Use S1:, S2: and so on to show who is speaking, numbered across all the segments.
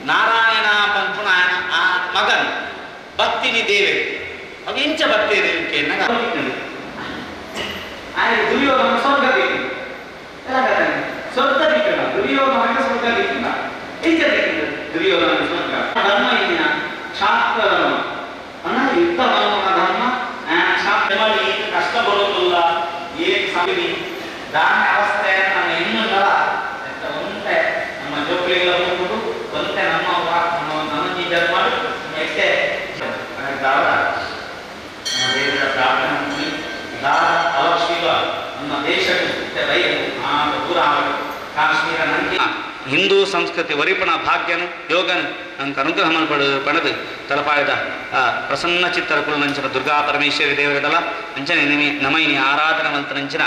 S1: ನಾರಾಯಣ ಪಂಪುನ ಆ ಮಗನ್ ಭಕ್ತಿನಿ ದೇವೆ ಅವು ಇಂಚ ಭಕ್ತಿ ದುರ್ಯೋಧನ ಸ್ವರ್ಗ ಬೇಕು ಸ್ವರ್ಗ ಬೇಕಲ್ಲ ದುರ್ಯೋಧನ ಸ್ವರ್ಗ ಬೇಕಿಲ್ಲ ಇಂಚ ಬೇಕಿಲ್ಲ ದುರ್ಯೋಧನ ಸ್ವರ್ಗ ಧರ್ಮ ಇನ್ನ ಶಾಸ್ತ್ರ ಅನ್ನ ಯುದ್ಧ ಧರ್ಮ ಶಾಸ್ತ್ರ ಕಷ್ಟ ಬರೋದಿಲ್ಲ ಏನ್ ಸಾಧಿ ದಾನ ಅವಸ್ಥೆ ನಮ್ಮ ಇನ್ನೊಂದರ ಒಂದೇ ನಮ್ಮ ಜೋಕ್ಲಿಗಳ ಹೋಗ್ಬಿಟ್ಟು ಒಂದೇ ನಮ್ಮ ಜೀಜ ಮಾಡಿ ಎಷ್ಟೇ ದಾರ ನಮ್ಮ ದೇವರ ಪ್ರಾರ್ಥನೆ ಮಾಡಿ ದಾರ ಅವಶ್ಯಕ ನಮ್ಮ ದೇಶಕ್ಕೆ ರೈಲು ದೂರ ಕಾಶ್ಮೀರ ನಂಗೆ ಹಿಂದೂ ಸಂಸ್ಕೃತಿ ವರಿಪಣ ಭಾಗ್ಯನು ಯೋಗನು ನಂಗೆ ಅನುಗ್ರಹ ಪಡೆದು ತಲಪಾಯದ ಪ್ರಸನ್ನ ಚಿತ್ತರ ಕುಲನಂಚಿನ ದುರ್ಗಾ ಪರಮೇಶ್ವರಿ ದೇವರಿಡಲ ಅಂಚನೆ ನಮೈನಿ ಆರಾಧನವಂತನಂಚಿನ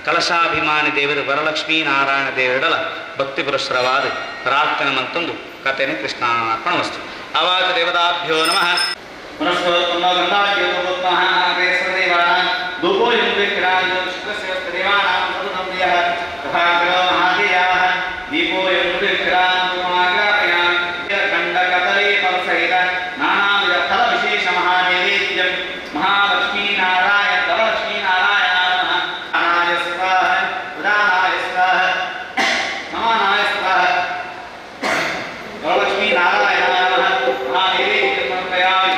S1: ಕಲಶಾಭಿಮಾನಿ ದೇವರು ವರಲಕ್ಷ್ಮೀ ನಾರಾಯಣ ದೇವರಿಡಲ ಭಕ್ತಿ ಪುರಸ್ಸರವಾದ ಪ್ರಾರ್ಥನೆ ಮಂತೊಂದು ಕಥೆನೆ ಕೃಷ್ಣಾರ್ಪಣವಸ್ತು ಅವಾಗ ದೇವತಾಭ್ಯೋ ನಮಃ ದೀಪೋ ಖಂಡಕದಲಿ ಪರಸಹಿತ ನಾನಾವಿಧ ಫಲ ವಿಶೇಷ ಮಹಾನೈವೇದ್ಯಂ ಮಹಾಲಕ್ಷ್ಮೀ ನಾರಾಯಣ ಧನಲಕ್ಷ್ಮೀ ನಾರಾಯಣ ಅನಾಯ ಸ್ವಾಹ ಉದಾನಾಯ ಸ್ವಾಹ ಸಮಾನಾಯ ಸ್ವಾಹ ಧನಲಕ್ಷ್ಮೀ ನಾರಾಯಣ ಮಹಾನೈವೇದ್ಯಂ ಸಮರ್ಪಯಾಮಿ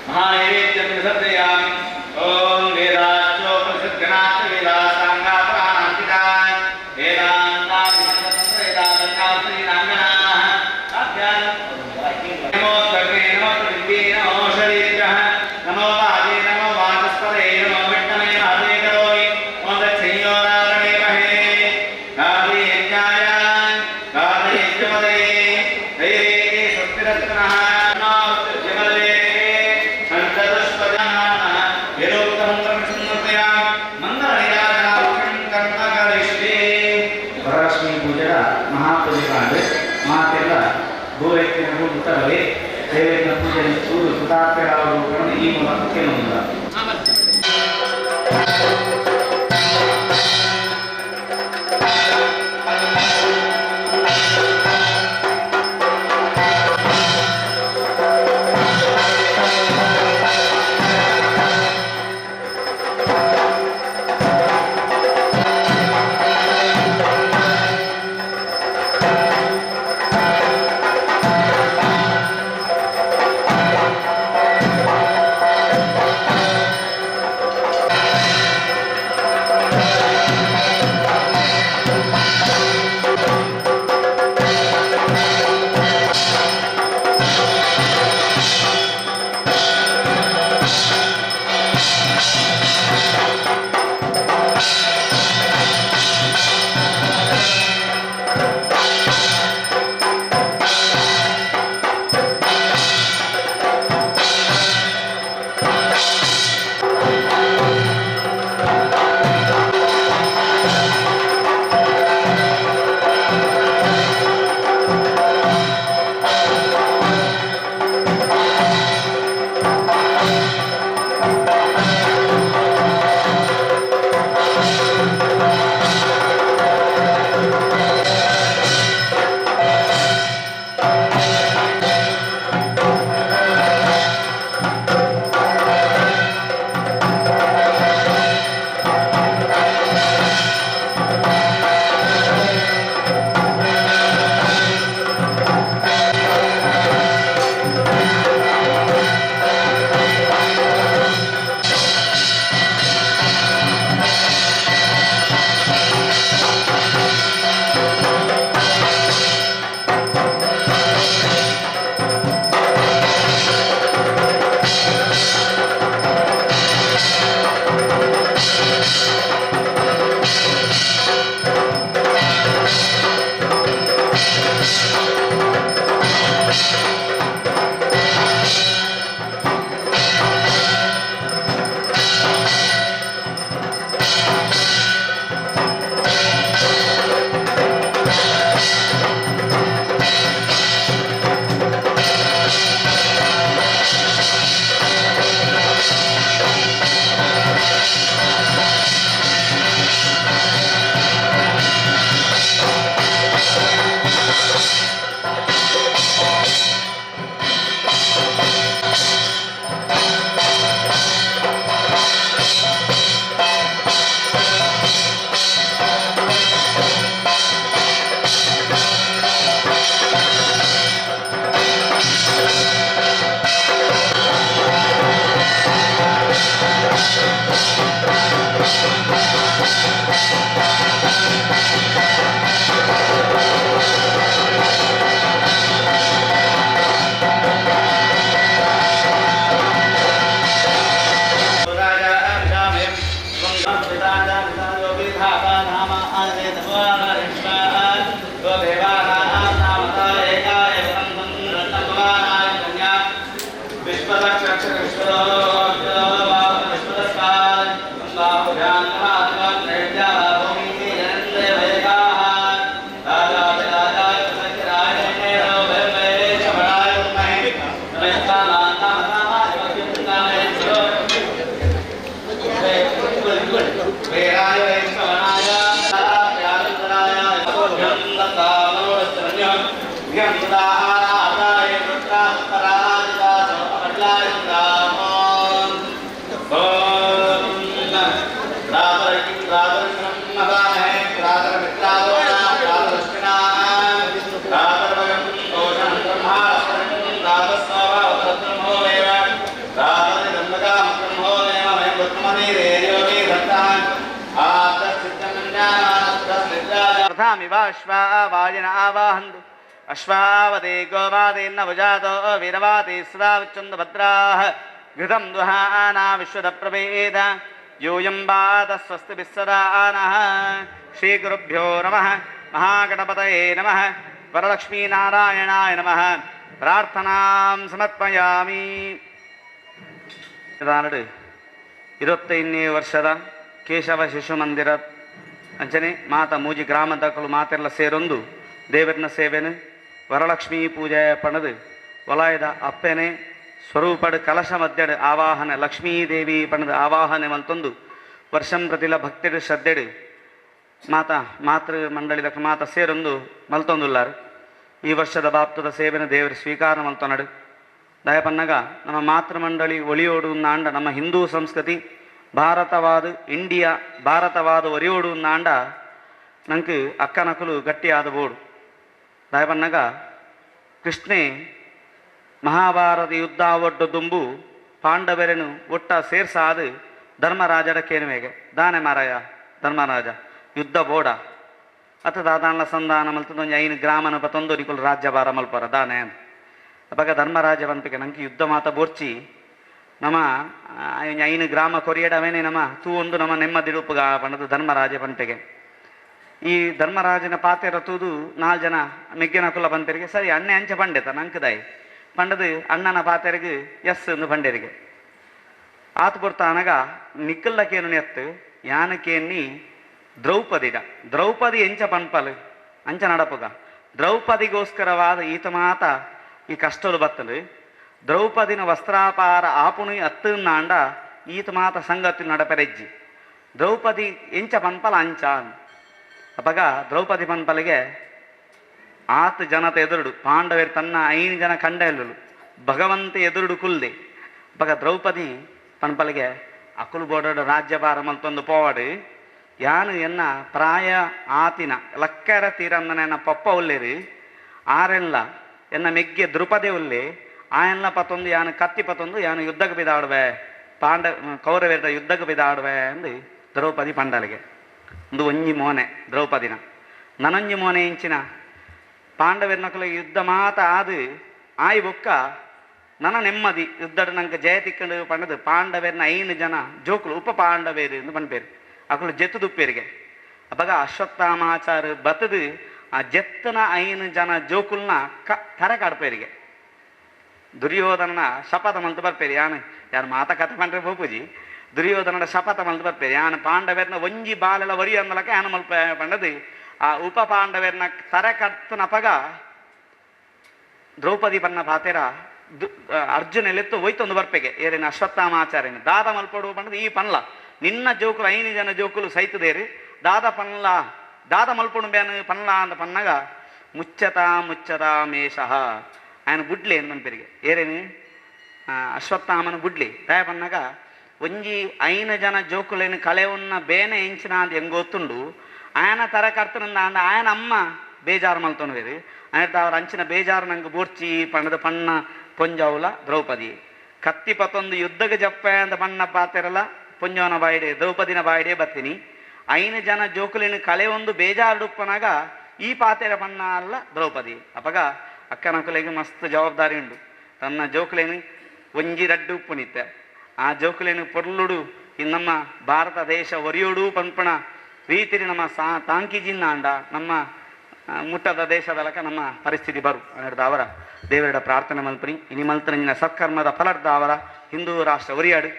S1: ಮಹಾನೈವೇದ್ಯಂ ನಿಸರ್ಜಯಾಮಿ ಓಂ ವೇದಾಚೋಪನಿಷದ್ಗಣಾತ್ ವೇದಾಸಾಂಗಾಪರಾಣಾಂತಿಕಾಯ ಭೂರೈತಿನ ದೇವರಿನ ಪೂಜೆ ಸೂರು ಸುಧಾರ್ಥ ಈ ಮೂಲಕ ಕೇಳುವುದಿಲ್ಲ. आवाहन्तु अश्वावते गोवादेन्न भुजातो वीरवाते सदाविच्छुन्दभद्राः घृतं दुहाना विश्वदप्रवेद यूयं वाद स्वस्तिभिः सदा नः श्रीगुरुभ्यो नमः महागणपतये नमः वरलक्ष्मीनारायणाय नमः प्रार्थनां समर्पयामि 25ನೇ ವರ್ಷದ ಕೇಶವ ಶಿಶು ಮಂದಿರ ಅಂಚನೆ ಮಾತ ಮೂಜಿ ಗ್ರಾಮದಕ್ಕಳು ಮಾತೆಲ್ಲ ಸೇರೊಂದು ದೇವರನ ಸೇವೆನು ವರಲಕ್ಷ್ಮೀ ಪೂಜೆ ಪಣದು ವಲಯದ ಅಪ್ಪೆನೆ ಸ್ವರೂಪಡು ಕಲಶ ಮಧ್ಯಡು ಆವಾಹನೆ ಲಕ್ಷ್ಮೀದೇವಿ ಪಣದು ಆವಾಹನೆ ಮಲ್ತೊಂದು ವರ್ಷಂ ಪ್ರತಿಲ ಭಕ್ತಿಡು ಶ್ರದ್ಧೆಡು ಮಾತೃ ಮಂಡಳಿದ ಮಾತ ಸೇರೊಂದು ಮಲ್ತೊಂದುಲ್ಲಾರು ಈ ವರ್ಷದ ಬಾಪ್ತದ ಸೇವೆನ ದೇವರು ಸ್ವೀಕಾರ ಮಲ್ತೊನಡು ದಯಪನ್ನಗ ನಮ್ಮ ಮಾತೃಮಂಡಳಿ ಒಳಿಯೋಡು ನಾಂಡ ನಮ್ಮ ಹಿಂದೂ ಸಂಸ್ಕೃತಿ ಭಾರತವಾದ ಇಂಡಿಯಾ ಭಾರತವಾದ ಒರಿಯೋಡು ನಾಂಡ ನಂಗೆ ಅಕ್ಕನಕಲು ಗಟ್ಟಿಯಾದ ಬೋಡು ದಯಪನ್ನಗ ಕೃಷ್ಣೆ ಮಹಾಭಾರತ ಯುದ್ಧ ಒಡ್ಡು ದುಂಬು ಪಾಂಡವರನು ಒಟ್ಟ ಸೇರ್ಸಾದು ಧರ್ಮರಾಜರ ಕೇನುವೆಗೆ ದಾನೆ ಮಾರಾಯ ಧರ್ಮರಾಜ ಯುದ್ಧ ಬೋಡ ಅಥ ದಾದಾನ್ಲ ಸಂಧಾನ ಮಲ್ತದೊಂದು 5 ಗ್ರಾಮನ ಪತೊಂದೊರಿಕುಲು ರಾಜ್ಯಭಾರ ಮಲ್ಪರ ದಾನೆ ಅವಾಗ ಧರ್ಮರಾಜ ಬಂಪಿಗೆ ನಂಗೆ ಯುದ್ಧ ಮಾತ ಬೋರ್ಚಿ ನಮ್ಮ 5 ಗ್ರಾಮ ಕೊರಿಯಡವೇನೆ ನಮ್ಮ ತೂ ಒಂದು ನಮ್ಮ ನೆಮ್ಮದಿಡುಪುಗ ಪಂಡದು ಧರ್ಮರಾಜ ಬಂತೆಗೆ ಈ ಧರ್ಮರಾಜನ ಪಾತೆರ ತೂದು 4 ಜನ ಮೆಗ್ಗಿನ ಕುಲ ಬಂತರಿಗೆ ಸರಿ ಅಣ್ಣೆ ಅಂಚೆ ಪಂಡೆತ ನಂಕದಾಯಿ ಪಂಡದು ಅಣ್ಣನ ಪಾತೆರಿಗೆ ಎಸ್ ಎಂದು ಪಂಡೆರಿಗೆ ಆತು ಕೊಡ್ತಾನಗ ನಿಕ್ಕಲ್ಲಕೇನು ಎತ್ತು ಯಾನಕೇನಿ ದ್ರೌಪದಿ ಎಂಚ ಪನ್ಪಲು ಅಂಚ ನಡಪುಗ ದ್ರೌಪದಿಗೋಸ್ಕರವಾದ ಈತ ಮಾತ ಈ ಕಷ್ಟಲು ಬತ್ತಲು ದ್ರೌಪದಿನ ವಸ್ತ್ರಾಪಾರ ಆಪುನು ಅತ್ತನ್ನಾಂಡ ಈತ ಮಾತ ಸಂಗತಿ ನಡಪೆರೆಜ್ಜಿ ದ್ರೌಪದಿ ಎಂಚ ಪನ್ಪಲ ಅಂಚ ಅಪಗ ದ್ರೌಪದಿ ಪನ್ಪಲಿಗೆ ಆತ ಜನತೆ ಎದುರುಡು ಪಾಂಡವರು ತನ್ನ 5 ಜನ ಕಂಡ ಎಲ್ಲಲು ಭಗವಂತ ಎದುರುಡು ಕುಲ್ದೆ ಅಪಗ ದ್ರೌಪದಿ ಪನ್ಪಲಿಗೆ ಅಕುಲು ಬೋಡೋಡು ರಾಜ್ಯಭಾರ ಮಲ್ತೊಂದು ಪೋವಾಡು ಯಾನು ಎನ್ನ ಪ್ರಾಯ ಆತಿನ ಲಕ್ಕರ ತೀರನ್ನ ಪಪ್ಪ ಉಲ್ಲೇರಿ ಆರೆಲ್ಲ ಎನ್ನ ಮೆಗ್ಗೆ ದ್ರುಪದಿ ಉಲ್ಲೆ ಆಯನ್ನ ಪತ್ತೊಂದು ಯಾನು ಕತ್ತಿ ಪತ್ತೊಂದು ಯಾನು ಯುದ್ಧಕ್ಕೆ ಬಿದ್ದಾಡುವೆ ಕೌರವೇರ ಯುದ್ಧಕ್ಕೆ ಬಿದ್ದಾಡುವೆ ಅಂದು ದ್ರೌಪದಿ ಪಂಡಲಿಗೆ ಒಂದು ಒಂಜಿ ಮೋನೆ ದ್ರೌಪದಿನ ನನೊಂಜಿ ಮೋನೆ ಇಂಚಿನ ಪಾಂಡವರ್ನಕಲ ಯುದ್ಧ ಮಾತ ಆದು ಆಯ್ ಬೊಕ್ಕ ನನ್ನ ನೆಮ್ಮದಿ ಯುದ್ಧಡು ನಂಗೆ ಜಯ ತಿಕ್ಕಂಡು ಪಂಡದು ಪಾಂಡವರ್ನ 5 ಜನ ಜೋಕುಲು ಉಪ ಪಾಂಡವೇರು ಎಂದು ಪನ್ಪೇರು ಅಕಲು ಜೆತ್ತು ದುಪ್ಪೇರಿಗೆ ಅವಾಗ ಅಶ್ವತ್ಥಾಮಾಚಾರ ಬತ್ತದು ಆ ಜೆತ್ತನ 5 ಜನ ಜೋಕುಲ್ನ ತರ ಕಾಡ್ಪೇರಿಗೆ ದುರ್ಯೋಧನನ ಶಪಥ ಮಲ್ತು ಬರ್ಪೇರಿ ಯಾರು ಮಾತ ಕಥೆ ಪಂಡ್ರೆ ಬೋಪುಜಿ ದುರ್ಯೋಧನನ ಶಪಥ ಮಲ್ತು ಬರ್ಪೇರಿ ಯಾನು ಪಾಂಡವರ್ನ ಒಂಜಿ ಬಾಲೆಲ ಒರಿ ಅಂದಲಕ ಯಾನು ಮಲ್ಪ ಪಂಡದು ಆ ಉಪ ಪಾಂಡವರ್ನ ತರ ಕತ್ತನಪಗ ದ್ರೌಪದಿ ಪನ್ನ ಪಾತೆರ ಅರ್ಜುನ ಎಲೆತ್ತು ಹೋಯ್ತೊಂದು ಬರ್ಪೆಗೆ ಏರೇನು ಅಶ್ವತ್ಥಾಮಾಚಾರ್ಯನು ದಾದ ಮಲ್ಪಡು ಪಂಡದು ಈ ಪನ್ಲ ನಿನ್ನ ಜೋಕುಲು 5 ಜನ ಜೋಕುಲು ಸೈತದೇರಿ ದಾದ ಪನ್ಲ ದಾದ ಮಲ್ಪುಡು ಬೇನು ಪನ್ಲ ಅಂತ ಪನ್ನಗ ಮುಚ್ಚತಾ ಮೇಷಃ ఆయన ಬುಡ್ಲಿ ಏನು ಮನ್ಪೆರಿಗೆ ಏರೇನು ಅಶ್ವತ್ಥಾಮನ ಬುಡ್ಲಿ ದಯ ಪನ್ನಗ ಒಂಜಿ 5 ಜನ ಜೋಕುಲೇನು ಕಳೆ ಉನ್ನ ಬೇನೆ ಎಂಚಿನ ಅಂತ ಹೆಂಗೊತ್ತುಂಡು ఆయన ತರ ಕರ್ತನಂದ ಅಂದ ఆయన ಅಮ್ಮ ಬೇಜಾರು ಮಲ್ತೊನ್ವೇರಿ ఆయన ಅವ್ರ ಅಂಚಿನ ಬೇಜಾರು ನಂಗೆ ಬೋರ್ಚಿ ಪಣ್ಣದ ಪಣ್ಣ ಪೊಂಜಾವುಲ ದ್ರೌಪದಿ ಕತ್ತಿ ಪತ್ತೊಂದು ಯುದ್ಧಗೆ ಜಪ್ಪೆ ಅಂತ ಪಣ್ಣ ಪಾತೆರಲ್ಲ ಪೊಂಜವನ ಬಾಯಿಡೆ ದ್ರೌಪದಿನ ಬಾಯಿಡೆ ಬತ್ತೀನಿ 5 ಜನ ಜೋಕುಲಿನ ಕಳೆ ಒಂದು ಬೇಜಾರುಡುಪ್ಪನಾಗ ಈ ಪಾತೆರ ಪಣ್ಣ ಅಲ್ಲ ದ್ರೌಪದಿ ಅಪಗ ಅಕ್ಕನಕುಲೆಗೆ ಮಸ್ತ್ ಜವಾಬ್ದಾರಿ ಉಂಡು ತನ್ನ ಜೋಕುಲೇನು ಒಂಜಿ ರಡ್ಡು ಉಪ್ಪು ನಿತ್ತೆ ಆ ಜೋಕುಲೇನು ಪೊರ್ಲುಡು ನಮ್ಮ ಭಾರತ ದೇಶ ಒರಿಯೋಡು ಪಂಪಣ ರೀತಿರಿ ನಮ್ಮ ತಾಂಕಿಜಿನ್ನ ಅಂಡ ನಮ್ಮ ಮುಟ್ಟದ ದೇಶದಲಕ ನಮ್ಮ ಪರಿಸ್ಥಿತಿ ಬರು ಅನ್ನೋದು ಅವರ ದೇವರ ಪ್ರಾರ್ಥನೆ ಮಲ್ಪನಿ ಇನಿ ಮಲ್ತನಿನ ಸತ್ಕರ್ಮದ ಫಲರ್ದ ಅವರ ಹಿಂದೂ ರಾಷ್ಟ್ರ ಒರಿಯಾಡು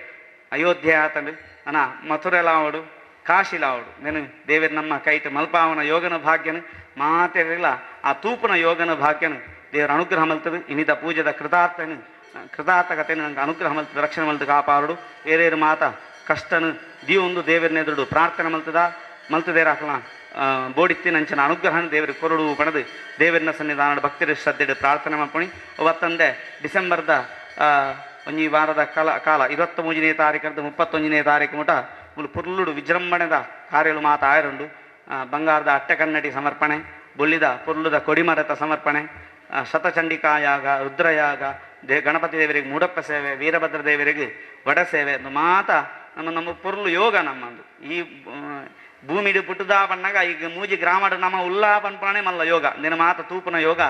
S1: ಅಯೋಧ್ಯೆ ಆತಂಡು ಅನ ಮಥುರೆಲಾವಡು ಕಾಶಿಲಾವಡು ನೆನು ದೇವರ ನಮ್ಮ ಕೈಟ್ ಮಲ್ಪಾವನ ಯೋಗನ ಭಾಗ್ಯನು ಮಾತೆಲ್ಲ ಆ ತೂಪನ ಯೋಗನ ಭಾಗ್ಯನು ದೇವರ ಅನುಗ್ರಹ ಮಲ್ತದು ಇನಿದ ಪೂಜೆದ ಕೃತಾರ್ಥಕತೆಯನ್ನು ನಂಗೆ ಅನುಗ್ರಹ ಮಲ್ತದ ರಕ್ಷಣೆ ಮಲ್ತು ಕಾಪಾಡು ಏರೇರು ಮಾತ ಕಷ್ಟನು ಒಂದು ದೇವರನ್ನೆದುರು ಪ್ರಾರ್ಥನೆ ಮಲ್ತದೇರ ಹಾಕಲ ಬೋಡಿತ್ತಿ ನಂಚನ ಅನುಗ್ರಹನ ದೇವರಿಗೆ ಕೊರಡು ಪಡೆದು ದೇವರಿನ ಸನ್ನಿಧಾನ ಭಕ್ತಿರ ಶ್ರದ್ಧೆಡು ಪ್ರಾರ್ಥನೆ ಮಾಡ್ಕೊಂಡು ಅವತ್ತಂದೆ ಡಿಸೆಂಬರ್ದ ಒಂಜಿ ವಾರದ ಕಾಲ 23ನೇ ತಾರೀಕಂದು 31ನೇ ತಾರೀಕು ಮುಟ ಪುರ್ಲುಡು ವಿಜೃಂಭಣೆದ ಕಾರ್ಯಗಳು ಮಾತ ಆಯರುಂಡು ಬಂಗಾರದ ಅಟ್ಟೆ ಕನ್ನಡಿ ಸಮರ್ಪಣೆ ಬೊಳ್ಳಿದ ಪುರ್ಲುದ ಕೊಡಿಮರತ ಸಮರ್ಪಣೆ ಶತಚಂಡಿಕಾಯಾಗ ರುದ್ರಯಾಗ ಗಣಪತಿ ದೇವರಿಗೆ ಮೂಡಪ್ಪ ಸೇವೆ ವೀರಭದ್ರ ದೇವರಿಗೆ ವಡ ಸೇವೆ ಮಾತ ನಮ್ಮ ಪೊರ್ಲು ಯೋಗ ನಮ್ಮದು ಈ ಭೂಮಿಡು ಪುಟ್ಟದ ಪಣ್ಣಾಗ ಈಗ ಮೂಜಿ ಗ್ರಾಮಡ್ ನಮ್ಮ ಉಲ್ಲಾ ಪನ್ಪಣೆ ಮಲ್ಲ ಯೋಗ ದಿನ ಮಾತ ತೂಪನ ಯೋಗ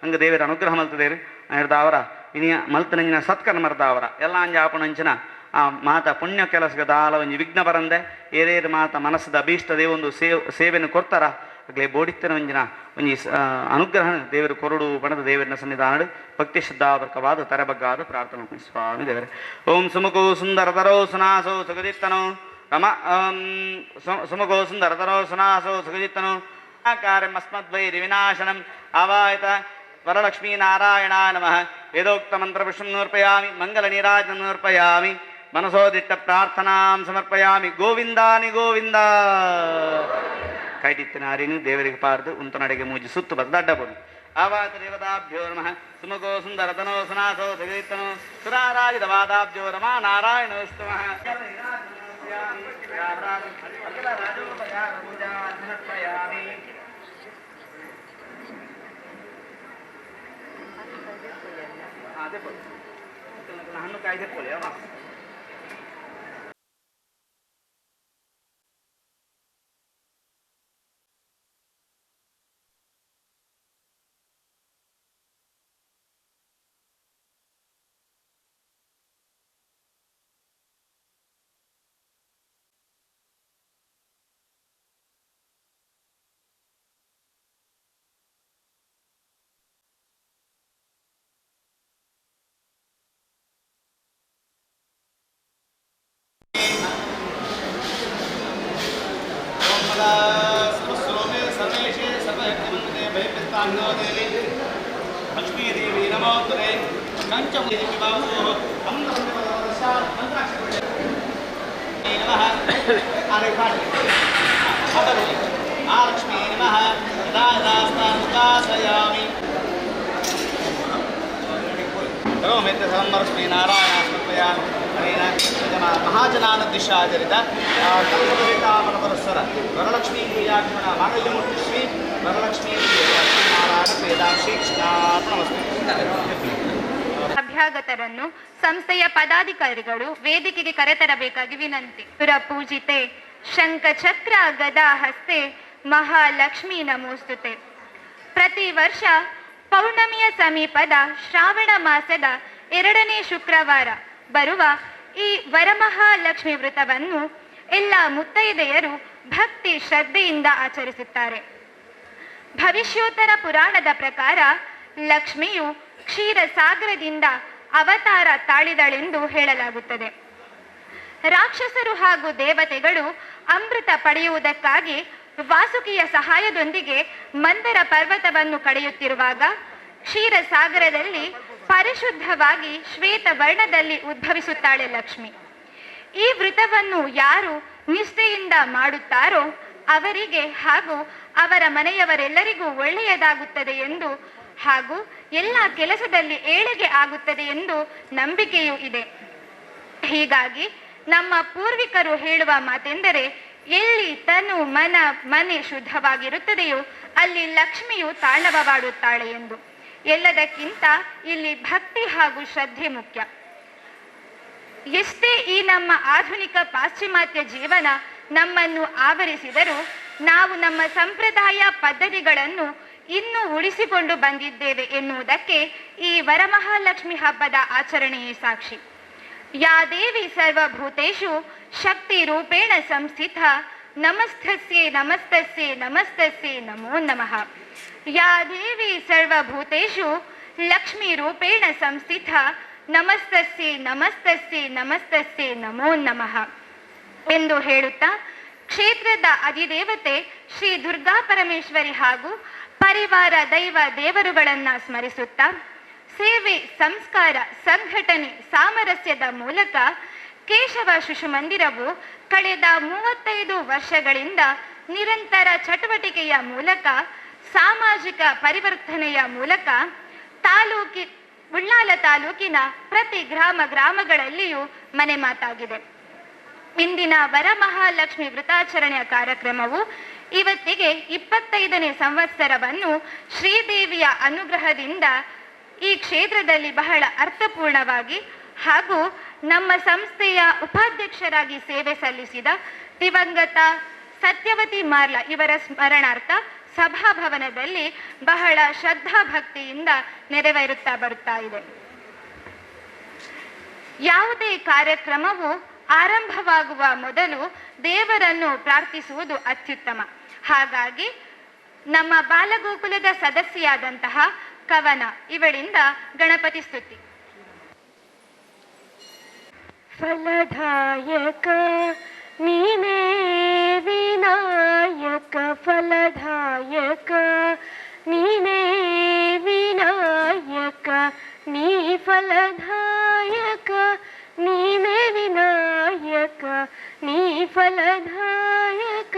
S1: ಹಂಗೆ ದೇವರ ಅನುಗ್ರಹ ಮಲ್ತದೇರು ಹಿಡ್ದಾವರ ಇನಿಯ ಮಲ್ತನಂಜಿನ ಸತ್ಕರ್ಮ ಮರ್ದಾವರ ಎಲ್ಲ ಅಂಜ ಆಪಣಂಚಿನ ಆ ಮಾತ ಪುಣ್ಯ ಕೆಲಸದ ದಾಲ ಒಂಜಿ ವಿಘ್ನ ಬರಂದೆ ಏರೇದು ಮಾತ ಮನಸ್ಸದ ಅಭೀಷ್ಟದೇ ಒಂದು ಸೇವೆಯನ್ನು ಕೊಡ್ತಾರ ಆಗಲೇ ಬೋಡಿತ್ತನ ಒಂಜಿನ ಒಂಜಿ ಅನುಗ್ರಹ ದೇವರು ಕೊರಡು ಪಣದ ದೇವರಿನ ಸನ್ನಿಧಾನ ಭಕ್ತಿ ಶ್ರದ್ಧಾಪರ್ಕವಾದ ತರಬಗ್ಗಾದ ಪ್ರಾರ್ಥನೆ ಸ್ವಾಮಿ ದೇವರೇ. ಓಂ ಸುಮುಖೋ ಸುಂದರತರೋ ಸುನಾಸೋ ಸುಗದಿತ್ತನೋ ರಮ ಸುಮುಖೋ ಸುಂದರತರೋ ಸುನಾಸೋ ಸುಗದಿತ್ತನೋ ಕಾರ್ಯಮಸ್ಮದ್ವೈರಿ ವಿನಾಶನಂ ಅವಾಯತ ವರಲಕ್ಷ್ಮೀ ನಾರಾಯಣ ನಮಃ. ವೇದೋಕ್ತ ಮಂತ್ರ ಪುಷ್ಪಂ ಸಮರ್ಪಯಾಮಿ, ಮಂಗಲ ನೀರಾಜನ ಸಮರ್ಪಯಾಮಿ, ಮನಸೋದಿಟ್ಟ ಪ್ರಾರ್ಥನಾಂ ಸಮರ್ಪಯಾಮಿ. ಗೋವಿಂದಾನಿ ಗೋವಿಂದ. ಕೈಟಿತ್ತಿನ ಹರಿನು ದೇವರಿಗೆ ಪಾರ್ದು ಉಂತ ನಡೆಗೆ ಮೂಜಿ ಸುತ್ತು ಬದ ದಡ್ಡ ಬರು ಆವಾತ ದೇವತಾಭ್ಯೋ ನಮಃ. ಸುಮುಖೋ ಸುಂದರತನೋ ಸುನಾಸೋ ಸುಗದಿತ್ತನೋ ಸುರಾರಾಜಿತ ವಾದಾಭ್ಯೋ ರಮಾ ನಾರಾಯಣ ಸ್ತುಮಃ. ಹಣ್ಣು ಕಾಯ್ದಿರ್ಕೊಳ್ಳಿ ಅಮ್ಮ. लक्ष्मी देवी नमोस्तुते पंचमुखी बाहु नमः महालक्ष्मी नमः दादास्तानुदासयामि लक्ष्मी नारायण समर्पयामि. महाजनानुदिशाचरित वरलक्ष्मी क्रियागमन मांगल्यमूर्ति श्री वरलक्ष्मी नारायण वेदाक्षी
S2: ಅಭ್ಯಾಗತರನ್ನು ಸಂಸ್ಥೆಯ ಪದಾಧಿಕಾರಿಗಳು ವೇದಿಕೆಗೆ ಕರೆತರಬೇಕಾಗಿ ವಿನಂತಿ. ಪೂಜಿತೆ ಶಂಖಚಕ್ರ ಗದಾ ಹಸ್ತೆ ಮಹಾಲಕ್ಷ್ಮೀ ನಮೋಸ್ತುತೆ. ಪ್ರತಿ ವರ್ಷ ಪೌರ್ಣಮಿಯ ಸಮೀಪದ ಶ್ರಾವಣ ಮಾಸದ 2ನೇ ಶುಕ್ರವಾರ ಬರುವ ಈ ವರಮಹಾಲಕ್ಷ್ಮಿ ವ್ರತವನ್ನು ಎಲ್ಲ ಮುತ್ತೈದೆಯರು ಭಕ್ತಿ ಶ್ರದ್ಧೆಯಿಂದ ಆಚರಿಸುತ್ತಾರೆ. ಭವಿಷ್ಯೋತ್ತರ ಪುರಾಣದ ಪ್ರಕಾರ ಲಕ್ಷ್ಮಿಯು ಕ್ಷೀರಸಾಗರದಿಂದ ಅವತಾರ ತಾಳಿದಳೆಂದು ಹೇಳಲಾಗುತ್ತದೆ. ರಾಕ್ಷಸರು ಹಾಗೂ ದೇವತೆಗಳು ಅಮೃತ ಪಡೆಯುವುದಕ್ಕಾಗಿ ವಾಸುಕಿಯ ಸಹಾಯದೊಂದಿಗೆ ಮಂದರ ಪರ್ವತವನ್ನು ಕಡೆಯುತ್ತಿರುವಾಗ ಕ್ಷೀರಸಾಗರದಲ್ಲಿ ಪರಿಶುದ್ಧವಾಗಿ ಶ್ವೇತ ವರ್ಣದಲ್ಲಿ ಉದ್ಭವಿಸುತ್ತಾಳೆ ಲಕ್ಷ್ಮಿ. ಈ ವ್ರತವನ್ನು ಯಾರು ನಿಷ್ಠೆಯಿಂದ ಮಾಡುತ್ತಾರೋ ಅವರಿಗೆ ಹಾಗೂ ಅವರ ಮನೆಯವರೆಲ್ಲರಿಗೂ ಒಳ್ಳೆಯದಾಗುತ್ತದೆ ಎಂದು ಹಾಗೂ ಎಲ್ಲ ಕೆಲಸದಲ್ಲಿ ಏಳಿಗೆ ಆಗುತ್ತದೆ ಎಂದು ನಂಬಿಕೆಯೂ ಇದೆ. ಹೀಗಾಗಿ ನಮ್ಮ ಪೂರ್ವಿಕರು ಹೇಳುವ ಮಾತೆಂದರೆ, ಎಲ್ಲಿ ತನು ಮನ ಮನೆ ಶುದ್ಧವಾಗಿರುತ್ತದೆಯೋ ಅಲ್ಲಿ ಲಕ್ಷ್ಮಿಯು ತಾಂಡವವಾಡುತ್ತಾಳೆ ಎಂದು. ಎಲ್ಲದಕ್ಕಿಂತ ಇಲ್ಲಿ ಭಕ್ತಿ ಹಾಗೂ ಶ್ರದ್ಧೆ ಮುಖ್ಯ. ಎಷ್ಟೇ ಈ ನಮ್ಮ ಆಧುನಿಕ ಪಾಶ್ಚಿಮಾತ್ಯ ಜೀವನ ನಮ್ಮನ್ನು ಆವರಿಸಿದರೂ ನಾವು ನಮ್ಮ ಸಂಪ್ರದಾಯ ಪದ್ಧತಿಗಳನ್ನು ಇನ್ನೂ ಉಳಿಸಿಕೊಂಡು ಬಂದಿದ್ದೇವೆ ಎನ್ನುವುದಕ್ಕೆ ಈ ವರಮಹಾಲಕ್ಷ್ಮಿ ಹಬ್ಬದ ಆಚರಣೆಯೇ ಸಾಕ್ಷಿ. ಯಾ ದೇವಿ ಸರ್ವಭೂತೇಷು ಶಕ್ತಿ ರೂಪೇಣ ಸಂಸ್ಥಿತ ನಮಸ್ತಸ್ಯೆ ನಮಸ್ತಸ್ಯೆ ನಮಸ್ತಸ್ಯೆ ನಮೋ ನಮಃ. ಯಾ ದೇವಿ ಸರ್ವಭೂತೇಷು ಲಕ್ಷ್ಮೀ ರೂಪೇಣ ಸಂಸ್ಥಿತ ನಮಸ್ತಸ್ಯೆ ನಮಸ್ತಸ್ಯೆ ನಮಸ್ತಸ್ಯೆ ನಮೋ ನಮಃ ಎಂದು ಹೇಳುತ್ತಾ ಕ್ಷೇತ್ರದ ಅಧಿದೇವತೆ ಶ್ರೀ ದುರ್ಗಾ ಪರಮೇಶ್ವರಿ ಹಾಗೂ ಪರಿವಾರ ದೈವ ದೇವರುಗಳನ್ನ ಸ್ಮರಿಸುತ್ತಾ ಸೇವೆ, ಸಂಸ್ಕಾರ, ಸಂಘಟನೆ, ಸಾಮರಸ್ಯದ ಮೂಲಕ ಕೇಶವ ಶಿಶು ಮಂದಿರವು ಕಳೆದ 35 ವರ್ಷಗಳಿಂದ ನಿರಂತರ ಚಟುವಟಿಕೆಯ ಮೂಲಕ ಸಾಮಾಜಿಕ ಪರಿವರ್ತನೆಯ ಮೂಲಕ ಉಳ್ಳಾಲ ತಾಲೂಕಿನ ಪ್ರತಿ ಗ್ರಾಮಗಳಲ್ಲಿಯೂ ಮನೆ ಮಾತಾಗಿದೆ. ಇಂದಿನ ವರಮಹಾಲಕ್ಷ್ಮಿ ವ್ರತಾಚರಣೆಯ ಕಾರ್ಯಕ್ರಮವು ಇವತ್ತಿಗೆ 25ನೇ ಸಂವತ್ಸರವನ್ನು ಶ್ರೀದೇವಿಯ ಅನುಗ್ರಹದಿಂದ ಈ ಕ್ಷೇತ್ರದಲ್ಲಿ ಬಹಳ ಅರ್ಥಪೂರ್ಣವಾಗಿ ಹಾಗೂ ನಮ್ಮ ಸಂಸ್ಥೆಯ ಉಪಾಧ್ಯಕ್ಷರಾಗಿ ಸೇವೆ ಸಲ್ಲಿಸಿದ ದಿವಂಗತ ಸತ್ಯವತಿ ಮಾರ್ಲ ಇವರ ಸ್ಮರಣಾರ್ಥ ಸಭಾಭವನದಲ್ಲಿ ಬಹಳ ಶ್ರದ್ಧಾ ಭಕ್ತಿಯಿಂದ ನೆರವೇರುತ್ತಾ ಬರುತ್ತಾ ಇದೆ. ಯಾವುದೇ ಕಾರ್ಯಕ್ರಮವು ಆರಂಭವಾಗುವ ಮೊದಲು ದೇವರನ್ನು ಪ್ರಾರ್ಥಿಸುವುದು ಅತ್ಯುತ್ತಮ. ಹಾಗಾಗಿ ನಮ್ಮ ಬಾಲಗೋಕುಲದ ಸದಸ್ಯೆಯಾದಂತಹ ಕವನ ಇವಳಿಂದ ಗಣಪತಿ ಸ್ತುತಿ.
S3: ಫಲದಾಯಕ ನೀನೇ ವಿನಾಯಕ, ಫಲದಾಯಕ ನೀನೇ ವಿನಾಯಕ, ನೀ ಫಲದಾಯಕ ನೀನೇ ವಿನಾಯಕ, ನೀ ಫಲದಾಯಕ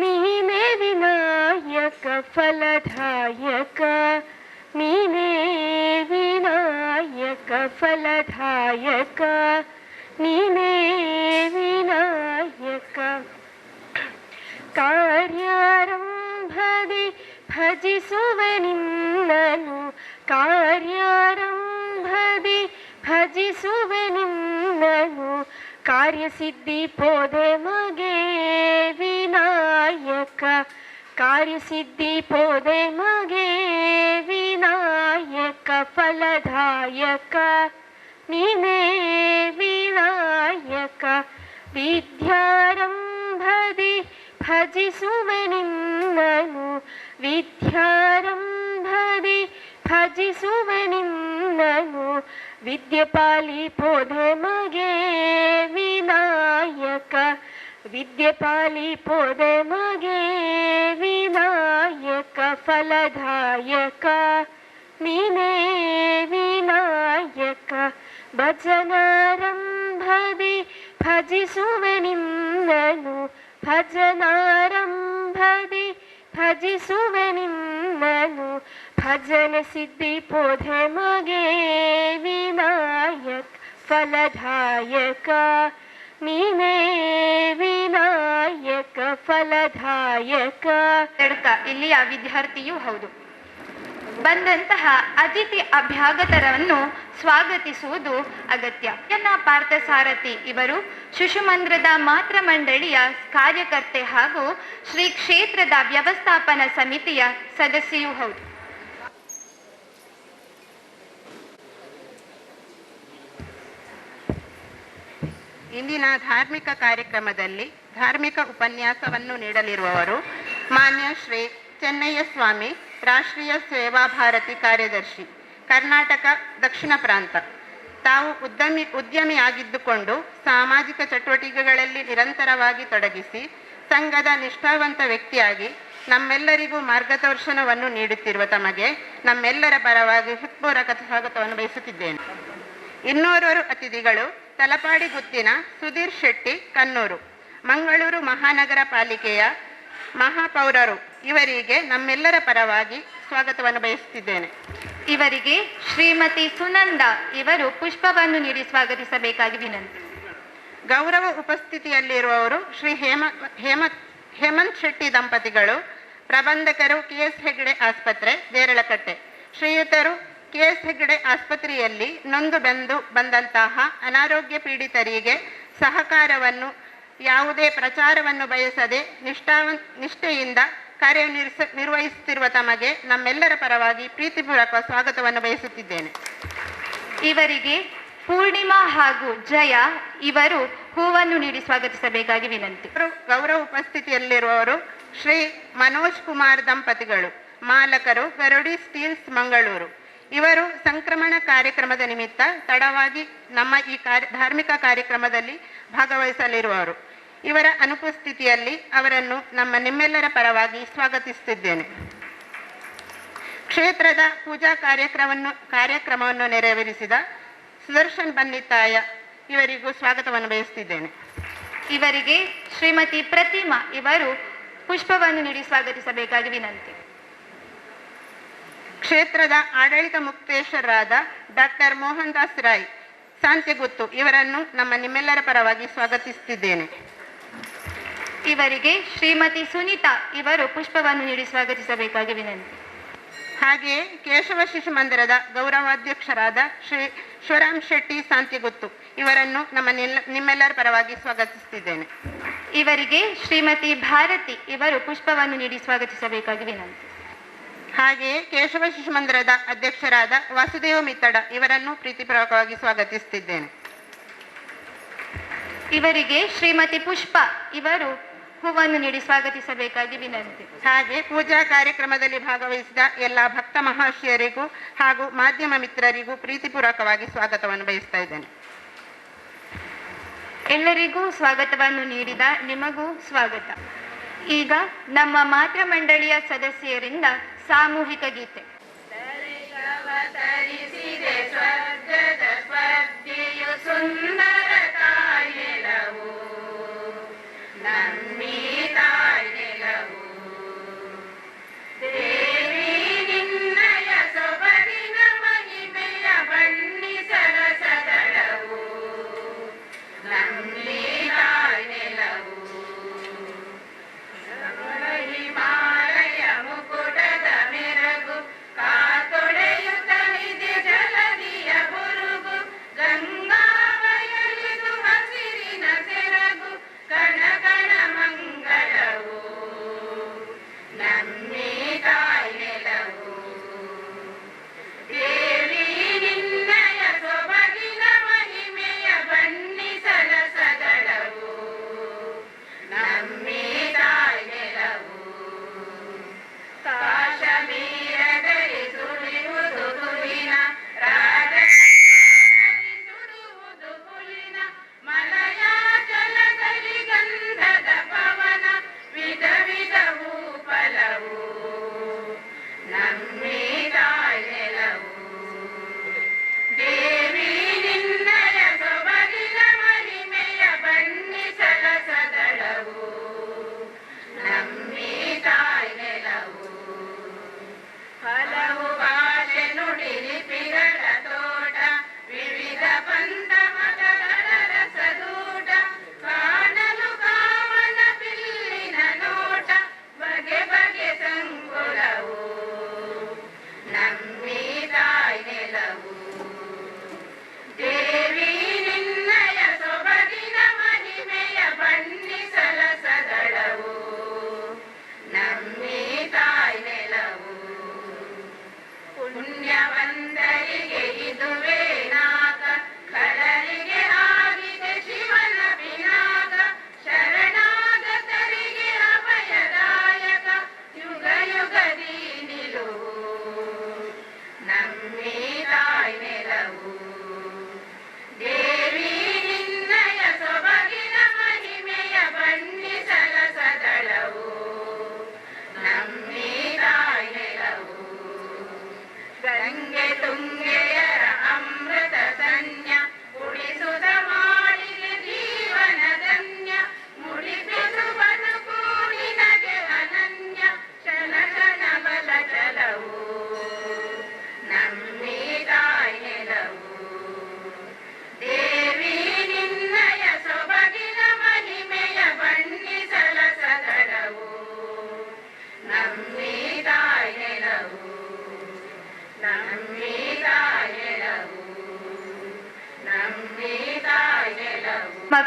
S3: ನೀನೇ ವಿನಾಯಕ, ಫಲದಾಯಕ ನೀನೇ ವಿನಾಯಕ, ಫಲದಾಯಕ ನೀನೇ ವಿನಾಯಕ. ಕಾರ್ಯಾರಂಭದಿ ಭಜಿಸುವೆ ನಿನ್ನನು, ಕಾರ್ಯಾರಂಭದಿ ಭಜಿಸುವೆ ನಿನ್ನನು, ಕಾರ್ಯಸಿದ್ಧಿ ಪೋದೆ ಮಗೆ ವಿನಾಯಕ, ಕಾರ್ಯಸಿದ್ಧಿ ಪೋದೆ ಮಗೆ ವಿನಾಯಕ, ಫಲದಾಯಕ ನೀನೇ ವಿನಾಯಕ. ವಿದ್ಯಾರಂಭದಿ ಭಜಿಸುವೆ ನಿನ್ನನು, ವಿದ್ಯಾರಂಭದಿ ಭಜಿಸುವೆ ನಿನ್ನನು, ವಿದ್ಯೆ ಪಾಲಿಪೋದೆ ಮಗೆ ವಿನಾಯಕ, ವಿದ್ಯೆ ಪಾಲಿಪೋದೆ ಮಗೆ ವಿನಾಯಕ, ಫಲದಾಯಕ ನೀನೇ ವಿನಾಯಕ. ಭಜನಾರಂಭದಿ ಭಜಿಸುವೆ ನಿನ್ನನು, ಭಜನಾರಂಭದಿ ಭಜಿಸುವೆ ನಿನ್ನನು, ಭಜನೆ ಸಿದ್ಧಿ ಪೋದೆ ಮಗೆ ವಿನಾಯಕ, ಫಲದಾಯಕ ನೀನೇ ವಿನಾಯಕ, ಫಲದಾಯಕ.
S2: ಇಲ್ಲಿಯ ವಿದ್ಯಾರ್ಥಿಯೂ ಹೌದು. ಬಂದಂತಹ ಅತಿಥಿ ಅಭ್ಯಾಗತರನ್ನು ಸ್ವಾಗತಿಸುವುದು ಅಗತ್ಯ. ಪಾರ್ಥಸಾರಥಿ ಇವರು ಶಿಶುಮಂದಿರದ ಮಾತೃ ಮಂಡಳಿಯ ಕಾರ್ಯಕರ್ತೆ ಹಾಗೂ ಶ್ರೀ ಕ್ಷೇತ್ರದ ವ್ಯವಸ್ಥಾಪನಾ ಸಮಿತಿಯ ಸದಸ್ಯೆಯೂ ಹೌದು.
S4: ಇಂದಿನ ಧಾರ್ಮಿಕ ಕಾರ್ಯಕ್ರಮದಲ್ಲಿ ಧಾರ್ಮಿಕ ಉಪನ್ಯಾಸವನ್ನು ನೀಡಲಿರುವವರು ಮಾನ್ಯ ಶ್ರೀ ಚೆನ್ನಯ್ಯ ಸ್ವಾಮಿ, ರಾಷ್ಟ್ರೀಯ ಸೇವಾ ಭಾರತಿ ಕಾರ್ಯದರ್ಶಿ, ಕರ್ನಾಟಕ ದಕ್ಷಿಣ ಪ್ರಾಂತ. ತಾವು ಉದ್ಯಮಿಯಾಗಿದ್ದುಕೊಂಡು ಸಾಮಾಜಿಕ ಚಟುವಟಿಕೆಗಳಲ್ಲಿ ನಿರಂತರವಾಗಿ ತೊಡಗಿಸಿ ಸಂಘದ ನಿಷ್ಠಾವಂತ ವ್ಯಕ್ತಿಯಾಗಿ ನಮ್ಮೆಲ್ಲರಿಗೂ ಮಾರ್ಗದರ್ಶನವನ್ನು ನೀಡುತ್ತಿರುವ ತಮಗೆ ನಮ್ಮೆಲ್ಲರ ಪರವಾಗಿ ಹೃತ್ಪೂರ್ವಕ ಸ್ವಾಗತವನ್ನು ಬಯಸುತ್ತಿದ್ದೇನೆ. ಇನ್ನೋರ್ವರು ಅತಿಥಿಗಳು ತಲಪಾಡಿ ಗುತ್ತಿನ ಸುಧೀರ್ ಶೆಟ್ಟಿ, ಕನ್ನೂರು, ಮಂಗಳೂರು ಮಹಾನಗರ ಪಾಲಿಕೆಯ ಮಹಾಪೌರರು. ಇವರಿಗೆ ನಮ್ಮೆಲ್ಲರ ಪರವಾಗಿ ಸ್ವಾಗತವನ್ನು ಬಯಸುತ್ತಿದ್ದೇನೆ.
S2: ಇವರಿಗೆ ಶ್ರೀಮತಿ ಸುನಂದ ಇವರು ಪುಷ್ಪವನ್ನು ನೀಡಿ ಸ್ವಾಗತಿಸಬೇಕಾಗಿ ವಿನಂತಿ.
S4: ಗೌರವ ಉಪಸ್ಥಿತಿಯಲ್ಲಿರುವವರು ಶ್ರೀ ಹೇಮಂತ್ ಶೆಟ್ಟಿ ದಂಪತಿಗಳು, ಪ್ರಬಂಧಕರು KS ಹೆಗ್ಡೆ ಆಸ್ಪತ್ರೆ, ದೇರಳಕಟ್ಟೆ. ಶ್ರೀಯುತರು KS ಹೆಗ್ಡೆ ಆಸ್ಪತ್ರೆಯಲ್ಲಿ ನೊಂದು ಬೆಂದು ಬಂದಂತಹ ಅನಾರೋಗ್ಯ ಪೀಡಿತರಿಗೆ ಸಹಕಾರವನ್ನು, ಯಾವುದೇ ಪ್ರಚಾರವನ್ನು ಬಯಸದೆ ನಿಷ್ಠೆಯಿಂದ ಕಾರ್ಯನಿರ್ವಹಿಸುತ್ತಿರುವ ತಮಗೆ ನಮ್ಮೆಲ್ಲರ ಪರವಾಗಿ ಪ್ರೀತಿಪೂರ್ವಕ ಸ್ವಾಗತವನ್ನು ಬಯಸುತ್ತಿದ್ದೇನೆ.
S2: ಇವರಿಗೆ ಪೂರ್ಣಿಮಾ ಹಾಗೂ ಜಯ ಇವರು ಹೂವನ್ನು ನೀಡಿ ಸ್ವಾಗತಿಸಬೇಕಾಗಿ ವಿನಂತಿ.
S4: ಗೌರವ ಉಪಸ್ಥಿತಿಯಲ್ಲಿರುವವರು ಶ್ರೀ ಮನೋಜ್ ಕುಮಾರ್ ದಂಪತಿಗಳು, ಮಾಲಕರು, ಗರುಡಿ ಸ್ಟೀಲ್ಸ್, ಮಂಗಳೂರು. ಇವರು ಸಂಕ್ರಮಣ ಕಾರ್ಯಕ್ರಮದ ನಿಮಿತ್ತ ತಡವಾಗಿ ನಮ್ಮ ಈ ಧಾರ್ಮಿಕ ಕಾರ್ಯಕ್ರಮದಲ್ಲಿ ಭಾಗವಹಿಸಲಿರುವವರು. ಇವರ ಅನುಪಸ್ಥಿತಿಯಲ್ಲಿ ಅವರನ್ನು ನಿಮ್ಮೆಲ್ಲರ ಪರವಾಗಿ ಸ್ವಾಗತಿಸುತ್ತಿದ್ದೇನೆ. ಕ್ಷೇತ್ರದ ಪೂಜಾ ಕಾರ್ಯಕ್ರಮವನ್ನು ನೆರವೇರಿಸಿದ ಸುದರ್ಶನ್ ಬನ್ನಿತಾಯ ಇವರಿಗೂ ಸ್ವಾಗತವನ್ನು ಬಯಸುತ್ತಿದ್ದೇನೆ.
S2: ಇವರಿಗೆ ಶ್ರೀಮತಿ ಪ್ರತಿಮಾ ಇವರು ಪುಷ್ಪವನ್ನು ನೀಡಿ ಸ್ವಾಗತಿಸಬೇಕಾಗಿ ವಿನಂತಿ.
S4: ಕ್ಷೇತ್ರದ ಆಡಳಿತ ಮುಕ್ತೇಶ್ವರರಾದ ಡಾಕ್ಟರ್ ಮೋಹನ್ ದಾಸ್ ರಾಯ್, ಸಾಂತೆಗುತ್ತು ಇವರನ್ನು ನಿಮ್ಮೆಲ್ಲರ ಪರವಾಗಿ ಸ್ವಾಗತಿಸುತ್ತಿದ್ದೇನೆ.
S2: ಇವರಿಗೆ ಶ್ರೀಮತಿ ಸುನೀತಾ ಇವರು ಪುಷ್ಪವನ್ನು ನೀಡಿ ಸ್ವಾಗತಿಸಬೇಕಾಗಿ ವಿನಂತಿ.
S4: ಹಾಗೆಯೇ ಕೇಶವ ಶಿಶು ಮಂದಿರದ ಗೌರವಾಧ್ಯಕ್ಷರಾದ ಶ್ರೀ ಶಿವರಾಮ್ ಶೆಟ್ಟಿ, ಸಾಂತೆಗುತ್ತು ಇವರನ್ನು ನಿಮ್ಮೆಲ್ಲರ ಪರವಾಗಿ ಸ್ವಾಗತಿಸುತ್ತಿದ್ದೇನೆ.
S2: ಇವರಿಗೆ ಶ್ರೀಮತಿ ಭಾರತಿ ಇವರು ಪುಷ್ಪವನ್ನು ನೀಡಿ ಸ್ವಾಗತಿಸಬೇಕಾಗಿ ವಿನಂತಿ.
S4: ಹಾಗೆಯೇ ಕೇಶವ ಶಿಶು ಮಂದಿರದ ಅಧ್ಯಕ್ಷರಾದ ವಾಸುದೇವ ಮಿತ್ತಡ ಇವರನ್ನು ಪ್ರೀತಿಪೂರ್ವಕವಾಗಿ ಸ್ವಾಗತಿಸುತ್ತಿದ್ದೇನೆ.
S2: ಇವರಿಗೆ ಶ್ರೀಮತಿ ಪುಷ್ಪ ಇವರು ಹೂವನ್ನು ನೀಡಿ ಸ್ವಾಗತಿಸಬೇಕಾಗಿ ವಿನಂತಿ.
S4: ಹಾಗೆ ಪೂಜಾ ಕಾರ್ಯಕ್ರಮದಲ್ಲಿ ಭಾಗವಹಿಸಿದ ಎಲ್ಲ ಭಕ್ತ ಮಹಾಶಯರಿಗೂ ಹಾಗೂ ಮಾಧ್ಯಮ ಮಿತ್ರರಿಗೂ ಪ್ರೀತಿಪೂರ್ವಕವಾಗಿ ಸ್ವಾಗತವನ್ನು ಬಯಸ್ತಾ ಇದ್ದೇನೆ.
S2: ಎಲ್ಲರಿಗೂ ಸ್ವಾಗತವನ್ನು ನೀಡಿದ ನಿಮಗೂ ಸ್ವಾಗತ. ಈಗ ನಮ್ಮ ಮಾತೃ ಮಂಡಳಿಯ ಸದಸ್ಯರಿಂದ ಸಾಮೂಹಿಕ ಗೀತೆ.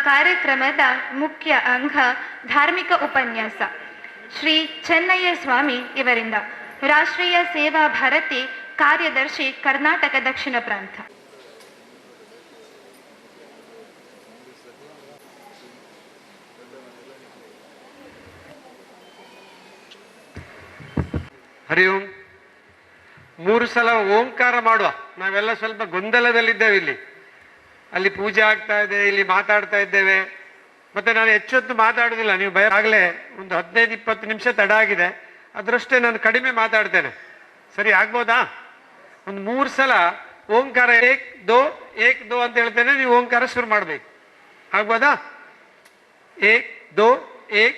S2: ಕಾರ್ಯಕ್ರಮದ ಮುಖ್ಯ ಅಂಗ ಧಾರ್ಮಿಕ ಉಪನ್ಯಾಸ ಶ್ರೀ ಚೆನ್ನಯ್ಯ ಸ್ವಾಮಿ ಇವರಿಂದ, ರಾಷ್ಟ್ರೀಯ ಸೇವಾ ಭಾರತಿ ಕಾರ್ಯದರ್ಶಿ, ಕರ್ನಾಟಕ ದಕ್ಷಿಣ ಪ್ರಾಂತ.
S5: ಹರಿ ಓಂ. 3 ಸಲ ಓಂಕಾರ ಮಾಡುವ. ನಾವೆಲ್ಲ ಸ್ವಲ್ಪ ಗೊಂದಲದಲ್ಲಿದ್ದೇವೆ. ಅಲ್ಲಿ ಪೂಜೆ ಆಗ್ತಾ ಇದೆ, ಇಲ್ಲಿ ಮಾತಾಡ್ತಾ ಇದ್ದೇವೆ. ಮತ್ತೆ ನಾನು ಹೆಚ್ಚೊತ್ತು ಮಾತಾಡುವುದಿಲ್ಲ, ನೀವು ಭಯ. ಆಗಲೇ ಒಂದು 15-20 ನಿಮಿಷ ತಡ ಆಗಿದೆ, ಅದರಷ್ಟೇ ನಾನು ಕಡಿಮೆ ಮಾತಾಡ್ತೇನೆ. ಸರಿ ಆಗ್ಬೋದಾ? ಒಂದು 3 ಸಲ ಓಂಕಾರ ಏಕ್ ದೋ ಅಂತ ಹೇಳ್ತೇನೆ, ನೀವು ಓಂಕಾರ ಶುರು ಮಾಡಬೇಕು. ಆಗ್ಬೋದಾ? ಏಕ್ ದೋ एक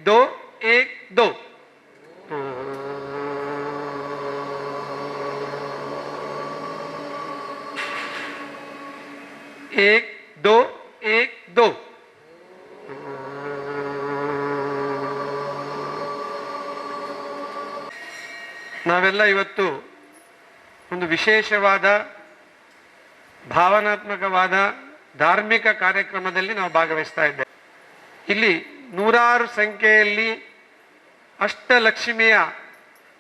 S5: दो एक दो. एक दो एक दो. ನಾವೆಲ್ಲ ಇವತ್ತು ಒಂದು ವಿಶೇಷವಾದ ಭಾವನಾತ್ಮಕವಾದ ಧಾರ್ಮಿಕ ಕಾರ್ಯಕ್ರಮದಲ್ಲಿ ನಾವು ಭಾಗವಹಿಸ್ತಾ ಇದ್ದೇವೆ. ಇಲ್ಲಿ ನೂರಾರು ಸಂಖ್ಯೆಯಲ್ಲಿ ಅಷ್ಟಲಕ್ಷ್ಮಿಯ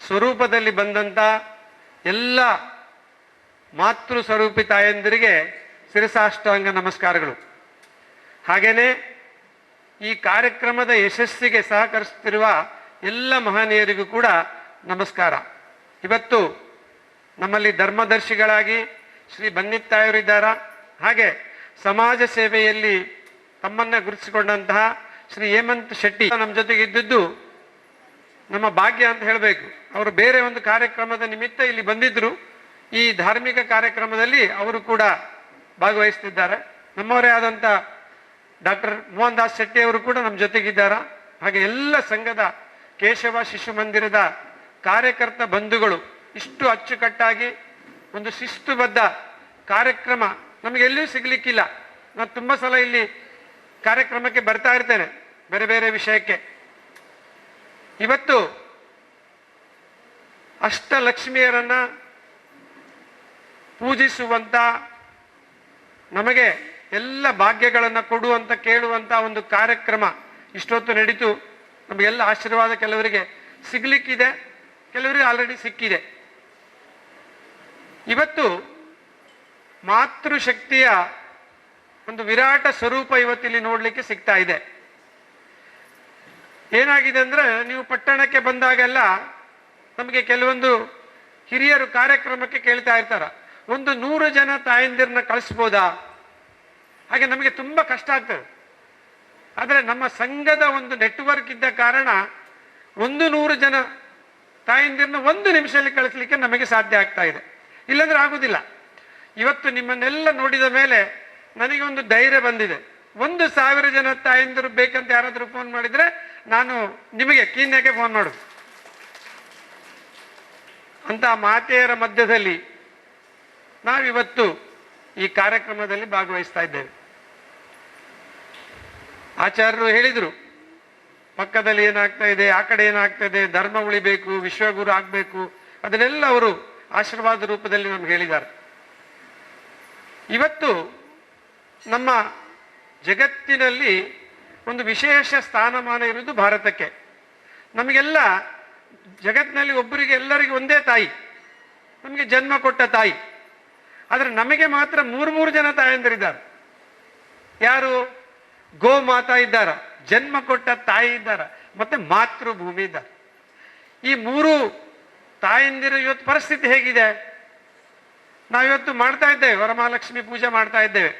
S5: ಸ್ವರೂಪದಲ್ಲಿ ಬಂದಂಥ ಎಲ್ಲ ಮಾತೃ ಸ್ವರೂಪಿ ತಾಯಂದಿರಿಗೆ ಶಿರಸಾಷ್ಟಾಂಗ ನಮಸ್ಕಾರಗಳು. ಹಾಗೆಯೇ ಈ ಕಾರ್ಯಕ್ರಮದ ಯಶಸ್ಸಿಗೆ ಸಹಕರಿಸುತ್ತಿರುವ ಎಲ್ಲ ಮಹನೀಯರಿಗೂ ಕೂಡ ನಮಸ್ಕಾರ. ಇವತ್ತು ನಮ್ಮಲ್ಲಿ ಧರ್ಮದರ್ಶಿಗಳಾಗಿ ಶ್ರೀ ಬನ್ನಿತ್ತಾಯವರಿದ್ದಾರಾ, ಹಾಗೆ ಸಮಾಜ ಸೇವೆಯಲ್ಲಿ ತಮ್ಮನ್ನ ಗುರುತಿಸಿಕೊಂಡಂತಹ ಶ್ರೀ ಹೇಮಂತ್ ಶೆಟ್ಟಿ ನಮ್ಮ ಜೊತೆಗೆ ಇದ್ದದ್ದು ನಮ್ಮ ಭಾಗ್ಯ ಅಂತ ಹೇಳಬೇಕು. ಅವರು ಬೇರೆ ಒಂದು ಕಾರ್ಯಕ್ರಮದ ನಿಮಿತ್ತ ಇಲ್ಲಿ ಬಂದಿದ್ರು. ಈ ಧಾರ್ಮಿಕ ಕಾರ್ಯಕ್ರಮದಲ್ಲಿ ಅವರು ಕೂಡ ಭಾಗವಹಿಸ್ತಿದ್ದಾರೆ. ನಮ್ಮವರೇ ಆದಂಥ ಡಾಕ್ಟರ್ ಮೋಹನ್ ದಾಸ್ ಶೆಟ್ಟಿ ಅವರು ಕೂಡ ನಮ್ಮ ಜೊತೆಗಿದ್ದಾರೆ. ಹಾಗೆ ಎಲ್ಲ ಸಂಘದ ಕೇಶವ ಶಿಶು ಮಂದಿರದ ಕಾರ್ಯಕರ್ತ ಬಂಧುಗಳು ಇಷ್ಟು ಅಚ್ಚುಕಟ್ಟಾಗಿ ಒಂದು ಶಿಸ್ತುಬದ್ಧ ಕಾರ್ಯಕ್ರಮ ನಮಗೆ ಎಲ್ಲಿಯೂ ಸಿಗ್ಲಿಕ್ಕಿಲ್ಲ. ನಾನು ತುಂಬ ಸಲ ಇಲ್ಲಿ ಕಾರ್ಯಕ್ರಮಕ್ಕೆ ಬರ್ತಾ ಇರ್ತೇನೆ ಬೇರೆ ಬೇರೆ ವಿಷಯಕ್ಕೆ. ಇವತ್ತು ಅಷ್ಟಲಕ್ಷ್ಮಿಯರನ್ನ ಪೂಜಿಸುವಂತ, ನಮಗೆ ಎಲ್ಲ ಭಾಗ್ಯಗಳನ್ನು ಕೊಡುವಂತ ಕೇಳುವಂತ ಒಂದು ಕಾರ್ಯಕ್ರಮ ಇಷ್ಟೊತ್ತು ನಡೀತು. ನಮಗೆಲ್ಲ ಆಶೀರ್ವಾದ ಕೆಲವರಿಗೆ ಸಿಗ್ಲಿಕ್ಕಿದೆ, ಕೆಲವರಿಗೆ ಆಲ್ರೆಡಿ ಸಿಕ್ಕಿದೆ. ಇವತ್ತು ಮಾತೃಶಕ್ತಿಯ ಒಂದು ವಿರಾಟ ಸ್ವರೂಪ ಇವತ್ತಿಲ್ಲಿ ನೋಡ್ಲಿಕ್ಕೆ ಸಿಗ್ತಾ ಇದೆ. ಏನಾಗಿದೆ ಅಂದ್ರೆ, ನೀವು ಪಟ್ಟಣಕ್ಕೆ ಬಂದಾಗೆಲ್ಲ ನಮಗೆ ಕೆಲವೊಂದು ಹಿರಿಯರು ಕಾರ್ಯಕ್ರಮಕ್ಕೆ ಕೇಳ್ತಾ ಇರ್ತಾರ, ಒಂದು 100 ಜನ ತಾಯಂದಿರನ್ನ ಕಳಿಸ್ಬೋದಾ? ಹಾಗೆ ನಮಗೆ ತುಂಬಾ ಕಷ್ಟ ಆಗ್ತದೆ. ಆದರೆ ನಮ್ಮ ಸಂಘದ ಒಂದು ನೆಟ್ವರ್ಕ್ ಇದ್ದ ಕಾರಣ 100 ಜನ ತಾಯಂದಿರನ್ನ 1 ನಿಮಿಷದಲ್ಲಿ ಕಳಿಸ್ಲಿಕ್ಕೆ ನಮಗೆ ಸಾಧ್ಯ ಆಗ್ತಾ ಇದೆ. ಇಲ್ಲಂದ್ರೆ ಆಗುದಿಲ್ಲ. ಇವತ್ತು ನಿಮ್ಮನ್ನೆಲ್ಲ ನೋಡಿದ ಮೇಲೆ ನನಗೆ ಒಂದು ಧೈರ್ಯ ಬಂದಿದೆ. 1,000 ಜನ ತಾಯಂದಿರು ಬೇಕಂತ ಯಾರಾದರೂ ಫೋನ್ ಮಾಡಿದ್ರೆ ನಾನು ನಿಮಗೆ ಕೀನ್ಯಾಗೆ ಫೋನ್ ಮಾಡೋದು. ಅಂತ ಮಾತೆಯರ ಮಧ್ಯದಲ್ಲಿ ನಾವಿವತ್ತು ಈ ಕಾರ್ಯಕ್ರಮದಲ್ಲಿ ಭಾಗವಹಿಸ್ತಾ ಇದ್ದೇವೆ. ಆಚಾರ್ಯರು ಹೇಳಿದರು, ಪಕ್ಕದಲ್ಲಿ ಏನಾಗ್ತಾ ಇದೆ, ಆ ಕಡೆ ಏನಾಗ್ತಾ ಇದೆ, ಧರ್ಮ ಉಳಿಬೇಕು, ವಿಶ್ವಗುರು ಆಗಬೇಕು, ಅದನ್ನೆಲ್ಲ ಅವರು ಆಶೀರ್ವಾದ ರೂಪದಲ್ಲಿ ನಮ್ಗೆ ಹೇಳಿದ್ದಾರೆ. ಇವತ್ತು ನಮ್ಮ ಜಗತ್ತಿನಲ್ಲಿ ಒಂದು ವಿಶೇಷ ಸ್ಥಾನಮಾನ ಇರುವುದು ಭಾರತಕ್ಕೆ. ನಮಗೆಲ್ಲ ಜಗತ್ತಿನಲ್ಲಿ ಒಬ್ಬರಿಗೆ ಎಲ್ಲರಿಗೂ ಒಂದೇ ತಾಯಿ, ನಮಗೆ ಜನ್ಮ ಕೊಟ್ಟ ತಾಯಿ. ಆದರೆ ನಮಗೆ ಮಾತ್ರ 3 ಜನ ತಾಯಂದಿರಿದ್ದಾರೆ. ಯಾರು? ಗೋಮಾತಾ ಇದ್ದಾರ, ಜನ್ಮ ಕೊಟ್ಟ ತಾಯಿ ಇದ್ದಾರ, ಮತ್ತೆ ಮಾತೃಭೂಮಿ ಇದ್ದಾರೆ. ಈ 3 ತಾಯಂದಿರ ಇವತ್ತು ಪರಿಸ್ಥಿತಿ ಹೇಗಿದೆ? ನಾವಿವತ್ತು ಮಾಡ್ತಾ ಇದ್ದೇವೆ, ವರಮಹಾಲಕ್ಷ್ಮಿ ಪೂಜೆ ಮಾಡ್ತಾ ಇದ್ದೇವೆ.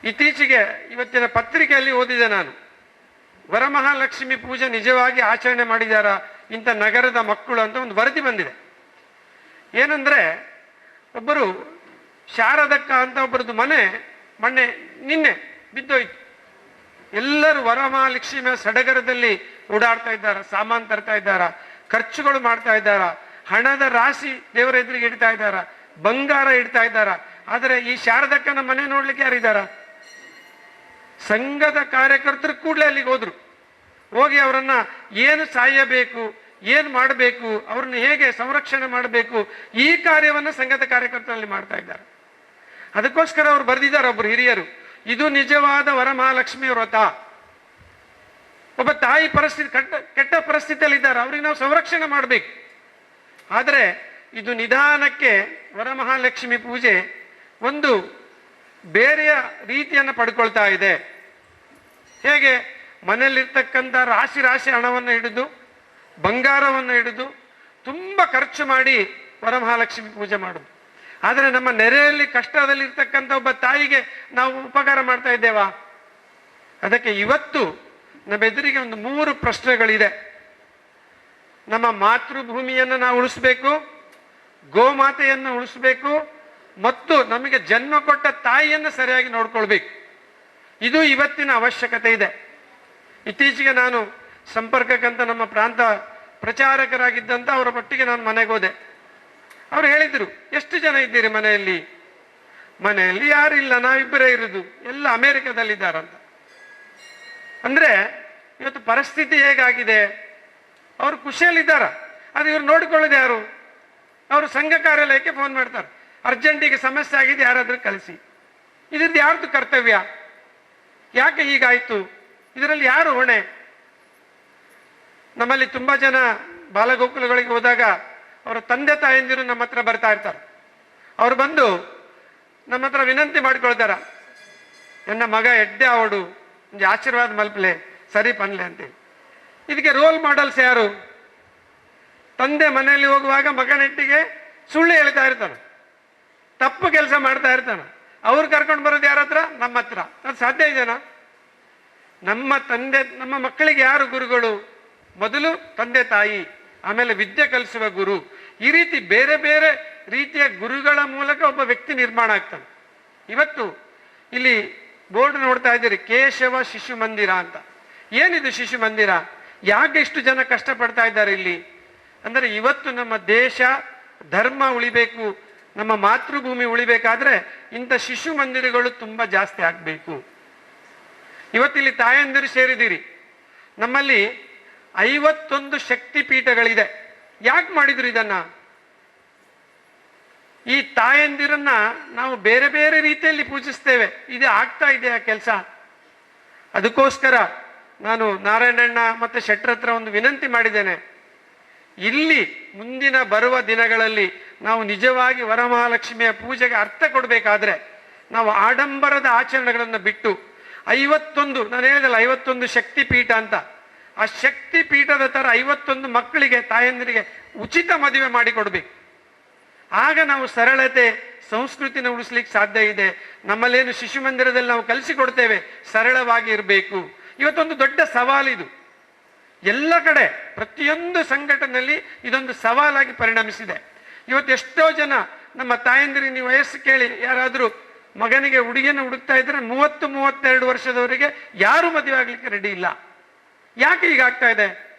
S5: ಇತ್ತೀಚೆಗೆ ಇವತ್ತಿನ ಪತ್ರಿಕೆಯಲ್ಲಿ ಓದಿದೆ ನಾನು, ವರಮಹಾಲಕ್ಷ್ಮಿ ಪೂಜೆ ನಿಜವಾಗಿ ಆಚರಣೆ ಮಾಡಿದಾರ ಇಂಥ ನಗರದ ಮಕ್ಕಳು ಅಂತ ಒಂದು ವರದಿ ಬಂದಿದೆ. ಏನಂದ್ರೆ, ಒಬ್ಬರು ಶಾರದಕ್ಕ ಅಂತ ಒಬ್ಬರದ್ದು ಮೊನ್ನೆ ನಿನ್ನೆ ಬಿದ್ದೋಯ್ತು. ಎಲ್ಲರೂ ವರಮಹಾಲಕ್ಷ್ಮಿಯ ಸಡಗರದಲ್ಲಿ ಓಡಾಡ್ತಾ ಇದ್ದಾರ, ಸಾಮಾನು ತರ್ತಾ ಇದ್ದಾರ, ಖರ್ಚುಗಳು ಮಾಡ್ತಾ ಇದ್ದಾರ, ಹಣದ ರಾಶಿ ದೇವರ ಎದುರಿಗೆ ಇಡ್ತಾ ಇದ್ದಾರ, ಬಂಗಾರ ಇಡ್ತಾ ಇದ್ದಾರ. ಆದರೆ ಈ ಶಾರದಕ್ಕನ ಮನೆ ನೋಡ್ಲಿಕ್ಕೆ ಯಾರಿದ್ದಾರ? ಸಂಘದ ಕಾರ್ಯಕರ್ತರು ಕೂಡಲೇ ಅಲ್ಲಿಗೆ ಹೋದ್ರು. ಹೋಗಿ ಅವರನ್ನ ಏನು ಸಾಯಬೇಕು, ಏನು ಮಾಡಬೇಕು, ಅವ್ರನ್ನ ಹೇಗೆ ಸಂರಕ್ಷಣೆ ಮಾಡಬೇಕು, ಈ ಕಾರ್ಯವನ್ನು ಸಂಘದ ಕಾರ್ಯಕರ್ತರಲ್ಲಿ ಮಾಡ್ತಾ ಇದ್ದಾರೆ. ಅದಕ್ಕೋಸ್ಕರ ಅವ್ರು ಬರೆದಿದ್ದಾರೆ, ಒಬ್ರು ಹಿರಿಯರು, ಇದು ನಿಜವಾದ ವರಮಹಾಲಕ್ಷ್ಮಿ ವ್ರತ. ಒಬ್ಬ ತಾಯಿ ಪರಿಸ್ಥಿತಿ ಕೆಟ್ಟ ಪರಿಸ್ಥಿತಿಯಲ್ಲಿ ಇದ್ದಾರೆ, ಅವ್ರಿಗೆ ನಾವು ಸಂರಕ್ಷಣೆ ಮಾಡಬೇಕು. ಆದರೆ ಇದು ನಿಧಾನಕ್ಕೆ ವರಮಹಾಲಕ್ಷ್ಮಿ ಪೂಜೆ ಒಂದು ಬೇರೆಯ ರೀತಿಯನ್ನು ಪಡ್ಕೊಳ್ತಾ ಇದೆ. ಹೇಗೆ ಮನೆಯಲ್ಲಿರ್ತಕ್ಕಂಥ ರಾಶಿ ರಾಶಿ ಹಣವನ್ನು ಹಿಡಿದು, ಬಂಗಾರವನ್ನು ಹಿಡಿದು ತುಂಬ ಖರ್ಚು ಮಾಡಿ ವರಮಹಾಲಕ್ಷ್ಮಿ ಪೂಜೆ ಮಾಡೋದು. ಆದರೆ ನಮ್ಮ ನೆರೆಯಲ್ಲಿ ಕಷ್ಟದಲ್ಲಿರ್ತಕ್ಕಂಥ ಒಬ್ಬ ತಾಯಿಗೆ ನಾವು ಉಪಕಾರ ಮಾಡ್ತಾ ಇದ್ದೇವಾ? ಅದಕ್ಕೆ ಇವತ್ತು ನಮ್ಮ ಎದುರಿಗೆ ಒಂದು 3 ಪ್ರಶ್ನೆಗಳಿದೆ. ನಮ್ಮ ಮಾತೃಭೂಮಿಯನ್ನು ನಾವು ಉಳಿಸ್ಬೇಕು, ಗೋಮಾತೆಯನ್ನು ಉಳಿಸ್ಬೇಕು, ಮತ್ತು ನಮಗೆ ಜನ್ಮ ಕೊಟ್ಟ ತಾಯಿಯನ್ನು ಸರಿಯಾಗಿ ನೋಡ್ಕೊಳ್ಬೇಕು. ಇದು ಇವತ್ತಿನ ಅವಶ್ಯಕತೆ ಇದೆ. ಇತ್ತೀಚೆಗೆ ನಾನು ಸಂಪರ್ಕಕ್ಕಂತ ನಮ್ಮ ಪ್ರಾಂತ ಪ್ರಚಾರಕರಾಗಿದ್ದಂತ ಅವರ ಪಟ್ಟಿಗೆ ನಾನು ಮನೆಗೆ ಹೋದೆ. ಅವ್ರು ಹೇಳಿದ್ರು, ಎಷ್ಟು ಜನ ಇದ್ದೀರಿ ಮನೆಯಲ್ಲಿ? ಮನೆಯಲ್ಲಿ ಯಾರಿಲ್ಲ, ನಾವಿಬ್ಬರೇ ಇರುವುದು, ಎಲ್ಲ ಅಮೆರಿಕದಲ್ಲಿದ್ದಾರಂತ. ಅಂದ್ರೆ ಇವತ್ತು ಪರಿಸ್ಥಿತಿ ಹೇಗಾಗಿದೆ? ಅವರು ಖುಷಿಯಲ್ಲಿದ್ದಾರ, ಅದು ಇವ್ರು ನೋಡಿಕೊಳ್ಳೋದು ಯಾರು? ಅವರು ಸಂಘ ಕಾರ್ಯಾಲಯಕ್ಕೆ ಫೋನ್ ಮಾಡ್ತಾರೆ, ಅರ್ಜೆಂಟಿಗೆ ಸಮಸ್ಯೆ ಆಗಿದೆ, ಯಾರಾದರೂ ಕಳಿಸಿ. ಇದ್ರದ್ದು ಯಾರ್ದು ಕರ್ತವ್ಯ? ಯಾಕೆ ಹೀಗಾಯಿತು? ಇದರಲ್ಲಿ ಯಾರು ಹೊಣೆ? ನಮ್ಮಲ್ಲಿ ತುಂಬ ಜನ ಬಾಲಗೋಕುಲಗಳಿಗೆ ಹೋದಾಗ ಅವರ ತಂದೆ ತಾಯಂದಿರು ನಮ್ಮ ಹತ್ರ ಬರ್ತಾ ಇರ್ತಾರೆ. ಅವ್ರು ಬಂದು ನಮ್ಮ ಹತ್ರ ವಿನಂತಿ ಮಾಡ್ಕೊಳ್ತಾರ, ನನ್ನ ಮಗ ಎಡ್ಡೆ ಅವಡು ಒಂದು ಆಶೀರ್ವಾದ ಮಲ್ಪಲೆ ಸರಿ ಪನ್ಲೆ ಅಂತೇಳಿ. ಇದಕ್ಕೆ ರೋಲ್ ಮಾಡೆಲ್ಸ್ ಯಾರು? ತಂದೆ ಮನೆಯಲ್ಲಿ ಹೋಗುವಾಗ ಮಗನೆಟ್ಟಿಗೆ ಸುಳ್ಳು ಹೇಳ್ತಾ ಇರ್ತಾನೆ, ತಪ್ಪು ಕೆಲಸ ಮಾಡ್ತಾ ಇರ್ತಾನೆ. ಅವ್ರು ಕರ್ಕೊಂಡು ಬರೋದು ಯಾರ ಹತ್ರ? ನಮ್ಮ ಹತ್ರ. ಅದು ಸಾಧ್ಯ ಇದೆನಾ? ನಮ್ಮ ಮಕ್ಕಳಿಗೆ ಯಾರು ಗುರುಗಳು? ಮೊದಲು ತಂದೆ ತಾಯಿ, ಆಮೇಲೆ ವಿದ್ಯೆ ಕಲಿಸುವ ಗುರು. ಈ ರೀತಿ ಬೇರೆ ಬೇರೆ ರೀತಿಯ ಗುರುಗಳ ಮೂಲಕ ಒಬ್ಬ ವ್ಯಕ್ತಿ ನಿರ್ಮಾಣ ಆಗ್ತಾನೆ. ಇವತ್ತು ಇಲ್ಲಿ ಬೋರ್ಡ್ ನೋಡ್ತಾ ಇದ್ದೀರಿ, ಕೇಶವ ಶಿಶು ಮಂದಿರ ಅಂತ. ಏನಿದು ಶಿಶು ಮಂದಿರ? ಯಾಕೆ ಇಷ್ಟು ಜನ ಕಷ್ಟಪಡ್ತಾ ಇದ್ದಾರೆ ಇಲ್ಲಿ ಅಂದರೆ, ಇವತ್ತು ನಮ್ಮ ದೇಶ ಧರ್ಮ ಉಳಿಬೇಕು, ನಮ್ಮ ಮಾತೃಭೂಮಿ ಉಳಿಬೇಕಾದ್ರೆ ಇಂಥ ಶಿಶು ಮಂದಿರಗಳು ತುಂಬಾ ಜಾಸ್ತಿ ಆಗಬೇಕು. ಇವತ್ತಿಲ್ಲಿ ತಾಯಂದಿರು ಸೇರಿದಿರಿ. ನಮ್ಮಲ್ಲಿ 51 ಶಕ್ತಿ ಪೀಠಗಳಿದೆ. ಯಾಕೆ ಮಾಡಿದ್ರು ಇದನ್ನ? ಈ ತಾಯಂದಿರನ್ನ ನಾವು ಬೇರೆ ಬೇರೆ ರೀತಿಯಲ್ಲಿ ಪೂಜಿಸ್ತೇವೆ. ಇದು ಆಗ್ತಾ ಇದೆಯಾ ಕೆಲಸ? ಅದಕ್ಕೋಸ್ಕರ ನಾನು ನಾರಾಯಣಣ್ಣ ಮತ್ತೆ ಶೆಟ್ಟರ್ ಹತ್ರ ಒಂದು ವಿನಂತಿ ಮಾಡಿದ್ದೇನೆ. ಇಲ್ಲಿ ಮುಂದಿನ ಬರುವ ದಿನಗಳಲ್ಲಿ ನಾವು ನಿಜವಾಗಿ ವರಮಹಾಲಕ್ಷ್ಮಿಯ ಪೂಜೆಗೆ ಅರ್ಥ ಕೊಡಬೇಕಾದ್ರೆ ನಾವು ಆಡಂಬರದ ಆಚರಣೆಗಳನ್ನು ಬಿಟ್ಟು 51, ನಾನು ಹೇಳಿದಲ್ಲ 51 ಶಕ್ತಿ ಪೀಠ ಅಂತ, ಆ ಶಕ್ತಿ ಪೀಠದ ತರ 51 ಮಕ್ಕಳಿಗೆ, ತಾಯಂದಿರಿಗೆ ಉಚಿತ ಮದುವೆ ಮಾಡಿಕೊಡ್ಬೇಕು. ಆಗ ನಾವು ಸರಳತೆ ಸಂಸ್ಕೃತಿನ ಉಳಿಸ್ಲಿಕ್ಕೆ ಸಾಧ್ಯ ಇದೆ. ನಮ್ಮಲ್ಲೇನು ಶಿಶು ಮಂದಿರದಲ್ಲಿ ನಾವು ಕಲಿಸಿಕೊಡ್ತೇವೆ, ಸರಳವಾಗಿ ಇರಬೇಕು. ಇವತ್ತೊಂದು ದೊಡ್ಡ ಸವಾಲಿದು. ಎಲ್ಲ ಕಡೆ ಪ್ರತಿಯೊಂದು ಸಂಘಟನೆಯಲ್ಲಿ ಇದೊಂದು ಸವಾಲಾಗಿ ಪರಿಣಮಿಸಿದೆ. ಇವತ್ತು ಎಷ್ಟೋ ಜನ ನಮ್ಮ ತಾಯಂದಿರಿಗೆ ನೀವು ವಯಸ್ಸು ಕೇಳಿ, ಯಾರಾದರೂ ಮಗನಿಗೆ ಹುಡುಗಿಯನ್ನು ಹುಡುಕ್ತಾ ಇದ್ರೆ 30-32 ವರ್ಷದವರಿಗೆ ಯಾರು ಮದುವೆ ಆಗ್ಲಿಕ್ಕೆ ರೆಡಿ ಇಲ್ಲ. ಯಾಕೆ ಹೀಗಾಗ್ತಾ ಇದೆ?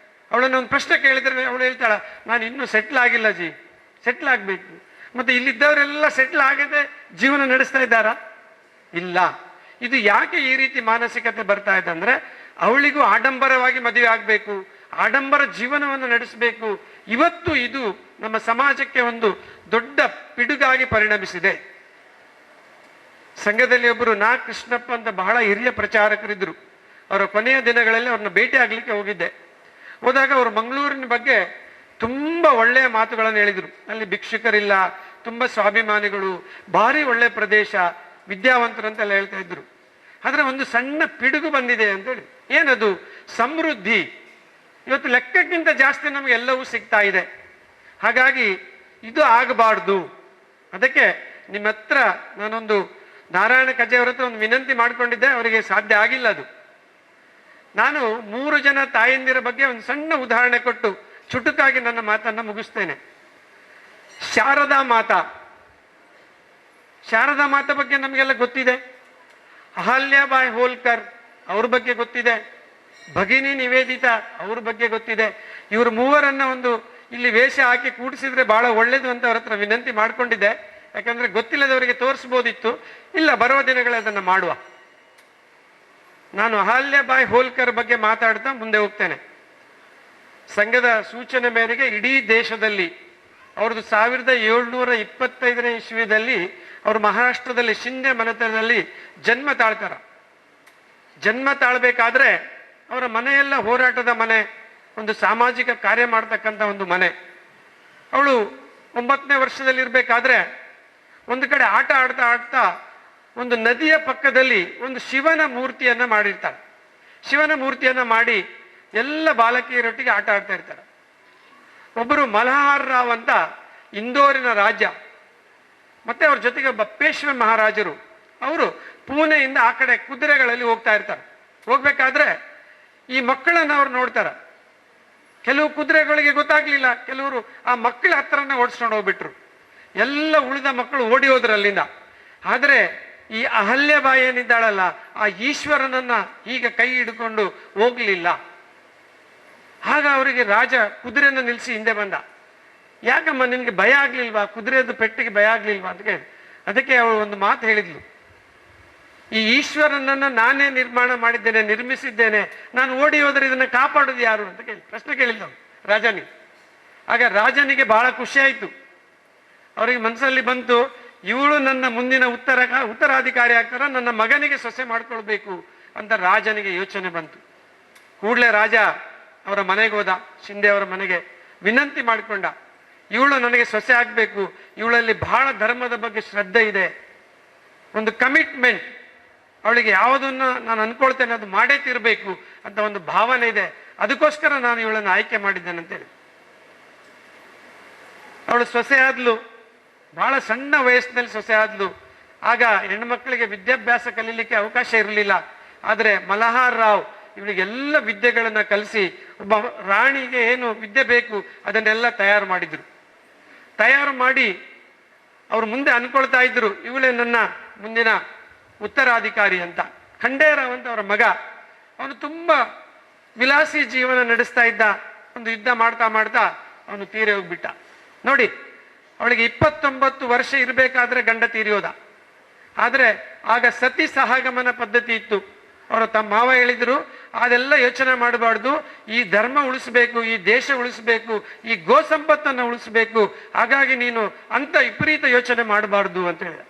S5: ಅವಳನ್ನ ಒಂದು ಪ್ರಶ್ನೆ ಕೇಳಿದ್ರೆ ಅವಳು ಹೇಳ್ತಾಳ, ನಾನು ಇನ್ನೂ ಸೆಟ್ಲ್ ಆಗಿಲ್ಲ ಜಿ, ಸೆಟ್ಲ್ ಆಗ್ಬೇಕು. ಮತ್ತೆ ಇಲ್ಲಿದ್ದವರೆಲ್ಲ ಸೆಟ್ಲ್ ಆಗದೆ ಜೀವನ ನಡೆಸ್ತಾ ಇದ್ದಾರಾ? ಇಲ್ಲ. ಇದು ಯಾಕೆ ಈ ರೀತಿ ಮಾನಸಿಕತೆ ಬರ್ತಾ ಇದೆ ಅಂದ್ರೆ, ಅವಳಿಗೂ ಆಡಂಬರವಾಗಿ ಮದುವೆ ಆಗ್ಬೇಕು, ಆಡಂಬರ ಜೀವನವನ್ನು ನಡೆಸಬೇಕು. ಇವತ್ತು ಇದು ನಮ್ಮ ಸಮಾಜಕ್ಕೆ ಒಂದು ದೊಡ್ಡ ಪಿಡುಗಾಗಿ ಪರಿಣಮಿಸಿದೆ. ಸಂಘದಲ್ಲಿ ಒಬ್ಬರು ನಾ ಕೃಷ್ಣಪ್ಪ ಅಂತ ಬಹಳ ಹಿರಿಯ ಪ್ರಚಾರಕರಿದ್ರು. ಅವರ ಕೊನೆಯ ದಿನಗಳಲ್ಲಿ ಅವ್ರನ್ನ ಭೇಟಿ ಆಗ್ಲಿಕ್ಕೆ ಹೋಗಿದ್ದೆ. ಹೋದಾಗ ಅವರು ಮಂಗಳೂರಿನ ಬಗ್ಗೆ ತುಂಬಾ ಒಳ್ಳೆಯ ಮಾತುಗಳನ್ನು ಹೇಳಿದ್ರು. ಅಲ್ಲಿ ಭಿಕ್ಷುಕರಿಲ್ಲ, ತುಂಬಾ ಸ್ವಾಭಿಮಾನಿಗಳು, ಭಾರಿ ಒಳ್ಳೆ ಪ್ರದೇಶ, ವಿದ್ಯಾವಂತರು ಅಂತೆಲ್ಲ ಹೇಳ್ತಾ ಇದ್ರು. ಆದ್ರೆ ಒಂದು ಸಣ್ಣ ಪಿಡುಗು ಬಂದಿದೆ ಅಂತೇಳಿ. ಏನದು? ಸಮೃದ್ಧಿ. ಇವತ್ತು ಲೆಕ್ಕಕ್ಕಿಂತ ಜಾಸ್ತಿ ನಮಗೆ ಎಲ್ಲವೂ ಸಿಗ್ತಾ ಇದೆ. ಹಾಗಾಗಿ ಇದು ಆಗಬಾರ್ದು. ಅದಕ್ಕೆ ನಿಮ್ಮ ಹತ್ರ ನಾನೊಂದು ನಾರಾಯಣ ಕಜೆ ಅವರ ಹತ್ರ ಒಂದು ವಿನಂತಿ ಮಾಡ್ಕೊಂಡಿದ್ದೆ, ಅವರಿಗೆ ಸಾಧ್ಯ ಆಗಿಲ್ಲ ಅದು. ನಾನು 3 ಜನ ತಾಯಂದಿರ ಬಗ್ಗೆ ಒಂದು ಸಣ್ಣ ಉದಾಹರಣೆ ಕೊಟ್ಟು ಚುಟುಕಾಗಿ ನನ್ನ ಮಾತನ್ನ ಮುಗಿಸ್ತೇನೆ. ಶಾರದಾ ಮಾತಾ ಬಗ್ಗೆ ನಮಗೆಲ್ಲ ಗೊತ್ತಿದೆ. ಅಹಲ್ಯಾಬಾಯಿ ಹೋಲ್ಕರ್ ಅವ್ರ ಬಗ್ಗೆ ಗೊತ್ತಿದೆ. ಭಗಿನಿ ನಿವೇದಿತಾ ಅವ್ರ ಬಗ್ಗೆ ಗೊತ್ತಿದೆ. ಇವರು ಮೂವರನ್ನ ಒಂದು ಇಲ್ಲಿ ವೇಷ ಹಾಕಿ ಕೂಡಿಸಿದ್ರೆ ಬಹಳ ಒಳ್ಳೇದು ಅಂತ ಅವ್ರ ಹತ್ರ ವಿನಂತಿ ಮಾಡ್ಕೊಂಡಿದ್ದೆ. ಯಾಕಂದ್ರೆ ಗೊತ್ತಿಲ್ಲದವರಿಗೆ ತೋರಿಸ್ಬೋದಿತ್ತು. ಇಲ್ಲ, ಬರುವ ದಿನಗಳಲ್ಲಿ ಅದನ್ನ ಮಾಡುವ. ನಾನು ಅಹಲ್ಯಾಬಾಯಿ ಹೋಲ್ಕರ್ ಬಗ್ಗೆ ಮಾತಾಡ್ತಾ ಮುಂದೆ ಹೋಗ್ತೇನೆ. ಸಂಘದ ಸೂಚನೆ ಮೇರೆಗೆ ಇಡೀ ದೇಶದಲ್ಲಿ ಅವ್ರದ್ದು 1725ನೇ ಇಸ್ವಿದಲ್ಲಿ ಅವರು ಮಹಾರಾಷ್ಟ್ರದಲ್ಲಿ ಶಿಂದೆ ಮನೆತನದಲ್ಲಿ ಜನ್ಮ ತಾಳ್ತಾರ. ಜನ್ಮ ತಾಳ್ಬೇಕಾದ್ರೆ ಅವರ ಮನೆಯೆಲ್ಲ ಹೋರಾಟದ ಮನೆ, ಒಂದು ಸಾಮಾಜಿಕ ಕಾರ್ಯ ಮಾಡ್ತಕ್ಕಂಥ ಒಂದು ಮನೆ. ಅವಳು 9ನೇ ವರ್ಷದಲ್ಲಿ ಇರ್ಬೇಕಾದ್ರೆ ಒಂದು ಕಡೆ ಆಟ ಆಡ್ತಾ ಆಡ್ತಾ ಒಂದು ನದಿಯ ಪಕ್ಕದಲ್ಲಿ ಒಂದು ಶಿವನ ಮೂರ್ತಿಯನ್ನ ಮಾಡಿರ್ತಾಳೆ. ಶಿವನ ಮೂರ್ತಿಯನ್ನ ಮಾಡಿ ಎಲ್ಲ ಬಾಲಕಿಯರೊಟ್ಟಿಗೆ ಆಟ ಆಡ್ತಾ ಇರ್ತಾರೆ. ಒಬ್ಬರು ಮಲ್ಹಾರ್ ರಾವ್ ಅಂತ ಇಂದೋರಿನ ರಾಜ, ಮತ್ತೆ ಅವ್ರ ಜೊತೆಗೆ ಒಬ್ಬ ಪೇಶ್ವೆ ಮಹಾರಾಜರು, ಅವರು ಪೂನೆಯಿಂದ ಆ ಕಡೆ ಕುದುರೆಗಳಲ್ಲಿ ಹೋಗ್ತಾ ಇರ್ತಾರೆ. ಹೋಗ್ಬೇಕಾದ್ರೆ ಈ ಮಕ್ಕಳನ್ನ ಅವ್ರು ನೋಡ್ತಾರ. ಕೆಲವು ಕುದುರೆಗಳಿಗೆ ಗೊತ್ತಾಗ್ಲಿಲ್ಲ, ಕೆಲವರು ಆ ಮಕ್ಕಳ ಹತ್ರನೇ ಓಡಿಸ್ಕೊಂಡು ಹೋಗ್ಬಿಟ್ರು. ಎಲ್ಲ ಉಳಿದ ಮಕ್ಕಳು ಓಡಿ ಹೋದ್ರು ಅಲ್ಲಿಂದ. ಆದ್ರೆ ಈ ಅಹಲ್ಯಬಾಯಿ ಏನಿದ್ದಾಳಲ್ಲ, ಆ ಈಶ್ವರನನ್ನ ಈಗ ಕೈ ಹಿಡ್ಕೊಂಡು ಹೋಗ್ಲಿಲ್ಲ. ಆಗ ಅವರಿಗೆ ರಾಜ ಕುದುರೆಯನ್ನು ನಿಲ್ಲಿಸಿ ಹಿಂದೆ ಬಂದ. ಯಾಕಮ್ಮ, ನಿನ್ಗೆ ಭಯ ಆಗ್ಲಿಲ್ವಾ? ಕುದುರೆದು ಪೆಟ್ಟಿಗೆ ಭಯ ಆಗ್ಲಿಲ್ವಾ ಅಂತ ಕೇಳಿ. ಅದಕ್ಕೆ ಅವಳು ಒಂದು ಮಾತು ಹೇಳಿದ್ಲು, ಈ ಈಶ್ವರನನ್ನ ನಾನೇ ನಿರ್ಮಾಣ ಮಾಡಿದ್ದೇನೆ, ನಿರ್ಮಿಸಿದ್ದೇನೆ, ನಾನು ಓಡಿ ಹೋದ್ರೆ ಇದನ್ನ ಕಾಪಾಡೋದು ಯಾರು ಅಂತ ಕೇಳಿ ಪ್ರಶ್ನೆ ಕೇಳಿದ್ಲು ರಾಜನಿಗೆ. ಆಗ ರಾಜನಿಗೆ ಬಹಳ ಖುಷಿ ಆಯಿತು. ಅವರಿಗೆ ಮನಸ್ಸಲ್ಲಿ ಬಂತು, ಇವಳು ನನ್ನ ಮುಂದಿನ ಉತ್ತರಾಧಿಕಾರಿ ಆಗ್ತಾರ, ನನ್ನ ಮಗನಿಗೆ ಸೊಸೆ ಮಾಡ್ಕೊಳ್ಬೇಕು ಅಂತ ರಾಜನಿಗೆ ಯೋಚನೆ ಬಂತು. ಕೂಡಲೇ ರಾಜ ಅವರ ಮನೆಗೆ ಹೋದ, ಶಿಂದೆ ಅವರ ಮನೆಗೆ ವಿನಂತಿ ಮಾಡಿಕೊಂಡ, ಇವಳು ನನಗೆ ಸೊಸೆ ಆಗಬೇಕು, ಇವಳಲ್ಲಿ ಬಹಳ ಧರ್ಮದ ಬಗ್ಗೆ ಶ್ರದ್ಧೆ ಇದೆ, ಒಂದು ಕಮಿಟ್ಮೆಂಟ್, ಅವಳಿಗೆ ಯಾವುದನ್ನು ನಾನು ಅನ್ಕೊಳ್ತೇನೆ ಅದು ಮಾಡೇ ತಿರ್ಬೇಕು ಅಂತ ಒಂದು ಭಾವನೆ ಇದೆ, ಅದಕ್ಕೋಸ್ಕರ ನಾನು ಇವಳನ್ನು ಆಯ್ಕೆ ಮಾಡಿದ್ದೇನೆ ಅಂತೇಳಿ. ಅವಳು ಸೊಸೆ ಆದ್ಲು, ಬಹಳ ಸಣ್ಣ ವಯಸ್ಸಿನಲ್ಲಿ ಸೊಸೆ ಆದ್ಲು. ಆಗ ಹೆಣ್ಮಕ್ಳಿಗೆ ವಿದ್ಯಾಭ್ಯಾಸ ಕಲೀಲಿಕ್ಕೆ ಅವಕಾಶ ಇರಲಿಲ್ಲ. ಆದರೆ ಮಲಹಾರ್ ರಾವ್ ಇವಳಿಗೆಲ್ಲ ವಿದ್ಯೆಗಳನ್ನ ಕಲಿಸಿ ಒಬ್ಬ ರಾಣಿಗೆ ಏನು ವಿದ್ಯೆ ಬೇಕು ಅದನ್ನೆಲ್ಲ ತಯಾರು ಮಾಡಿದ್ರು. ತಯಾರು ಮಾಡಿ ಅವ್ರು ಮುಂದೆ ಅನ್ಕೊಳ್ತಾ ಇದ್ರು, ಇವಳೇ ನನ್ನ ಮುಂದಿನ ಉತ್ತರಾಧಿಕಾರಿ ಅಂತ. ಖಂಡೇರಾವ್ ಅಂತ ಅವರ ಮಗ, ಅವನು ತುಂಬಾ ವಿಲಾಸಿ ಜೀವನ ನಡೆಸ್ತಾ ಇದ್ದ. ಒಂದು ಯುದ್ಧ ಮಾಡ್ತಾ ಮಾಡ್ತಾ ಅವನು ತೀರಿ ಹೋಗ್ಬಿಟ್ಟ. ನೋಡಿ, ಅವಳಿಗೆ 29 ವರ್ಷ ಇರಬೇಕಾದ್ರೆ ಗಂಡ ತೀರಿ ಹೋದ. ಆದ್ರೆ ಆಗ ಸತಿ ಸಹಗಮನ ಪದ್ಧತಿ ಇತ್ತು. ಅವರು ತಮ್ಮ ಮಾವ ಹೇಳಿದ್ರು, ಅದೆಲ್ಲ ಯೋಚನೆ ಮಾಡಬಾರ್ದು, ಈ ಧರ್ಮ ಉಳಿಸ್ಬೇಕು, ಈ ದೇಶ ಉಳಿಸ್ಬೇಕು, ಈ ಗೋ ಸಂಪತ್ತನ್ನು ಉಳಿಸ್ಬೇಕು, ಹಾಗಾಗಿ ನೀನು ಅಂತ ವಿಪರೀತ ಯೋಚನೆ ಮಾಡಬಾರ್ದು ಅಂತ ಹೇಳಿದ.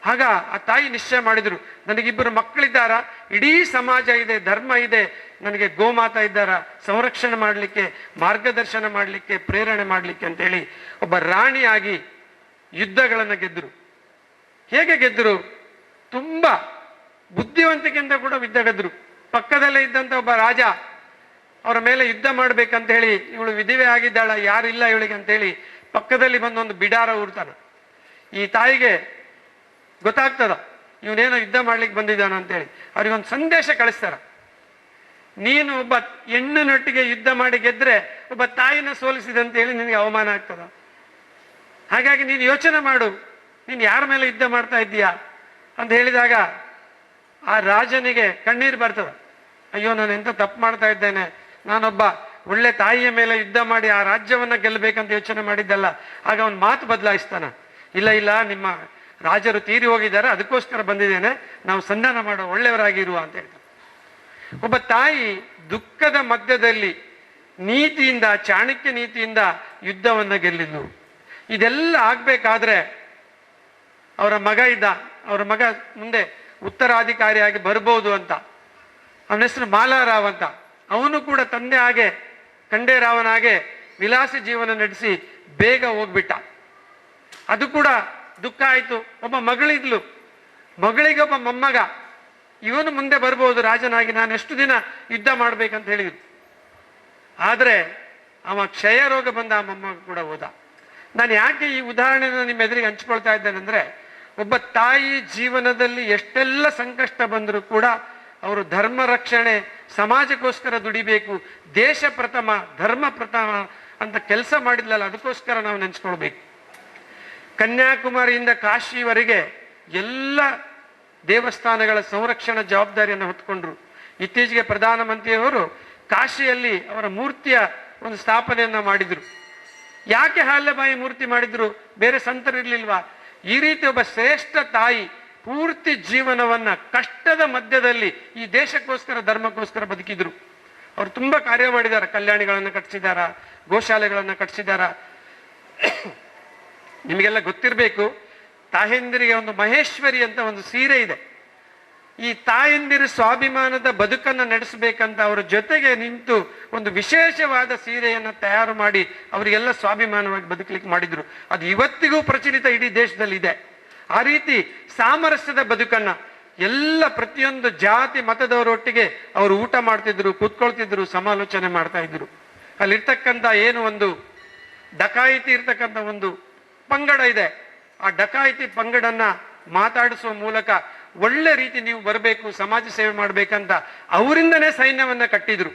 S5: ಆಗ ಆ ತಾಯಿ ನಿಶ್ಚಯ ಮಾಡಿದ್ರು, ನನಗಿಬ್ಬರು ಮಕ್ಕಳಿದ್ದಾರ, ಇಡೀ ಸಮಾಜ ಇದೆ, ಧರ್ಮ ಇದೆ, ನನಗೆ ಗೋಮಾತಾ ಇದ್ದಾರ, ಸಂರಕ್ಷಣೆ ಮಾಡಲಿಕ್ಕೆ, ಮಾರ್ಗದರ್ಶನ ಮಾಡಲಿಕ್ಕೆ, ಪ್ರೇರಣೆ ಮಾಡಲಿಕ್ಕೆ ಅಂತೇಳಿ ಒಬ್ಬ ರಾಣಿಯಾಗಿ ಯುದ್ಧಗಳನ್ನು ಗೆದ್ದರು. ಹೇಗೆ ಗೆದ್ದರು? ತುಂಬಾ ಬುದ್ಧಿವಂತಿಕೆಯಿಂದ ಕೂಡ ಯುದ್ಧ ಗೆದ್ದರು. ಪಕ್ಕದಲ್ಲೇ ಇದ್ದಂತ ಒಬ್ಬ ರಾಜ ಅವರ ಮೇಲೆ ಯುದ್ಧ ಮಾಡ್ಬೇಕಂತ ಹೇಳಿ, ಇವಳು ವಿಧವೆ ಆಗಿದ್ದಾಳ, ಯಾರಿಲ್ಲ ಇವಳಿಗೆ ಅಂತೇಳಿ ಪಕ್ಕದಲ್ಲಿ ಬಂದೊಂದು ಬಿಡಾರ ಊರ್ತಾನ. ಈ ತಾಯಿಗೆ ಗೊತ್ತಾಗ್ತದ ಇವನೇನೋ ಯುದ್ಧ ಮಾಡ್ಲಿಕ್ಕೆ ಬಂದಿದ್ದಾನ ಅಂತೇಳಿ. ಅವ್ರಿಗೊಂದು ಸಂದೇಶ ಕಳಿಸ್ತಾರ, ನೀನು ಒಬ್ಬ ಹೆಣ್ಣಿನೊಟ್ಟಿಗೆ ಯುದ್ಧ ಮಾಡಿ ಗೆದ್ರೆ ಒಬ್ಬ ತಾಯಿನ ಸೋಲಿಸಿದೆ ಅಂತ ಹೇಳಿ ನಿನಗೆ ಅವಮಾನ ಆಗ್ತದ. ಹಾಗಾಗಿ ನೀನು ಯೋಚನೆ ಮಾಡು, ನೀನು ಯಾರ ಮೇಲೆ ಯುದ್ಧ ಮಾಡ್ತಾ ಇದ್ದೀಯಾ ಅಂತ ಹೇಳಿದಾಗ ಆ ರಾಜನಿಗೆ ಕಣ್ಣೀರು ಬರ್ತದ. ಅಯ್ಯೋ, ನಾನು ಎಂತ ತಪ್ಪು ಮಾಡ್ತಾ ಇದ್ದೇನೆ, ನಾನೊಬ್ಬ ಒಳ್ಳೆ ತಾಯಿಯ ಮೇಲೆ ಯುದ್ಧ ಮಾಡಿ ಆ ರಾಜ್ಯವನ್ನ ಗೆಲ್ಲಬೇಕಂತ ಯೋಚನೆ ಮಾಡಿದ್ದಲ್ಲ. ಆಗ ಅವನ ಮಾತು ಬದಲಾಯಿಸ್ತಾನ, ಇಲ್ಲ ಇಲ್ಲ, ನಿಮ್ಮ ರಾಜರು ತೀರಿ ಹೋಗಿದ್ದಾರೆ, ಅದಕ್ಕೋಸ್ಕರ ಬಂದಿದ್ದೇನೆ, ನಾವು ಸಂಧಾನ ಮಾಡೋ, ಒಳ್ಳೆಯವರಾಗಿರುವ ಅಂತ ಹೇಳ್ತಾರೆ. ಒಬ್ಬ ತಾಯಿ ದುಃಖದ ಮಧ್ಯದಲ್ಲಿ ನೀತಿಯಿಂದ, ಚಾಣಕ್ಯ ನೀತಿಯಿಂದ ಯುದ್ಧವನ್ನ ಗೆಲ್ಲಿದ್ಲು. ಇದೆಲ್ಲ ಆಗ್ಬೇಕಾದ್ರೆ ಅವರ ಮಗ ಇದ್ದ, ಅವರ ಮಗ ಮುಂದೆ ಉತ್ತರಾಧಿಕಾರಿಯಾಗಿ ಬರ್ಬೋದು ಅಂತ. ಅವನ ಹೆಸರು ಮಾಲಾರಾವ್ ಅಂತ. ಅವನು ಕೂಡ ತಂದೆ ಹಾಗೆ ಖಂಡೇರಾವನ ಹಾಗೆ ವಿಲಾಸಿ ಜೀವನ ನಡೆಸಿ ಬೇಗ ಹೋಗ್ಬಿಟ್ಟ. ಅದು ಕೂಡ ದುಃಖ ಆಯ್ತು. ಒಬ್ಬ ಮಗಳಿದ್ಲು, ಮಗಳಿಗೆ ಒಬ್ಬ ಮೊಮ್ಮಗ, ಇವನು ಮುಂದೆ ಬರ್ಬೋದು ರಾಜನಾಗಿ, ನಾನು ಎಷ್ಟು ದಿನ ಯುದ್ಧ ಮಾಡ್ಬೇಕಂತ ಹೇಳಿದ್ರು. ಆದ್ರೆ ಅವ ಕ್ಷಯ ರೋಗ ಬಂದ, ಆ ಮೊಮ್ಮಗ ಕೂಡ ಹೋದ. ನಾನು ಯಾಕೆ ಈ ಉದಾಹರಣೆನ ನಿಮ್ಮ ಎದುರಿಗೆ ಹಂಚ್ಕೊಳ್ತಾ ಇದ್ದೇನೆಂದ್ರೆ, ಒಬ್ಬ ತಾಯಿ ಜೀವನದಲ್ಲಿ ಎಷ್ಟೆಲ್ಲ ಸಂಕಷ್ಟ ಬಂದರೂ ಕೂಡ ಅವರು ಧರ್ಮ ರಕ್ಷಣೆ, ಸಮಾಜಕ್ಕೋಸ್ಕರ ದುಡಿಬೇಕು, ದೇಶ ಪ್ರಥಮ, ಧರ್ಮ ಪ್ರಥಮ ಅಂತ ಕೆಲಸ ಮಾಡಿದ್ಲಲ್ಲ, ಅದಕ್ಕೋಸ್ಕರ ನಾವು ನೆನೆಸ್ಕೊಳ್ಬೇಕು. ಕನ್ಯಾಕುಮಾರಿಯಿಂದ ಕಾಶಿವರೆಗೆ ಎಲ್ಲ ದೇವಸ್ಥಾನಗಳ ಸಂರಕ್ಷಣಾ ಜವಾಬ್ದಾರಿಯನ್ನು ಹೊತ್ಕೊಂಡ್ರು. ಇತ್ತೀಚೆಗೆ ಪ್ರಧಾನಮಂತ್ರಿಯವರು ಕಾಶಿಯಲ್ಲಿ ಅವರ ಮೂರ್ತಿಯ ಒಂದು ಸ್ಥಾಪನೆಯನ್ನ ಮಾಡಿದ್ರು. ಯಾಕೆ ಹಾಲ್ಯಬಾಯಿ ಮೂರ್ತಿ ಮಾಡಿದ್ರು? ಬೇರೆ ಸಂತರಿರ್ಲಿಲ್ವಾ? ಈ ರೀತಿ ಒಬ್ಬ ಶ್ರೇಷ್ಠ ತಾಯಿ ಪೂರ್ತಿ ಜೀವನವನ್ನ ಕಷ್ಟದ ಮಧ್ಯದಲ್ಲಿ ಈ ದೇಶಕ್ಕೋಸ್ಕರ, ಧರ್ಮಕ್ಕೋಸ್ಕರ ಬದುಕಿದ್ರು. ಅವ್ರು ತುಂಬಾ ಕಾರ್ಯ ಮಾಡಿದಾರ, ಕಲ್ಯಾಣಿಗಳನ್ನ ಕಟ್ಟಿಸಿದಾರ, ಗೋಶಾಲೆಗಳನ್ನ ಕಟ್ಟಿಸಿದಾರ. ನಿಮಗೆಲ್ಲ ಗೊತ್ತಿರಬೇಕು, ತಾಯಂದಿರಿಗೆ ಒಂದು ಮಹೇಶ್ವರಿ ಅಂತ ಒಂದು ಸೀರೆ ಇದೆ. ಈ ತಾಯಂದಿರು ಸ್ವಾಭಿಮಾನದ ಬದುಕನ್ನು ನಡೆಸಬೇಕಂತ ಅವರ ಜೊತೆಗೆ ನಿಂತು ಒಂದು ವಿಶೇಷವಾದ ಸೀರೆಯನ್ನು ತಯಾರು ಮಾಡಿ ಅವರಿಗೆಲ್ಲ ಸ್ವಾಭಿಮಾನವಾಗಿ ಬದುಕಲಿಕ್ಕೆ ಮಾಡಿದ್ರು. ಅದು ಇವತ್ತಿಗೂ ಪ್ರಚಲಿತ ಇಡೀ ದೇಶದಲ್ಲಿ ಇದೆ. ಆ ರೀತಿ ಸಾಮರಸ್ಯದ ಬದುಕನ್ನ ಎಲ್ಲ ಪ್ರತಿಯೊಂದು ಜಾತಿ ಮತದವರೊಟ್ಟಿಗೆ ಅವರು ಊಟ ಮಾಡ್ತಿದ್ರು, ಕೂತ್ಕೊಳ್ತಿದ್ರು, ಸಮಾಲೋಚನೆ ಮಾಡ್ತಾ ಇದ್ರು. ಅಲ್ಲಿರ್ತಕ್ಕಂಥ ಏನು ಒಂದು ಡಕಾಯಿತಿ ಇರ್ತಕ್ಕಂಥ ಒಂದು ಪಂಗಡ ಇದೆ, ಆ ಡಕಾಯಿತಿ ಪಂಗಡನ್ನ ಮಾತಾಡಿಸುವ ಮೂಲಕ ಒಳ್ಳೆ ರೀತಿ ನೀವು ಬರಬೇಕು, ಸಮಾಜ ಸೇವೆ ಮಾಡ್ಬೇಕಂತ ಅವರಿಂದನೇ ಸೈನ್ಯವನ್ನ ಕಟ್ಟಿದ್ರು.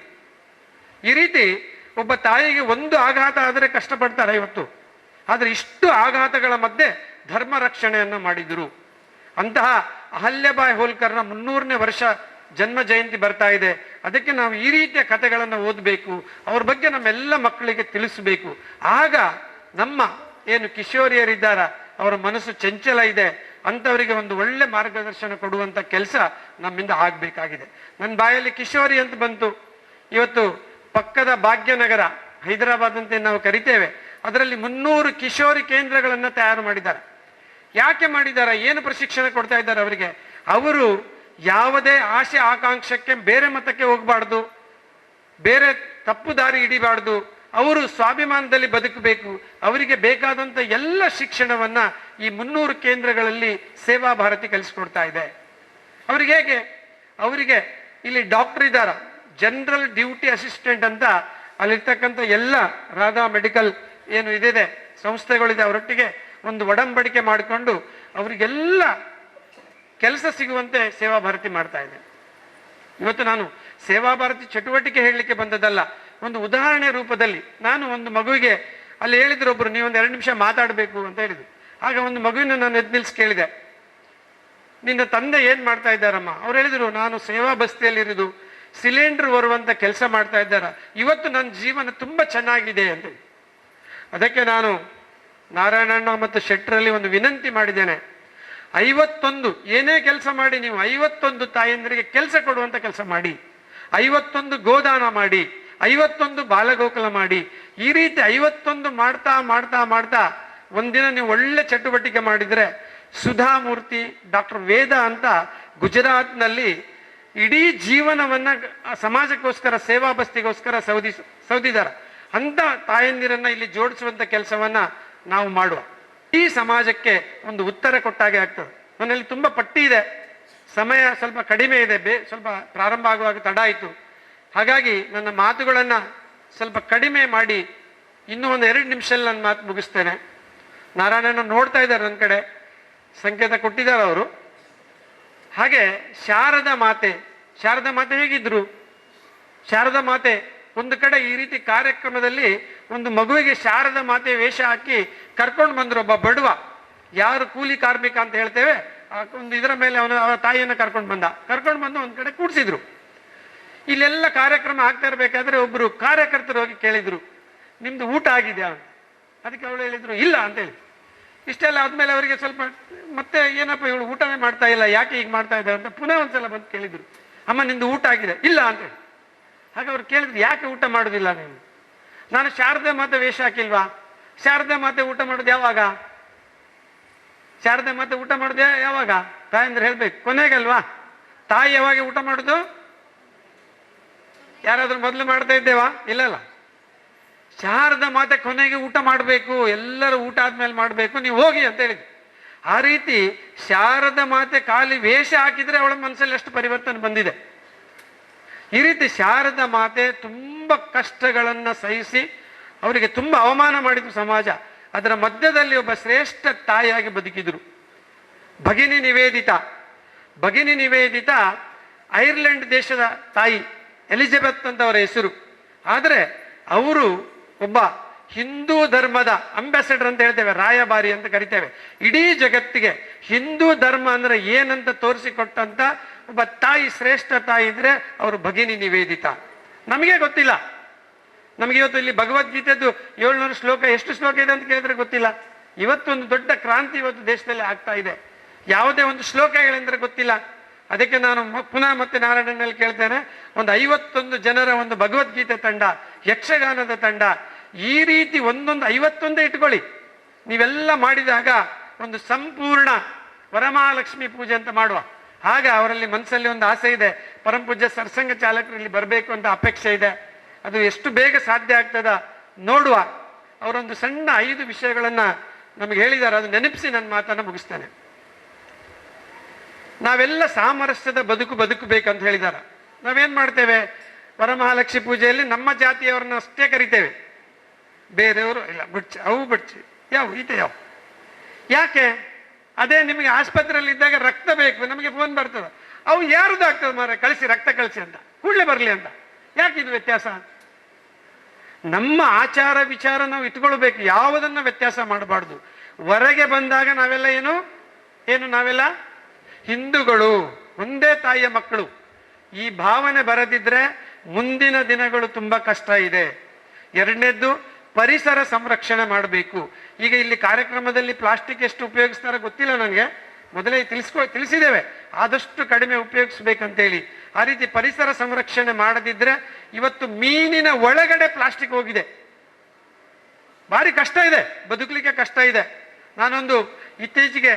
S5: ಈ ರೀತಿ ಒಬ್ಬ ತಾಯಿಗೆ ಒಂದು ಆಘಾತ ಆದರೆ ಕಷ್ಟಪಡ್ತಾರೆ ಇವತ್ತು. ಆದ್ರೆ ಇಷ್ಟು ಆಘಾತಗಳ ಮಧ್ಯೆ ಧರ್ಮ ರಕ್ಷಣೆಯನ್ನ ಮಾಡಿದ್ರು. ಅಂತಹ ಅಹಲ್ಯಬಾಯಿ ಹೋಲ್ಕರ್ನ 300ನೇ ವರ್ಷ ಜನ್ಮ ಜಯಂತಿ ಬರ್ತಾ ಇದೆ. ಅದಕ್ಕೆ ನಾವು ಈ ರೀತಿಯ ಕಥೆಗಳನ್ನು ಓದಬೇಕು, ಅವ್ರ ಬಗ್ಗೆ ನಮ್ಮೆಲ್ಲ ಮಕ್ಕಳಿಗೆ ತಿಳಿಸಬೇಕು. ಆಗ ನಮ್ಮ ಏನು ಕಿಶೋರಿಯರಿದ್ದಾರ, ಅವರ ಮನಸ್ಸು ಚಂಚಲ ಇದೆ, ಅಂಥವರಿಗೆ ಒಂದು ಒಳ್ಳೆ ಮಾರ್ಗದರ್ಶನ ಕೊಡುವಂತ ಕೆಲಸ ನಮ್ಮಿಂದ ಆಗ್ಬೇಕಾಗಿದೆ. ನನ್ನ ಬಾಯಲ್ಲಿ ಕಿಶೋರಿ ಅಂತ ಬಂತು. ಇವತ್ತು ಪಕ್ಕದ ಭಾಗ್ಯನಗರ, ಹೈದರಾಬಾದ್ ಅಂತ ನಾವು ಕರಿತೇವೆ, ಅದರಲ್ಲಿ 300 ಕಿಶೋರಿ ಕೇಂದ್ರಗಳನ್ನು ತಯಾರು ಮಾಡಿದ್ದಾರೆ. ಯಾಕೆ ಮಾಡಿದ್ದಾರೆ? ಏನು ಪ್ರಶಿಕ್ಷಣ ಕೊಡ್ತಾ ಇದ್ದಾರೆ ಅವರಿಗೆ? ಅವರು ಯಾವುದೇ ಆಸೆ ಆಕಾಂಕ್ಷಕ್ಕೆ ಬೇರೆ ಮತಕ್ಕೆ ಹೋಗಬಾರ್ದು, ಬೇರೆ ತಪ್ಪು ದಾರಿ ಹಿಡಿಬಾರ್ದು, ಅವರು ಸ್ವಾಭಿಮಾನದಲ್ಲಿ ಬದುಕಬೇಕು. ಅವರಿಗೆ ಬೇಕಾದಂಥ ಎಲ್ಲ ಶಿಕ್ಷಣವನ್ನ ಈ 300 ಕೇಂದ್ರಗಳಲ್ಲಿ ಸೇವಾ ಭಾರತಿ ಕಲಿಸ್ಕೊಡ್ತಾ ಇದೆ. ಅವ್ರಿಗೆ ಹೇಗೆ? ಅವರಿಗೆ ಇಲ್ಲಿ ಡಾಕ್ಟರ್ ಇದ್ದಾರ, ಜನರಲ್ ಡ್ಯೂಟಿ ಅಸಿಸ್ಟೆಂಟ್ ಅಂತ ಅಲ್ಲಿರ್ತಕ್ಕಂಥ ಎಲ್ಲ ರಾಧಾ ಮೆಡಿಕಲ್ ಏನು ಇದೆ ಸಂಸ್ಥೆಗಳಿದೆ, ಅವರೊಟ್ಟಿಗೆ ಒಂದು ಒಡಂಬಡಿಕೆ ಮಾಡಿಕೊಂಡು ಅವರಿಗೆಲ್ಲ ಕೆಲಸ ಸಿಗುವಂತೆ ಸೇವಾ ಭಾರತಿ ಮಾಡ್ತಾ ಇದೆ. ಇವತ್ತು ನಾನು ಸೇವಾ ಭಾರತಿ ಚಟುವಟಿಕೆ ಹೇಳಲಿಕ್ಕೆ ಬಂದದಲ್ಲ, ಒಂದು ಉದಾಹರಣೆ ರೂಪದಲ್ಲಿ ನಾನು ಒಂದು ಮಗುವಿಗೆ ಅಲ್ಲಿ ಹೇಳಿದ್ರು, ಒಬ್ರು ನೀವೊಂದು 2 ನಿಮಿಷ ಮಾತಾಡಬೇಕು ಅಂತ ಹೇಳಿದ್ರು. ಆಗ ಒಂದು ಮಗುವಿನ ನಾನು ಎದ್ದು ನಿಲ್ಸಿ ಕೇಳಿದೆ, ನಿನ್ನ ತಂದೆ ಏನ್ ಮಾಡ್ತಾ ಇದ್ದಾರಮ್ಮ? ಅವ್ರು ಹೇಳಿದ್ರು, ನಾನು ಸೇವಾ ಬಸ್ತಿಯಲ್ಲಿರೋದು, ಸಿಲಿಂಡರ್ ಬರುವಂತ ಕೆಲಸ ಮಾಡ್ತಾ ಇದ್ದಾರ, ಇವತ್ತು ನನ್ನ ಜೀವನ ತುಂಬಾ ಚೆನ್ನಾಗಿದೆ ಅಂತ. ಅದಕ್ಕೆ ನಾನು ನಾರಾಯಣಣ್ಣ ಮತ್ತು ಶೆಟ್ಟರಲ್ಲಿ ಒಂದು ವಿನಂತಿ ಮಾಡಿದ್ದೇನೆ, 51 ಏನೇ ಕೆಲಸ ಮಾಡಿ ನೀವು 51 ತಾಯಂದರಿಗೆ ಕೆಲಸ ಕೊಡುವಂತ ಕೆಲಸ ಮಾಡಿ, 51 ಗೋದಾನ ಮಾಡಿ, 51 ಬಾಲಗೋಕುಲ ಮಾಡಿ. ಈ ರೀತಿ 51 ಮಾಡ್ತಾ ಮಾಡ್ತಾ ಮಾಡ್ತಾ ಒಂದಿನ ನೀವು ಒಳ್ಳೆ ಚಟುವಟಿಕೆ ಮಾಡಿದ್ರೆ, ಸುಧಾಮೂರ್ತಿ, ಡಾಕ್ಟರ್ ವೇದ ಅಂತ ಗುಜರಾತ್ನಲ್ಲಿ ಇಡೀ ಜೀವನವನ್ನ ಸಮಾಜಕ್ಕೋಸ್ಕರ ಸೇವಾ ಬಸ್ತಿಗೋಸ್ಕರ ಸೌದಿದಾರ ಅಂತ ತಾಯಂದಿರನ್ನ ಇಲ್ಲಿ ಜೋಡಿಸುವಂತ ಕೆಲಸವನ್ನ ನಾವು ಮಾಡುವ. ಈ ಸಮಾಜಕ್ಕೆ ಒಂದು ಉತ್ತರ ಕೊಟ್ಟಾಗೆ ಆಗ್ತದೆ. ನನ್ನಲ್ಲಿ ತುಂಬಾ ಪಟ್ಟಿ ಇದೆ, ಸಮಯ ಸ್ವಲ್ಪ ಕಡಿಮೆ ಇದೆ, ಸ್ವಲ್ಪ ಪ್ರಾರಂಭ ಆಗುವಾಗ ತಡ ಆಯಿತು. ಹಾಗಾಗಿ ನನ್ನ ಮಾತುಗಳನ್ನ ಸ್ವಲ್ಪ ಕಡಿಮೆ ಮಾಡಿ ಇನ್ನೂ ಒಂದು 2 ನಿಮಿಷದಲ್ಲಿ ನನ್ನ ಮಾತು ಮುಗಿಸ್ತೇನೆ. ನಾರಾಯಣನ ನೋಡ್ತಾ ಇದ್ದಾರೆ, ನನ್ನ ಕಡೆ ಸಂಕೇತ ಕೊಟ್ಟಿದ್ದಾರೆ ಅವರು. ಹಾಗೆ ಶಾರದಾ ಮಾತೆ ಹೇಗಿದ್ರು? ಶಾರದಾ ಮಾತೆ ಒಂದು ಕಡೆ ಈ ರೀತಿ ಕಾರ್ಯಕ್ರಮದಲ್ಲಿ ಒಂದು ಮಗುವಿಗೆ ಶಾರದಾ ಮಾತೆ ವೇಷ ಹಾಕಿ ಕರ್ಕೊಂಡು ಬಂದ್ರು. ಒಬ್ಬ ಬಡವ, ಯಾರು ಕೂಲಿ ಕಾರ್ಮಿಕ ಅಂತ ಹೇಳ್ತೇವೆ, ಒಂದು ಇದರ ಮೇಲೆ ಅವನ ತಾಯಿಯನ್ನು ಕರ್ಕೊಂಡು ಬಂದು ಒಂದ್ ಕಡೆ ಕೂಡಿಸಿದ್ರು. ಇಲ್ಲೆಲ್ಲ ಕಾರ್ಯಕ್ರಮ ಆಗ್ತಾ ಇರ್ಬೇಕಾದ್ರೆ ಒಬ್ರು ಕಾರ್ಯಕರ್ತರು ಹೋಗಿ ಕೇಳಿದ್ರು, ನಿಮ್ದು ಊಟ ಆಗಿದೆಯಾ ಅಂತ. ಅದಕ್ಕೆ ಅವಳು ಹೇಳಿದ್ರು ಇಲ್ಲ ಅಂತ ಹೇಳಿ. ಇಷ್ಟೆಲ್ಲ ಆದ್ಮೇಲೆ ಅವರಿಗೆ ಸ್ವಲ್ಪ ಮತ್ತೆ ಏನಪ್ಪ ಇವಳು ಊಟನೇ ಮಾಡ್ತಾ ಇಲ್ಲ, ಯಾಕೆ ಈಗ ಮಾಡ್ತಾ ಇದ್ದಾರೆ ಅಂತ ಪುನಃ ಒಂದ್ಸಲ ಬಂದು ಕೇಳಿದ್ರು, ಅಮ್ಮ ನಿಂದು ಊಟ ಆಗಿದೆ? ಇಲ್ಲ ಅಂತ ಹೇಳಿ. ಹಾಗೆ ಅವ್ರು ಕೇಳಿದ್ರು, ಯಾಕೆ ಊಟ ಮಾಡೋದಿಲ್ಲ ನೀವು? ನಾನು ಶಾರದೆ ಮಾತೆ ವೇಷ ಹಾಕಿಲ್ವಾ? ಶಾರದೆ ಮಾತೆ ಊಟ ಮಾಡೋದು ಯಾವಾಗ? ಶಾರದೆ ಮಾತೆ ಊಟ ಮಾಡೋದು ಯಾವಾಗ? ತಾಯಂದ್ರೆ ಹೇಳ್ಬೇಕು, ಕೊನೆಗಲ್ವಾ? ತಾಯಿ ಯಾವಾಗ ಊಟ ಮಾಡೋದು? ಯಾರಾದ್ರೂ ಮೊದಲು ಮಾಡ್ತಾ ಇದ್ದೇವಾ? ಇಲ್ಲಲ್ಲ. ಶಾರದಾ ಮಾತೆ ಕೊನೆಗೆ ಊಟ ಮಾಡಬೇಕು, ಎಲ್ಲರೂ ಊಟ ಆದ್ಮೇಲೆ ಮಾಡಬೇಕು, ನೀವು ಹೋಗಿ ಅಂತ ಹೇಳಿದ್ರು. ಆ ರೀತಿ ಶಾರದಾ ಮಾತೆ ಖಾಲಿ ವೇಷ ಹಾಕಿದ್ರೆ ಅವಳ ಮನಸ್ಸಲ್ಲಿ ಎಷ್ಟು ಪರಿವರ್ತನೆ ಬಂದಿದೆ. ಈ ರೀತಿ ಶಾರದಾ ಮಾತೆ ತುಂಬಾ ಕಷ್ಟಗಳನ್ನ ಸಹಿಸಿ ಅವರಿಗೆ ತುಂಬಾ ಅವಮಾನ ಮಾಡಿದ್ರು ಸಮಾಜ. ಅದರ ಮಧ್ಯದಲ್ಲಿ ಒಬ್ಬ ಶ್ರೇಷ್ಠ ತಾಯಿಯಾಗಿ ಬದುಕಿದ್ರು. ಭಗಿನಿ ನಿವೇದಿತಾ ಐರ್ಲೆಂಡ್ ದೇಶದ ತಾಯಿ, ಎಲಿಜಬೆತ್ ಅಂತ ಅವರ ಹೆಸರು. ಆದರೆ ಅವರು ಒಬ್ಬ ಹಿಂದೂ ಧರ್ಮದ ಅಂಬಾಸಡರ್ ಅಂತ ಹೇಳ್ತೇವೆ, ರಾಯಭಾರಿ ಅಂತ ಕರಿತೇವೆ. ಇಡೀ ಜಗತ್ತಿಗೆ ಹಿಂದೂ ಧರ್ಮ ಅಂದ್ರೆ ಏನಂತ ತೋರಿಸಿಕೊಟ್ಟಂತ ಒಬ್ಬ ತಾಯಿ, ಶ್ರೇಷ್ಠ ತಾಯಿ ಇದ್ರೆ ಅವರು ಭಗಿನಿ ನಿವೇದಿತಾ. ನಮಗೆ ಗೊತ್ತಿಲ್ಲ, ನಮಗೆ ಇವತ್ತು ಇಲ್ಲಿ ಭಗವದ್ಗೀತೆದು 700 ಶ್ಲೋಕ, ಎಷ್ಟು ಶ್ಲೋಕ ಇದೆ ಅಂತ ಕೇಳಿದ್ರೆ ಗೊತ್ತಿಲ್ಲ. ಇವತ್ತೊಂದು ದೊಡ್ಡ ಕ್ರಾಂತಿ ಇವತ್ತು ದೇಶದಲ್ಲಿ ಆಗ್ತಾ ಇದೆ. ಯಾವುದೇ ಒಂದು ಶ್ಲೋಕ ಹೇಳಂದ್ರೆ ಗೊತ್ತಿಲ್ಲ. ಅದಕ್ಕೆ ನಾನು ಪುನಃ ಮತ್ತೆ ನಾರಾಯಣನಲ್ಲಿ ಕೇಳ್ತೇನೆ, ಒಂದು 51 ಜನರ ಒಂದು ಭಗವದ್ಗೀತೆ ತಂಡ, ಯಕ್ಷಗಾನದ ತಂಡ, ಈ ರೀತಿ ಒಂದೊಂದು 51 ಇಟ್ಕೊಳ್ಳಿ. ನೀವೆಲ್ಲ ಮಾಡಿದಾಗ ಒಂದು ಸಂಪೂರ್ಣ ವರಮಹಾಲಕ್ಷ್ಮಿ ಪೂಜೆ ಅಂತ ಮಾಡುವ. ಆಗ ಅವರಲ್ಲಿ ಮನಸ್ಸಲ್ಲಿ ಒಂದು ಆಸೆ ಇದೆ, ಪರಮಪೂಜ್ಯ ಸರ್ಸಂಘ ಚಾಲಕರು ಇಲ್ಲಿ ಬರಬೇಕು ಅಂತ ಅಪೇಕ್ಷೆ ಇದೆ. ಅದು ಎಷ್ಟು ಬೇಗ ಸಾಧ್ಯ ಆಗ್ತದ ನೋಡುವ. ಅವರೊಂದು ಸಣ್ಣ 5 ವಿಷಯಗಳನ್ನ ನಮಗೆ ಹೇಳಿದ್ದಾರೆ, ಅದು ನೆನಪಿಸಿ ನನ್ನ ಮಾತನ್ನ ಮುಗಿಸ್ತೇನೆ. ನಾವೆಲ್ಲ ಸಾಮರಸ್ಯದ ಬದುಕಬೇಕಂತ ಹೇಳಿದಾರ. ನಾವೇನ್ ಮಾಡ್ತೇವೆ? ವರಮಹಾಲಕ್ಷ್ಮಿ ಪೂಜೆಯಲ್ಲಿ ನಮ್ಮ ಜಾತಿಯವರನ್ನ ಅಷ್ಟೇ ಕರಿತೇವೆ, ಬೇರೆಯವರು ಇಲ್ಲ, ಬಿಡ್ಚಿ ಅವು ಬಿಡ್ಚಿ ಯಾವ ಯಾಕೆ? ಅದೇ ನಿಮಗೆ ಆಸ್ಪತ್ರೆಯಲ್ಲಿ ಇದ್ದಾಗ ರಕ್ತ ಬೇಕು, ನಮಗೆ ಫೋನ್ ಬರ್ತದೆ, ಅವು ಯಾರ್ದು ಆಗ್ತದೆ ಮಾರ, ಕಳಿಸಿ ರಕ್ತ ಕಳಿಸಿ ಅಂತ, ಕೂಡಲೇ ಬರಲಿ ಅಂತ. ಯಾಕೆ ಇದು ವ್ಯತ್ಯಾಸ? ನಮ್ಮ ಆಚಾರ ವಿಚಾರ ನಾವು ಇಟ್ಕೊಳ್ಬೇಕು, ಯಾವುದನ್ನ ವ್ಯತ್ಯಾಸ ಮಾಡಬಾರ್ದು. ಹೊರಗೆ ಬಂದಾಗ ನಾವೆಲ್ಲ ಏನು ನಾವೆಲ್ಲ ಹಿಂದೂಗಳು, ಒಂದೇ ತಾಯಿಯ ಮಕ್ಕಳು. ಈ ಭಾವನೆ ಬರದಿದ್ರೆ ಮುಂದಿನ ದಿನಗಳು ತುಂಬಾ ಕಷ್ಟ ಇದೆ. ಎರಡನೇದ್ದು, ಪರಿಸರ ಸಂರಕ್ಷಣೆ ಮಾಡಬೇಕು. ಈಗ ಇಲ್ಲಿ ಕಾರ್ಯಕ್ರಮದಲ್ಲಿ ಪ್ಲಾಸ್ಟಿಕ್ ಎಷ್ಟು ಉಪಯೋಗಿಸ್ತಾರ ಗೊತ್ತಿಲ್ಲ ನನಗೆ, ಮೊದಲೇ ತಿಳಿಸಿದ್ದೇವೆ, ಆದಷ್ಟು ಕಡಿಮೆ ಉಪಯೋಗಿಸ್ಬೇಕಂತೇಳಿ. ಆ ರೀತಿ ಪರಿಸರ ಸಂರಕ್ಷಣೆ ಮಾಡದಿದ್ರೆ ಇವತ್ತು ಮೀನಿನ ಒಳಗಡೆ ಪ್ಲಾಸ್ಟಿಕ್ ಹೋಗಿದೆ. ಭಾರಿ ಕಷ್ಟ ಇದೆ, ಬದುಕಲಿಕ್ಕೆ ಕಷ್ಟ ಇದೆ. ನಾನೊಂದು ಇತ್ತೀಚೆಗೆ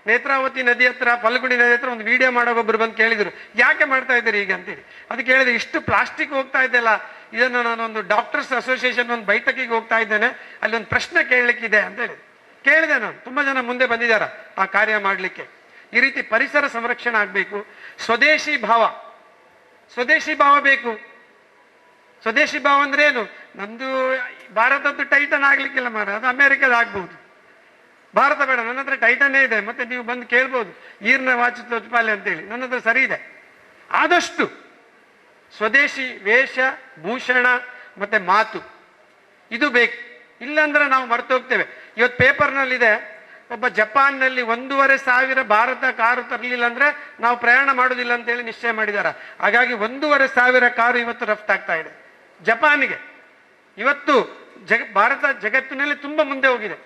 S5: ನೇತ್ರಾವತಿ ನದಿ ಹತ್ರ, ಫಲ್ಗುಣಿ ನದಿ ಹತ್ರ ಒಂದು ವಿಡಿಯೋ ಮಾಡೋಗೊಬ್ಬರು ಬಂದು ಕೇಳಿದ್ರು, ಯಾಕೆ ಮಾಡ್ತಾ ಇದ್ದೀರಿ ಈಗ ಅಂತೇಳಿ. ಅದಕ್ಕೆ ಹೇಳಿದೆ, ಇಷ್ಟು ಪ್ಲಾಸ್ಟಿಕ್ ಹೋಗ್ತಾ ಇದೆಯಲ್ಲ, ಇದನ್ನು ನಾನೊಂದು ಡಾಕ್ಟರ್ಸ್ ಅಸೋಸಿಯೇಷನ್ ಒಂದು ಬೈಠಕಿಗೆ ಹೋಗ್ತಾ ಇದ್ದೇನೆ, ಅಲ್ಲಿ ಒಂದು ಪ್ರಶ್ನೆ ಕೇಳಲಿಕ್ಕಿದೆ ಅಂತ ಹೇಳಿ ಕೇಳಿದೆ ನಾನು. ತುಂಬ ಜನ ಮುಂದೆ ಬಂದಿದ್ದಾರೆ ಆ ಕಾರ್ಯ ಮಾಡಲಿಕ್ಕೆ. ಈ ರೀತಿ ಪರಿಸರ ಸಂರಕ್ಷಣೆ ಆಗಬೇಕು. ಸ್ವದೇಶಿ ಭಾವ ಬೇಕು. ಸ್ವದೇಶಿ ಭಾವ ಅಂದ್ರೆ ಏನು? ನಮ್ದು ಭಾರತದ್ದು ಟೈಟನ್ ಆಗ್ಲಿಕ್ಕಿಲ್ಲ ಮಾರ, ಅದು ಅಮೆರಿಕದ ಆಗ್ಬಹುದು. ಭಾರತ ಬೇಡ, ನನ್ನ ಹತ್ರ ಟೈಟನ್ನೇ ಇದೆ, ಮತ್ತೆ ನೀವು ಬಂದು ಕೇಳ್ಬೋದು ಈರ್ನ ವಾಚೋತ್ಪಾಲೆ ಅಂತೇಳಿ, ನನ್ನ ಹತ್ರ ಸರಿ ಇದೆ. ಆದಷ್ಟು ಸ್ವದೇಶಿ ವೇಷ ಭೂಷಣ ಮತ್ತೆ ಮಾತು ಇದು ಬೇಕು. ಇಲ್ಲಾಂದ್ರೆ ನಾವು ಮರ್ತು ಹೋಗ್ತೇವೆ. ಇವತ್ತು ಪೇಪರ್ನಲ್ಲಿದೆ, ಒಬ್ಬ ಜಪಾನ್ನಲ್ಲಿ 1,500 ಭಾರತ ಕಾರು ತರಲಿಲ್ಲ ಅಂದ್ರೆ ನಾವು ಪ್ರಯಾಣ ಮಾಡೋದಿಲ್ಲ ಅಂತೇಳಿ ನಿಶ್ಚಯ ಮಾಡಿದ್ದಾರೆ. ಹಾಗಾಗಿ 1,500 ಕಾರು ಇವತ್ತು ರಫ್ತಾಗ್ತಾ ಇದೆ ಜಪಾನಿಗೆ. ಇವತ್ತು ಭಾರತ ಜಗತ್ತಿನಲ್ಲಿ ತುಂಬಾ ಮುಂದೆ ಹೋಗಿದೆ.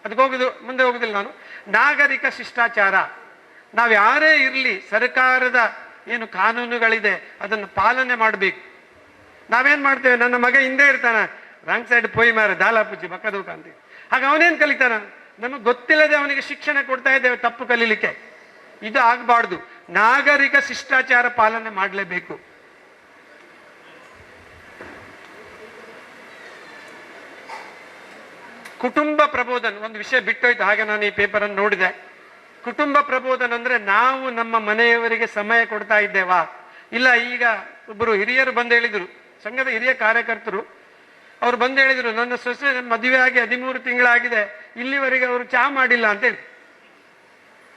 S5: ಅದಕ್ಕೆ ಮುಂದೆ ಹೋಗುದಿಲ್ಲ ನಾನು. ನಾಗರಿಕ ಶಿಷ್ಟಾಚಾರ, ನಾವು ಯಾರೇ ಇರಲಿ ಸರ್ಕಾರದ ಏನು ಕಾನೂನುಗಳಿದೆ ಅದನ್ನು ಪಾಲನೆ ಮಾಡಬೇಕು. ನಾವೇನ್ ಮಾಡ್ತೇವೆ, ನನ್ನ ಮಗ ಹಿಂದೆ ಇರ್ತಾನ, ರಾಂಗ್ ಸೈಡ್ ಪೋಯಿ ಮಾರ ದಾಲಾಪುಜಿ ಬಕ್ಕದೂಕ ಅಂತ, ಹಾಗೆ ಅವನೇನ್ ಕಲಿತಾನ? ನಮಗೆ ಗೊತ್ತಿಲ್ಲದೆ ಅವನಿಗೆ ಶಿಕ್ಷಣ ಕೊಡ್ತಾ ಇದ್ದೇವೆ ತಪ್ಪು ಕಲೀಲಿಕ್ಕೆ. ಇದು ಆಗಬಾರ್ದು. ನಾಗರಿಕ ಶಿಷ್ಟಾಚಾರ ಪಾಲನೆ ಮಾಡಲೇಬೇಕು. ಕುಟುಂಬ ಪ್ರಬೋಧನ ಒಂದು ವಿಷಯ ಬಿಟ್ಟೋಯ್ತು, ಹಾಗೆ ನಾನು ಈ ಪೇಪರ್ ಅನ್ನು ನೋಡಿದೆ. ಕುಟುಂಬ ಪ್ರಬೋಧನ ಅಂದ್ರೆ ನಾವು ನಮ್ಮ ಮನೆಯವರಿಗೆ ಸಮಯ ಕೊಡ್ತಾ ಇದ್ದೇವಾ ಇಲ್ಲ. ಈಗ ಒಬ್ಬರು ಹಿರಿಯರು ಬಂದು ಹೇಳಿದ್ರು, ಸಂಘದ ಹಿರಿಯ ಕಾರ್ಯಕರ್ತರು, ಅವ್ರು ಬಂದು ಹೇಳಿದ್ರು, ನನ್ನ ಸೊಸೆ ಮದುವೆ ಆಗಿ 13 ತಿಂಗಳಾಗಿದೆ, ಇಲ್ಲಿವರೆಗೆ ಅವರು ಚಹಾ ಮಾಡಿಲ್ಲ ಅಂತೇಳಿ.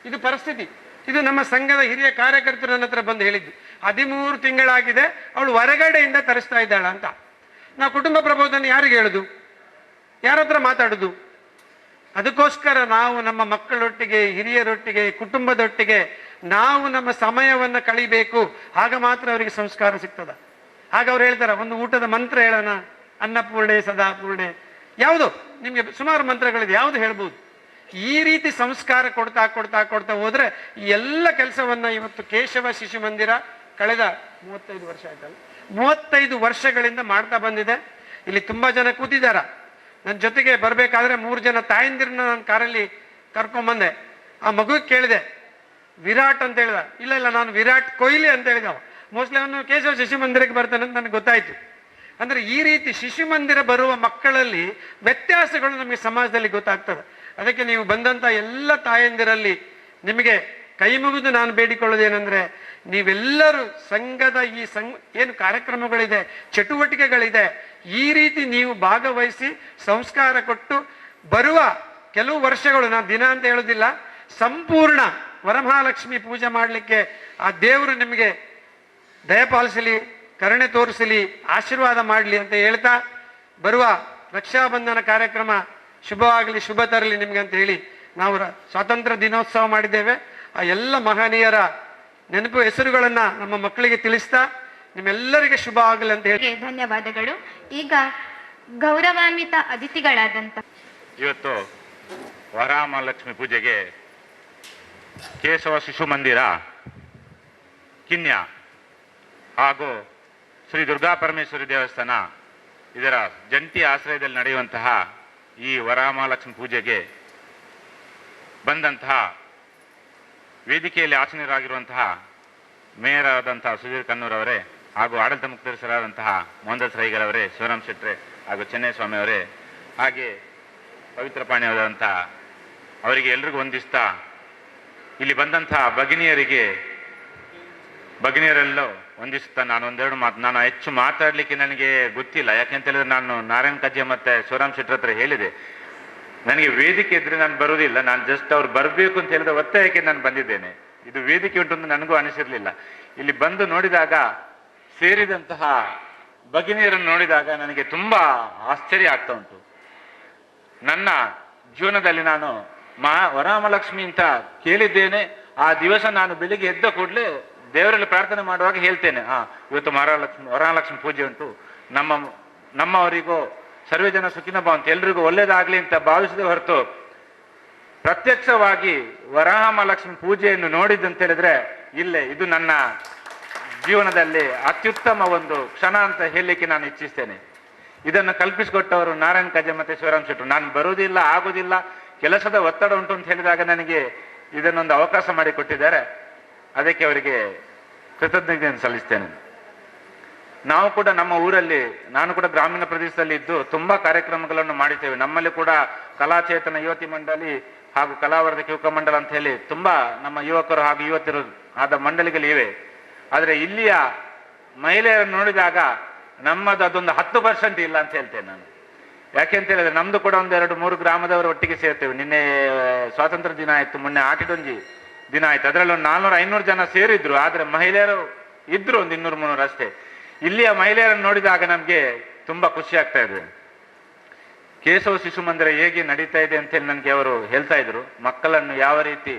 S5: ಇದು ಪರಿಸ್ಥಿತಿ. ಇದು ನಮ್ಮ ಸಂಘದ ಹಿರಿಯ ಕಾರ್ಯಕರ್ತರು ನನ್ನ ಹತ್ರ ಬಂದು ಹೇಳಿದ್ದು. 13 ತಿಂಗಳಾಗಿದೆ, ಅವಳು ಹೊರಗಡೆಯಿಂದ ತರಿಸ್ತಾ ಇದ್ದಾಳ ಅಂತ. ನಾವು ಕುಟುಂಬ ಪ್ರಬೋಧನ ಯಾರಿಗೆ ಹೇಳುದು? ಯಾರ ಹತ್ರ ಮಾತಾಡುದು? ಅದಕ್ಕೋಸ್ಕರ ನಾವು ನಮ್ಮ ಮಕ್ಕಳೊಟ್ಟಿಗೆ, ಹಿರಿಯರೊಟ್ಟಿಗೆ, ಕುಟುಂಬದೊಟ್ಟಿಗೆ ನಾವು ನಮ್ಮ ಸಮಯವನ್ನು ಕಳಿಬೇಕು. ಆಗ ಮಾತ್ರ ಅವರಿಗೆ ಸಂಸ್ಕಾರ ಸಿಗ್ತದ. ಆಗ ಅವ್ರು ಹೇಳ್ತಾರ, ಒಂದು ಊಟದ ಮಂತ್ರ ಹೇಳೋಣ, ಅನ್ನಪೂರ್ಣೆ ಸದಾಪೂರ್ಣೆ, ಯಾವುದು ನಿಮ್ಗೆ ಸುಮಾರು ಮಂತ್ರಗಳಿದೆ, ಯಾವುದು ಹೇಳ್ಬೋದು. ಈ ರೀತಿ ಸಂಸ್ಕಾರ ಕೊಡ್ತಾ ಕೊಡ್ತಾ ಕೊಡ್ತಾ ಹೋದ್ರೆ ಈ ಎಲ್ಲ ಕೆಲಸವನ್ನ ಇವತ್ತು ಕೇಶವ ಶಿಶು ಮಂದಿರ ಕಳೆದ 35 ವರ್ಷ ಆಯ್ತಲ್ಲ, 35 ವರ್ಷಗಳಿಂದ ಮಾಡ್ತಾ ಬಂದಿದೆ. ಇಲ್ಲಿ ತುಂಬಾ ಜನ ಕೂತಿದಾರ. ನನ್ನ ಜೊತೆಗೆ ಬರ್ಬೇಕಾದ್ರೆ 3 ಜನ ತಾಯಂದಿರನ್ನ ನಾನು ಕಾರಲ್ಲಿ ಕರ್ಕೊಂಬಂದೆ. ಆ ಮಗುಗೆ ಕೇಳಿದೆ, ವಿರಾಟ್ ಅಂತ ಹೇಳಿದ. ಇಲ್ಲ ನಾನು ವಿರಾಟ್ ಕೊಹ್ಲಿ ಅಂತ ಹೇಳಿದವ. ಮೋಸ್ಟ್ಲಿ ಅವನು ಕೇಶವ ಶಿಶು ಮಂದಿರಕ್ಕೆ ಬರ್ತಾನೆ ಅಂತ ನನಗೆ ಗೊತ್ತಾಯ್ತು. ಅಂದ್ರೆ ಈ ರೀತಿ ಶಿಶು ಮಂದಿರ ಬರುವ ಮಕ್ಕಳಲ್ಲಿ ವ್ಯತ್ಯಾಸಗಳು ನಮಗೆ ಸಮಾಜದಲ್ಲಿ ಗೊತ್ತಾಗ್ತದೆ. ಅದಕ್ಕೆ ನೀವು ಬಂದಂತ ಎಲ್ಲ ತಾಯಂದಿರಲ್ಲಿ ನಿಮಗೆ ಕೈ ಮುಗಿದು ನಾನು ಬೇಡಿಕೊಳ್ಳೋದೇನೆಂದ್ರೆ, ನೀವೆಲ್ಲರೂ ಸಂಘದ ಈ ಏನು ಕಾರ್ಯಕ್ರಮಗಳಿದೆ, ಚಟುವಟಿಕೆಗಳಿದೆ, ಈ ರೀತಿ ನೀವು ಭಾಗವಹಿಸಿ ಸಂಸ್ಕಾರ ಕೊಟ್ಟು ಬರುವ ಕೆಲವು ವರ್ಷಗಳು, ನಾನು ದಿನ ಅಂತ ಹೇಳೋದಿಲ್ಲ, ಸಂಪೂರ್ಣ ವರಮಹಾಲಕ್ಷ್ಮಿ ಪೂಜೆ ಮಾಡಲಿಕ್ಕೆ ಆ ದೇವರು ನಿಮಗೆ ದಯಪಾಲಿಸಲಿ, ಕರುಣೆ ತೋರಿಸಲಿ, ಆಶೀರ್ವಾದ ಮಾಡಲಿ ಅಂತ ಹೇಳ್ತಾ, ಬರುವ ರಕ್ಷಾಬಂಧನ ಕಾರ್ಯಕ್ರಮ ಶುಭವಾಗಲಿ, ಶುಭ ತರಲಿ ನಿಮ್ಗೆ ಅಂತ ಹೇಳಿ ನಾವು ಸ್ವಾತಂತ್ರ್ಯ ದಿನೋತ್ಸವ ಮಾಡಿದ್ದೇವೆ. ಆ ಎಲ್ಲ ಮಹನೀಯರ ನೆನಪು ಹೆಸರುಗಳನ್ನ ನಮ್ಮ ಮಕ್ಕಳಿಗೆ ತಿಳಿಸ್ತಾ ನಿಮ್ಮೆಲ್ಲರಿಗೆ ಶುಭ ಆಗಲಿ ಅಂತ ಹೇಳಿ
S2: ಧನ್ಯವಾದಗಳು. ಈಗ ಗೌರವಾನ್ವಿತ ಅತಿಥಿಗಳಾದಂತ
S6: ಇವತ್ತು ವರಮಹಾಲಕ್ಷ್ಮಿ ಪೂಜೆಗೆ ಕೇಶವ ಶಿಶು ಮಂದಿರ ಕಿನ್ಯ ಹಾಗೂ ಶ್ರೀ ದುರ್ಗಾ ಪರಮೇಶ್ವರಿ ದೇವಸ್ಥಾನ ಇದರ ಜಂಟಿ ಆಶ್ರಯದಲ್ಲಿ ನಡೆಯುವಂತಹ ಈ ವರಮಹಾಲಕ್ಷ್ಮಿ ಪೂಜೆಗೆ ಬಂದಂತಹ ವೇದಿಕೆಯಲ್ಲಿ ಆಸೀನರಾಗಿರುವಂತಹ ಮೇಯರ್ ಆದಂತಹ ಸುಧೀರ್ ಕನ್ನೂರ್ ಅವರೇ, ಹಾಗೂ ಆಡಳಿತ ಮುಖ್ಯಸ್ಥರಾದಂತಹ ಮೋಹನ್ದಾಸ್ ರೈಗರ್ ಅವರೇ, ಶಿವರಾಮ್ ಶೆಟ್ರೆ ಹಾಗೂ ಚೆನ್ನೈಸ್ವಾಮಿ ಅವರೇ, ಹಾಗೆ ಪವಿತ್ರ ಪಾಣಿಯವರಂತಹ ಅವರಿಗೆ ಎಲ್ರಿಗೂ ವಂದಿಸ್ತಾ, ಇಲ್ಲಿ ಬಂದಂತಹ ಭಗಿನಿಯರೆಲ್ಲೋ ವಂದಿಸುತ್ತಾ ನಾನು ಒಂದೆರಡು ನಾನು ಹೆಚ್ಚು ಮಾತಾಡ್ಲಿಕ್ಕೆ ನನಗೆ ಗೊತ್ತಿಲ್ಲ. ಯಾಕೆಂತ ಹೇಳಿದ್ರೆ ನಾನು ನಾರಾಯಣ್ ಕಜ್ಜೆ ಮತ್ತೆ ಶಿವರಾಮ್ ಶೆಟ್ರ್ ಹತ್ರ ಹೇಳಿದೆ, ನನಗೆ ವೇದಿಕೆ ಇದ್ರೆ ನಾನು ಬರುವುದಿಲ್ಲ, ನಾನು ಜಸ್ಟ್ ಅವ್ರು ಬರಬೇಕು ಅಂತ ಹೇಳಿದ ಒತ್ತಾಯಕ್ಕೆ ನಾನು ಬಂದಿದ್ದೇನೆ. ಇದು ವೇದಿಕೆ ಉಂಟು ಅಂತ ನನಗೂ ಅನಿಸಿರ್ಲಿಲ್ಲ. ಇಲ್ಲಿ ಬಂದು ನೋಡಿದಾಗ, ಸೇರಿದಂತಹ ಭಗಿನಿಯರನ್ನು ನೋಡಿದಾಗ ನನಗೆ ತುಂಬಾ ಆಶ್ಚರ್ಯ ಆಗ್ತಾ ಉಂಟು. ನನ್ನ ಜೀವನದಲ್ಲಿ ನಾನು ವರಮಹಾಲಕ್ಷ್ಮಿ ಅಂತ ಕೇಳಿದ್ದೇನೆ. ಆ ದಿವಸ ನಾನು ಬೆಳಿಗ್ಗೆ ಎದ್ದ ಕೂಡಲೇ ದೇವರಲ್ಲಿ ಪ್ರಾರ್ಥನೆ ಮಾಡುವಾಗ ಹೇಳ್ತೇನೆ, ಇವತ್ತು ವರಮಹಾಲಕ್ಷ್ಮಿ ಪೂಜೆ ಉಂಟು, ನಮ್ಮವರಿಗೂ ಸರ್ವೇ ಜನ ಸುಖಿನ ಭವಂತು, ಎಲ್ರಿಗೂ ಒಳ್ಳೇದಾಗ್ಲಿ ಅಂತ ಭಾವಿಸಿದ ಹೊರತು ಪ್ರತ್ಯಕ್ಷವಾಗಿ ವರಮಹಾಲಕ್ಷ್ಮಿ ಪೂಜೆಯನ್ನು ನೋಡಿದ್ದಂತ ಹೇಳಿದ್ರೆ ಇಲ್ಲೇ ಇದು ನನ್ನ ಜೀವನದಲ್ಲಿ ಅತ್ಯುತ್ತಮ ಒಂದು ಕ್ಷಣ ಅಂತ ಹೇಳಲಿಕ್ಕೆ ನಾನು ಇಚ್ಛಿಸ್ತೇನೆ. ಇದನ್ನು ಕಲ್ಪಿಸಿಕೊಟ್ಟವರು ನಾರಾಯಣ ಕಜೆ ಮತ್ತು ಶಿವರಾಮ್ ಶೆಟ್ಟರು. ನಾನು ಬರುವುದಿಲ್ಲ, ಆಗುವುದಿಲ್ಲ, ಕೆಲಸದ ಒತ್ತಡ ಉಂಟು ಅಂತ ಹೇಳಿದಾಗ ನನಗೆ ಇದನ್ನೊಂದು ಅವಕಾಶ ಮಾಡಿಕೊಟ್ಟಿದ್ದಾರೆ. ಅದಕ್ಕೆ ಅವರಿಗೆ ಕೃತಜ್ಞತೆಯನ್ನು ಸಲ್ಲಿಸ್ತೇನೆ. ನಾವು ಕೂಡ ನಮ್ಮ ಊರಲ್ಲಿ, ನಾನು ಕೂಡ ಗ್ರಾಮೀಣ ಪ್ರದೇಶದಲ್ಲಿ ಇದ್ದು ತುಂಬ ಕಾರ್ಯಕ್ರಮಗಳನ್ನು ಮಾಡಿದ್ದೇವೆ. ನಮ್ಮಲ್ಲಿ ಕೂಡ ಕಲಾಚೇತನ ಯುವತಿ ಮಂಡಳಿ ಹಾಗೂ ಕಲಾವರ್ಧಕ ಯುವಕ ಮಂಡಲ ಅಂತ ಹೇಳಿ ತುಂಬ ನಮ್ಮ ಯುವಕರು ಹಾಗೂ ಯುವತಿಯರು ಆದ ಮಂಡಳಿಗಳಿವೆ. ಆದರೆ ಇಲ್ಲಿಯ ಮಹಿಳೆಯರನ್ನು ನೋಡಿದಾಗ ನಮ್ಮದು ಅದೊಂದು 10% ಇಲ್ಲ ಅಂತ ಹೇಳ್ತೇನೆ ನಾನು. ಯಾಕೆಂತ ಹೇಳಿದ್ರೆ ನಮ್ದು ಕೂಡ ಒಂದು 2-3 ಗ್ರಾಮದವರು ಒಟ್ಟಿಗೆ ಸೇರ್ತೇವೆ. ನಿನ್ನೆ ಸ್ವಾತಂತ್ರ್ಯ ದಿನ ಆಯ್ತು, ಮೊನ್ನೆ ಆಟಿಡೊಂಜಿ ದಿನ ಆಯ್ತು. ಅದರಲ್ಲಿ ಒಂದು 400-500 ಜನ ಸೇರಿದ್ರು. ಆದರೆ ಮಹಿಳೆಯರು ಇದ್ರು ಒಂದು 200-300 ಅಷ್ಟೇ. ಇಲ್ಲಿಯ ಮಹಿಳೆಯರನ್ನು ನೋಡಿದಾಗ ನಮಗೆ ತುಂಬಾ ಖುಷಿ ಆಗ್ತಾ ಇದೆ. ಕೇಶವ ಶಿಶು ಮಂದಿರ ಹೇಗೆ ನಡೀತಾ ಇದೆ ಅಂತೇಳಿ ನನಗೆ ಅವರು ಹೇಳ್ತಾ ಇದ್ರು. ಮಕ್ಕಳನ್ನು ಯಾವ ರೀತಿ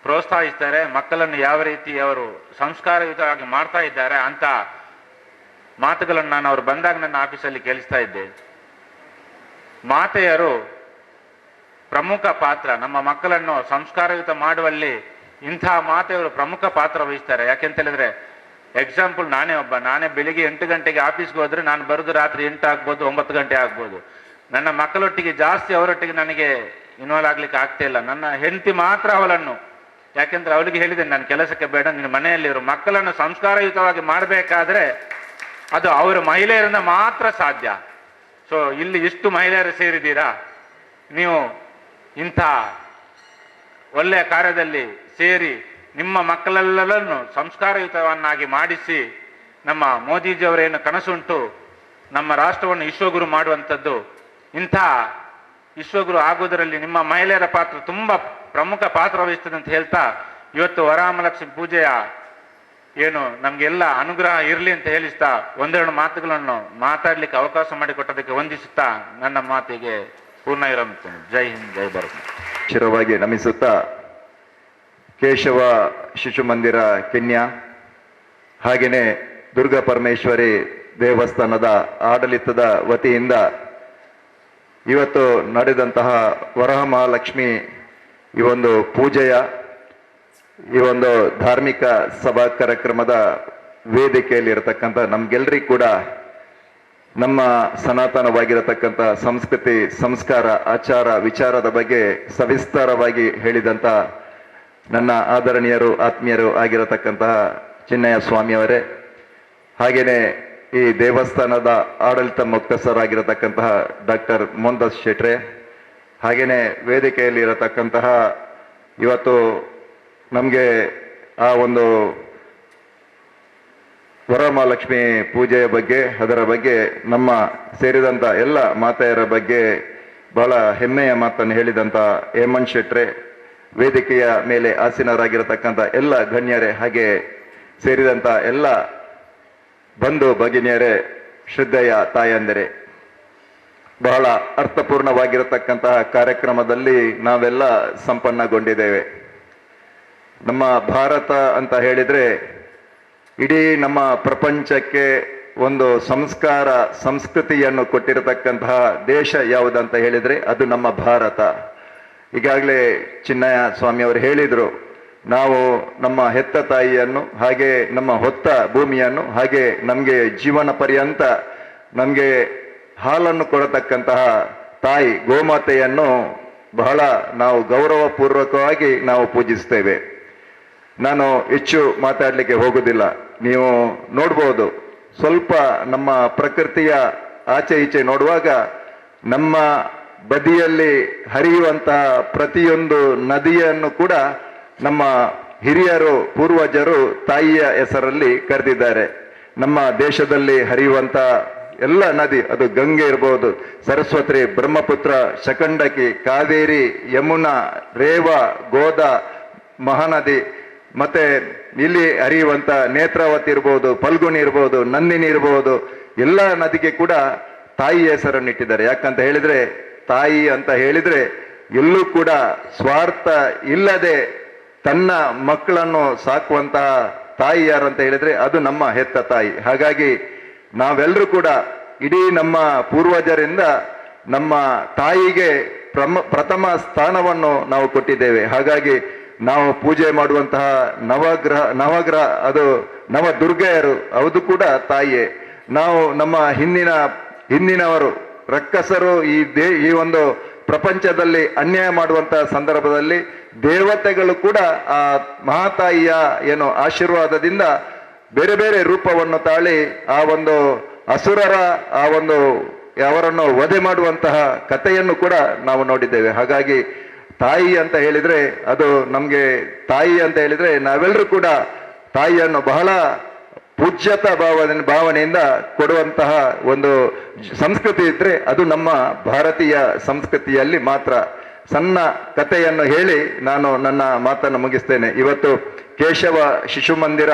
S6: ಪ್ರೋತ್ಸಾಹಿಸ್ತಾರೆ, ಮಕ್ಕಳನ್ನು ಯಾವ ರೀತಿ ಅವರು ಸಂಸ್ಕಾರಯುತವಾಗಿ ಮಾಡ್ತಾ ಇದ್ದಾರೆ ಅಂತ ಮಾತುಗಳನ್ನು ನಾನು ಅವರು ಬಂದಾಗ ನನ್ನ ಆಫೀಸಲ್ಲಿ ಕೇಳಿಸ್ತಾ ಇದ್ದೆ. ಮಾತೆಯರು ಪ್ರಮುಖ ಪಾತ್ರ, ನಮ್ಮ ಮಕ್ಕಳನ್ನು ಸಂಸ್ಕಾರಯುತ ಮಾಡುವಲ್ಲಿ ಇಂತಹ ಮಾತೆಯವರು ಪ್ರಮುಖ ಪಾತ್ರ ವಹಿಸ್ತಾರೆ. ಯಾಕೆಂತ ಹೇಳಿದ್ರೆ ಎಕ್ಸಾಂಪಲ್ ನಾನೇ ಬೆಳಿಗ್ಗೆ 8 ಗಂಟೆಗೆ ಆಫೀಸ್ಗೆ ಹೋದ್ರೆ ನಾನು ಬರೋದು ರಾತ್ರಿ 8 ಆಗ್ಬೋದು, 9 ಗಂಟೆ ಆಗ್ಬೋದು. ನನ್ನ ಮಕ್ಕಳೊಟ್ಟಿಗೆ ಜಾಸ್ತಿ ಅವರೊಟ್ಟಿಗೆ ನನಗೆ ಇನ್ವಾಲ್ವ್ ಆಗ್ಲಿಕ್ಕೆ ಆಗ್ತಾ ಇಲ್ಲ. ನನ್ನ ಹೆಂಡತಿ ಮಾತ್ರ ಅವಳನ್ನು, ಯಾಕೆಂದ್ರೆ ಅವಳಿಗೆ ಹೇಳಿದ್ದೇನೆ ನಾನು ಕೆಲಸಕ್ಕೆ ಬೇಡ, ನಿನ್ನ ಮನೆಯಲ್ಲಿರು. ಮಕ್ಕಳನ್ನು ಸಂಸ್ಕಾರಯುತವಾಗಿ ಮಾಡಬೇಕಾದ್ರೆ ಅದು ಅವರ ಮಹಿಳೆಯರಿಂದ ಮಾತ್ರ ಸಾಧ್ಯ. ಸೊ ಇಲ್ಲಿ ಇಷ್ಟು ಮಹಿಳೆಯರು ಸೇರಿದ್ದೀರಾ, ನೀವು ಇಂಥ ಒಳ್ಳೆಯ ಕಾರ್ಯದಲ್ಲಿ ಸೇರಿ ನಿಮ್ಮ ಮಕ್ಕಳೆಲ್ಲರನ್ನು ಸಂಸ್ಕಾರಯುತವನ್ನಾಗಿ ಮಾಡಿಸಿ ನಮ್ಮ ಮೋದಿಜಿಯವರೇನು ಕನಸುಂಟು ನಮ್ಮ ರಾಷ್ಟ್ರವನ್ನು ವಿಶ್ವಗುರು ಮಾಡುವಂಥದ್ದು, ಇಂಥ ವಿಶ್ವಗುರು ಆಗುವುದರಲ್ಲಿ ನಿಮ್ಮ ಮಹಿಳೆಯರ ಪಾತ್ರ ತುಂಬ ಪ್ರಮುಖ ಪಾತ್ರ ವಹಿಸ್ತದೆ ಅಂತ ಹೇಳ್ತಾ, ಇವತ್ತು ವರಮಹಾಲಕ್ಷ್ಮಿ ಪೂಜೆಯ ಏನು ನಮಗೆಲ್ಲ ಅನುಗ್ರಹ ಇರಲಿ ಅಂತ ಹೇಳಿಸ್ತಾ 1-2 ಮಾತುಗಳನ್ನು ಮಾತಾಡ್ಲಿಕ್ಕೆ ಅವಕಾಶ ಮಾಡಿಕೊಟ್ಟದಕ್ಕೆ ವಂದಿಸುತ್ತಾ ನನ್ನ ಮಾತಿಗೆ ಪೂರ್ಣ ವಿರಾಮಿಸ್ತೇನೆ. ಜೈ ಹಿಂದ್, ಜೈ ಭಾರತ್.
S7: ಶಿರವಾಗಿ ನಮಿಸುತ್ತಾ ಕೇಶವ ಶಿಶು ಮಂದಿರ ಕೆನ್ಯಾ ಹಾಗೆಯೇ ದುರ್ಗಾ ಪರಮೇಶ್ವರಿ ದೇವಸ್ಥಾನದ ಆಡಳಿತದ ವತಿಯಿಂದ ಇವತ್ತು ನಡೆದಂತಹ ವರಮಹಾಲಕ್ಷ್ಮಿ ಈ ಒಂದು ಪೂಜೆಯ ಈ ಒಂದು ಧಾರ್ಮಿಕ ಸಭಾ ಕಾರ್ಯಕ್ರಮದ ವೇದಿಕೆಯಲ್ಲಿರತಕ್ಕಂಥ ನಮ್ಗೆಲ್ರಿಗೂ ಕೂಡ ನಮ್ಮ ಸನಾತನವಾಗಿರತಕ್ಕಂಥ ಸಂಸ್ಕೃತಿ, ಸಂಸ್ಕಾರ, ಆಚಾರ, ವಿಚಾರದ ಬಗ್ಗೆ ಸವಿಸ್ತಾರವಾಗಿ ಹೇಳಿದಂಥ ನನ್ನ ಆದರಣೀಯರು, ಆತ್ಮೀಯರು ಆಗಿರತಕ್ಕಂತಹ ಚಿನ್ನಯ್ಯ ಸ್ವಾಮಿಯವರೇ, ಹಾಗೆಯೇ ಈ ದೇವಸ್ಥಾನದ ಆಡಳಿತ ಮುಖ್ಯಸ್ಥರಾಗಿರತಕ್ಕಂತಹ ಡಾಕ್ಟರ್ ಮೋಹನ್ದಾಸ್ ಶೆಟ್ರೆ, ಹಾಗೆಯೇ ವೇದಿಕೆಯಲ್ಲಿ ಇರತಕ್ಕಂತಹ ಇವತ್ತು ನಮಗೆ ಆ ಒಂದು ವರಮಹಾಲಕ್ಷ್ಮಿ ಪೂಜೆಯ ಬಗ್ಗೆ, ಅದರ ಬಗ್ಗೆ ನಮ್ಮ ಸೇರಿದಂಥ ಎಲ್ಲ ಮಾತೆಯರ ಬಗ್ಗೆ ಬಹಳ ಹೆಮ್ಮೆಯ ಮಾತನ್ನು ಹೇಳಿದಂಥ ಹೇಮಂತ್ ಶೆಟ್ರೆ, ವೇದಿಕೆಯ ಮೇಲೆ ಆಸೀನರಾಗಿರತಕ್ಕಂಥ ಎಲ್ಲ ಗಣ್ಯರೇ, ಹಾಗೆ ಸೇರಿದಂಥ ಎಲ್ಲ ಬಂಧು ಭಗಿನಿಯರೇ, ಶ್ರದ್ಧೆಯ ತಾಯಂದಿರೇ, ಬಹಳ ಅರ್ಥಪೂರ್ಣವಾಗಿರತಕ್ಕಂತಹ ಕಾರ್ಯಕ್ರಮದಲ್ಲಿ ನಾವೆಲ್ಲ ಸಂಪನ್ನಗೊಂಡಿದ್ದೇವೆ. ನಮ್ಮ ಭಾರತ ಅಂತ ಹೇಳಿದರೆ ಇಡೀ ನಮ್ಮ ಪ್ರಪಂಚಕ್ಕೆ ಒಂದು ಸಂಸ್ಕಾರ, ಸಂಸ್ಕೃತಿಯನ್ನು ಕೊಟ್ಟಿರತಕ್ಕಂತಹ ದೇಶ ಯಾವುದಂತ ಹೇಳಿದರೆ ಅದು ನಮ್ಮ ಭಾರತ. ಈಗಾಗಲೇ ಚಿನ್ನಯ್ಯ ಸ್ವಾಮಿಯವರು ಹೇಳಿದರು, ನಾವು ನಮ್ಮ ಹೆತ್ತ ತಾಯಿಯನ್ನು, ಹಾಗೆ ನಮ್ಮ ಹೊತ್ತ ಭೂಮಿಯನ್ನು, ಹಾಗೆ ನಮಗೆ ಜೀವನ ಪರ್ಯಂತ ನಮಗೆ ಹಾಲನ್ನು ಕೊಡತಕ್ಕಂತಹ ತಾಯಿ ಗೋಮಾತೆಯನ್ನು ಬಹಳ ನಾವು ಗೌರವಪೂರ್ವಕವಾಗಿ ನಾವು ಪೂಜಿಸ್ತೇವೆ. ನಾನು ಹೆಚ್ಚು ಮಾತಾಡಲಿಕ್ಕೆ ಹೋಗುವುದಿಲ್ಲ. ನೀವು ನೋಡ್ಬೋದು, ಸ್ವಲ್ಪ ನಮ್ಮ ಪ್ರಕೃತಿಯ ಆಚೆ ಈಚೆ ನೋಡುವಾಗ ನಮ್ಮ ಬದಿಯಲ್ಲಿ ಹರಿಯುವಂತಹ ಪ್ರತಿಯೊಂದು ನದಿಯನ್ನು ಕೂಡ ನಮ್ಮ ಹಿರಿಯರು, ಪೂರ್ವಜರು ತಾಯಿಯ ಹೆಸರಲ್ಲಿ ಕರೆದಿದ್ದಾರೆ. ನಮ್ಮ ದೇಶದಲ್ಲಿ ಹರಿಯುವಂಥ ಎಲ್ಲ ನದಿ, ಅದು ಗಂಗೆ ಇರ್ಬೋದು, ಸರಸ್ವತಿ, ಬ್ರಹ್ಮಪುತ್ರ, ಶಕಂಡಕಿ, ಕಾವೇರಿ, ಯಮುನಾ, ರೇವಾ, ಗೋದಾ, ಮಹಾನದಿ, ಮತ್ತೆ ಇಲ್ಲಿ ಹರಿಯುವಂಥ ನೇತ್ರಾವತಿ ಇರ್ಬೋದು, ಫಲ್ಗುಣಿ ಇರ್ಬೋದು, ನಂದಿನಿ ಇರ್ಬೋದು, ಎಲ್ಲ ನದಿಗೆ ಕೂಡ ತಾಯಿ ಹೆಸರನ್ನು ಇಟ್ಟಿದ್ದಾರೆ. ಯಾಕಂತ ಹೇಳಿದ್ರೆ ತಾಯಿ ಅಂತ ಹೇಳಿದ್ರೆ ಎಲ್ಲೂ ಕೂಡ ಸ್ವಾರ್ಥ ಇಲ್ಲದೆ ತನ್ನ ಮಕ್ಕಳನ್ನು ಸಾಕುವಂತಹ ತಾಯಿ ಯಾರು ಅಂತ ಹೇಳಿದ್ರೆ ಅದು ನಮ್ಮ ಹೆತ್ತ ತಾಯಿ. ಹಾಗಾಗಿ ನಾವೆಲ್ಲರೂ ಕೂಡ ಇಡೀ ನಮ್ಮ ಪೂರ್ವಜರಿಂದ ನಮ್ಮ ತಾಯಿಗೆ ಪ್ರಥಮ ಸ್ಥಾನವನ್ನು ನಾವು ಕೊಟ್ಟಿದ್ದೇವೆ. ಹಾಗಾಗಿ ನಾವು ಪೂಜೆ ಮಾಡುವಂತಹ ನವಗ್ರಹ ಅದು ನವದುರ್ಗೆಯರು, ಅದು ಕೂಡ ತಾಯಿಯೇ. ನಾವು ನಮ್ಮ ಹಿಂದಿನ ಹಿಂದಿನವರು ರಕ್ಕಸರು ಈ ಒಂದು ಪ್ರಪಂಚದಲ್ಲಿ ಅನ್ಯಾಯ ಮಾಡುವಂತಹ ಸಂದರ್ಭದಲ್ಲಿ ದೇವತೆಗಳು ಕೂಡ ಆ ಮಹಾತಾಯಿಯ ಏನು ಆಶೀರ್ವಾದದಿಂದ ಬೇರೆ ಬೇರೆ ರೂಪವನ್ನು ತಾಳಿ ಆ ಒಂದು ಅಸುರರ ಆ ಒಂದು ಅವರನ್ನು ವಧೆ ಮಾಡುವಂತಹ ಕಥೆಯನ್ನು ಕೂಡ ನಾವು ನೋಡಿದ್ದೇವೆ. ಹಾಗಾಗಿ ತಾಯಿ ಅಂತ ಹೇಳಿದ್ರೆ ಅದು ನಮ್ಗೆ ತಾಯಿ ಅಂತ ಹೇಳಿದ್ರೆ ನಾವೆಲ್ಲರೂ ಕೂಡ ತಾಯಿಯನ್ನು ಬಹಳ ಪೂಜ್ಯತಾ ಭಾವನೆಯಿಂದ ಕೊಡುವಂತಹ ಒಂದು ಸಂಸ್ಕೃತಿ ಇದ್ರೆ ಅದು ನಮ್ಮ ಭಾರತೀಯ ಸಂಸ್ಕೃತಿಯಲ್ಲಿ ಮಾತ್ರ. ಸಣ್ಣ ಕಥೆಯನ್ನು ಹೇಳಿ ನಾನು ನನ್ನ ಮಾತನ್ನು ಮುಗಿಸ್ತೇನೆ. ಇವತ್ತು ಕೇಶವ ಶಿಶು ಮಂದಿರ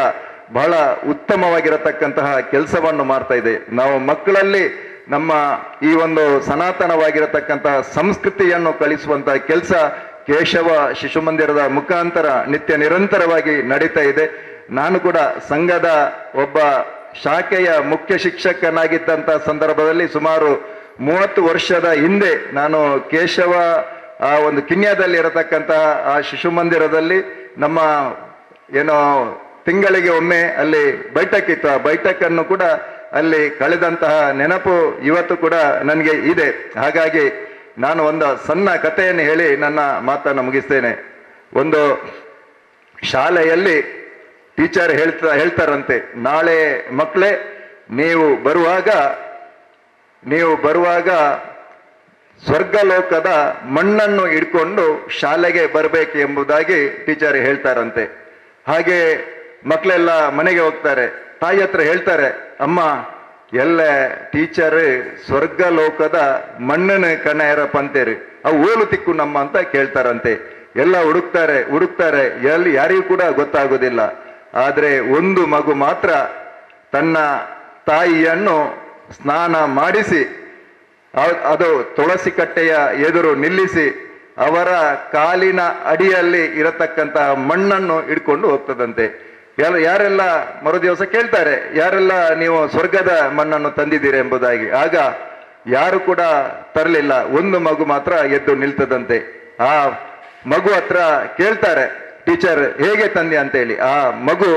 S7: ಬಹಳ ಉತ್ತಮವಾಗಿರತಕ್ಕಂತಹ ಕೆಲಸವನ್ನು ಮಾಡ್ತಾ ಇದೆ. ನಾವು ಮಕ್ಕಳಲ್ಲಿ ನಮ್ಮ ಈ ಒಂದು ಸನಾತನವಾಗಿರತಕ್ಕಂತಹ ಸಂಸ್ಕೃತಿಯನ್ನು ಕಲಿಸುವಂತಹ ಕೆಲಸ ಕೇಶವ ಶಿಶು ಮಂದಿರದ ಮುಖಾಂತರ ನಿತ್ಯ ನಿರಂತರವಾಗಿ ನಡೀತಾ ಇದೆ. ನಾನು ಕೂಡ ಸಂಘದ ಒಬ್ಬ ಶಾಖೆಯ ಮುಖ್ಯ ಶಿಕ್ಷಕನಾಗಿದ್ದಂತಹ ಸಂದರ್ಭದಲ್ಲಿ ಸುಮಾರು 30 ವರ್ಷದ ಹಿಂದೆ ನಾನು ಕೇಶವ ಆ ಒಂದು ಕಿನ್ಯಾದಲ್ಲಿ ಇರತಕ್ಕಂತಹ ಆ ಶಿಶು ಮಂದಿರದಲ್ಲಿ ನಮ್ಮ ಏನೋ ತಿಂಗಳಿಗೆ ಒಮ್ಮೆ ಅಲ್ಲಿ ಬೈಠಕ್ ಇತ್ತು. ಆ ಬೈಠಕನ್ನು ಕೂಡ ಅಲ್ಲಿ ಕಳೆದಂತಹ ನೆನಪು ಇವತ್ತು ಕೂಡ ನನಗೆ ಇದೆ. ಹಾಗಾಗಿ ನಾನು ಒಂದು ಸಣ್ಣ ಕಥೆಯನ್ನು ಹೇಳಿ ನನ್ನ ಮಾತನ್ನು ಮುಗಿಸ್ತೇನೆ. ಒಂದು ಶಾಲೆಯಲ್ಲಿ ಟೀಚರ್ ಹೇಳ್ತಾರಂತೆ, ನಾಳೆ ಮಕ್ಕಳೇ ನೀವು ಬರುವಾಗ ಸ್ವರ್ಗಲೋಕದ ಮಣ್ಣನ್ನು ಇಟ್ಕೊಂಡು ಶಾಲೆಗೆ ಬರಬೇಕು ಎಂಬುದಾಗಿ ಟೀಚರ್ ಹೇಳ್ತಾರಂತೆ. ಹಾಗೆ ಮಕ್ಕಳೆಲ್ಲ ಮನೆಗೆ ಹೋಗ್ತಾರೆ. ತಾಯಿ ಹತ್ರ ಹೇಳ್ತಾರೆ, ಅಮ್ಮ ಎಲ್ಲ ಟೀಚರ್ ಸ್ವರ್ಗಲೋಕದ ಮಣ್ಣನ ಕಣ್ಣರಪ್ಪ ಅಂತೇರಿ ಅವು ಓಲು ತಿಕ್ಕು ನಮ್ಮ ಅಂತ ಕೇಳ್ತಾರಂತೆ. ಎಲ್ಲ ಹುಡುಕ್ತಾರೆ ಎಲ್ಲಿ ಯಾರಿಗೂ ಕೂಡ ಗೊತ್ತಾಗೋದಿಲ್ಲ. ಆದ್ರೆ ಒಂದು ಮಗು ಮಾತ್ರ ತನ್ನ ತಾಯಿಯನ್ನು ಸ್ನಾನ ಮಾಡಿಸಿ ಅದು ತುಳಸಿ ಕಟ್ಟೆಯ ಎದುರು ನಿಲ್ಲಿಸಿ ಅವರ ಕಾಲಿನ ಅಡಿಯಲ್ಲಿ ಇರತಕ್ಕಂತಹ ಮಣ್ಣನ್ನು ಹಿಡ್ಕೊಂಡು ಹೋಗ್ತದಂತೆ. ಯಾರೆಲ್ಲ ಮರುದಿವಸ ಕೇಳ್ತಾರೆ, ಯಾರೆಲ್ಲ ನೀವು ಸ್ವರ್ಗದ ಮಣ್ಣನ್ನು ತಂದಿದ್ದೀರಿ ಎಂಬುದಾಗಿ. ಆಗ ಯಾರು ಕೂಡ ತರಲಿಲ್ಲ, ಒಂದು ಮಗು ಮಾತ್ರ ಎದ್ದು ನಿಲ್ತದಂತೆ. ಆ ಮಗು ಹತ್ರ ಕೇಳ್ತಾರೆ ಟೀಚರ್ ಹೇಗೆ ತಂದೆ ಅಂತೇಳಿ. ಆ ಮಗು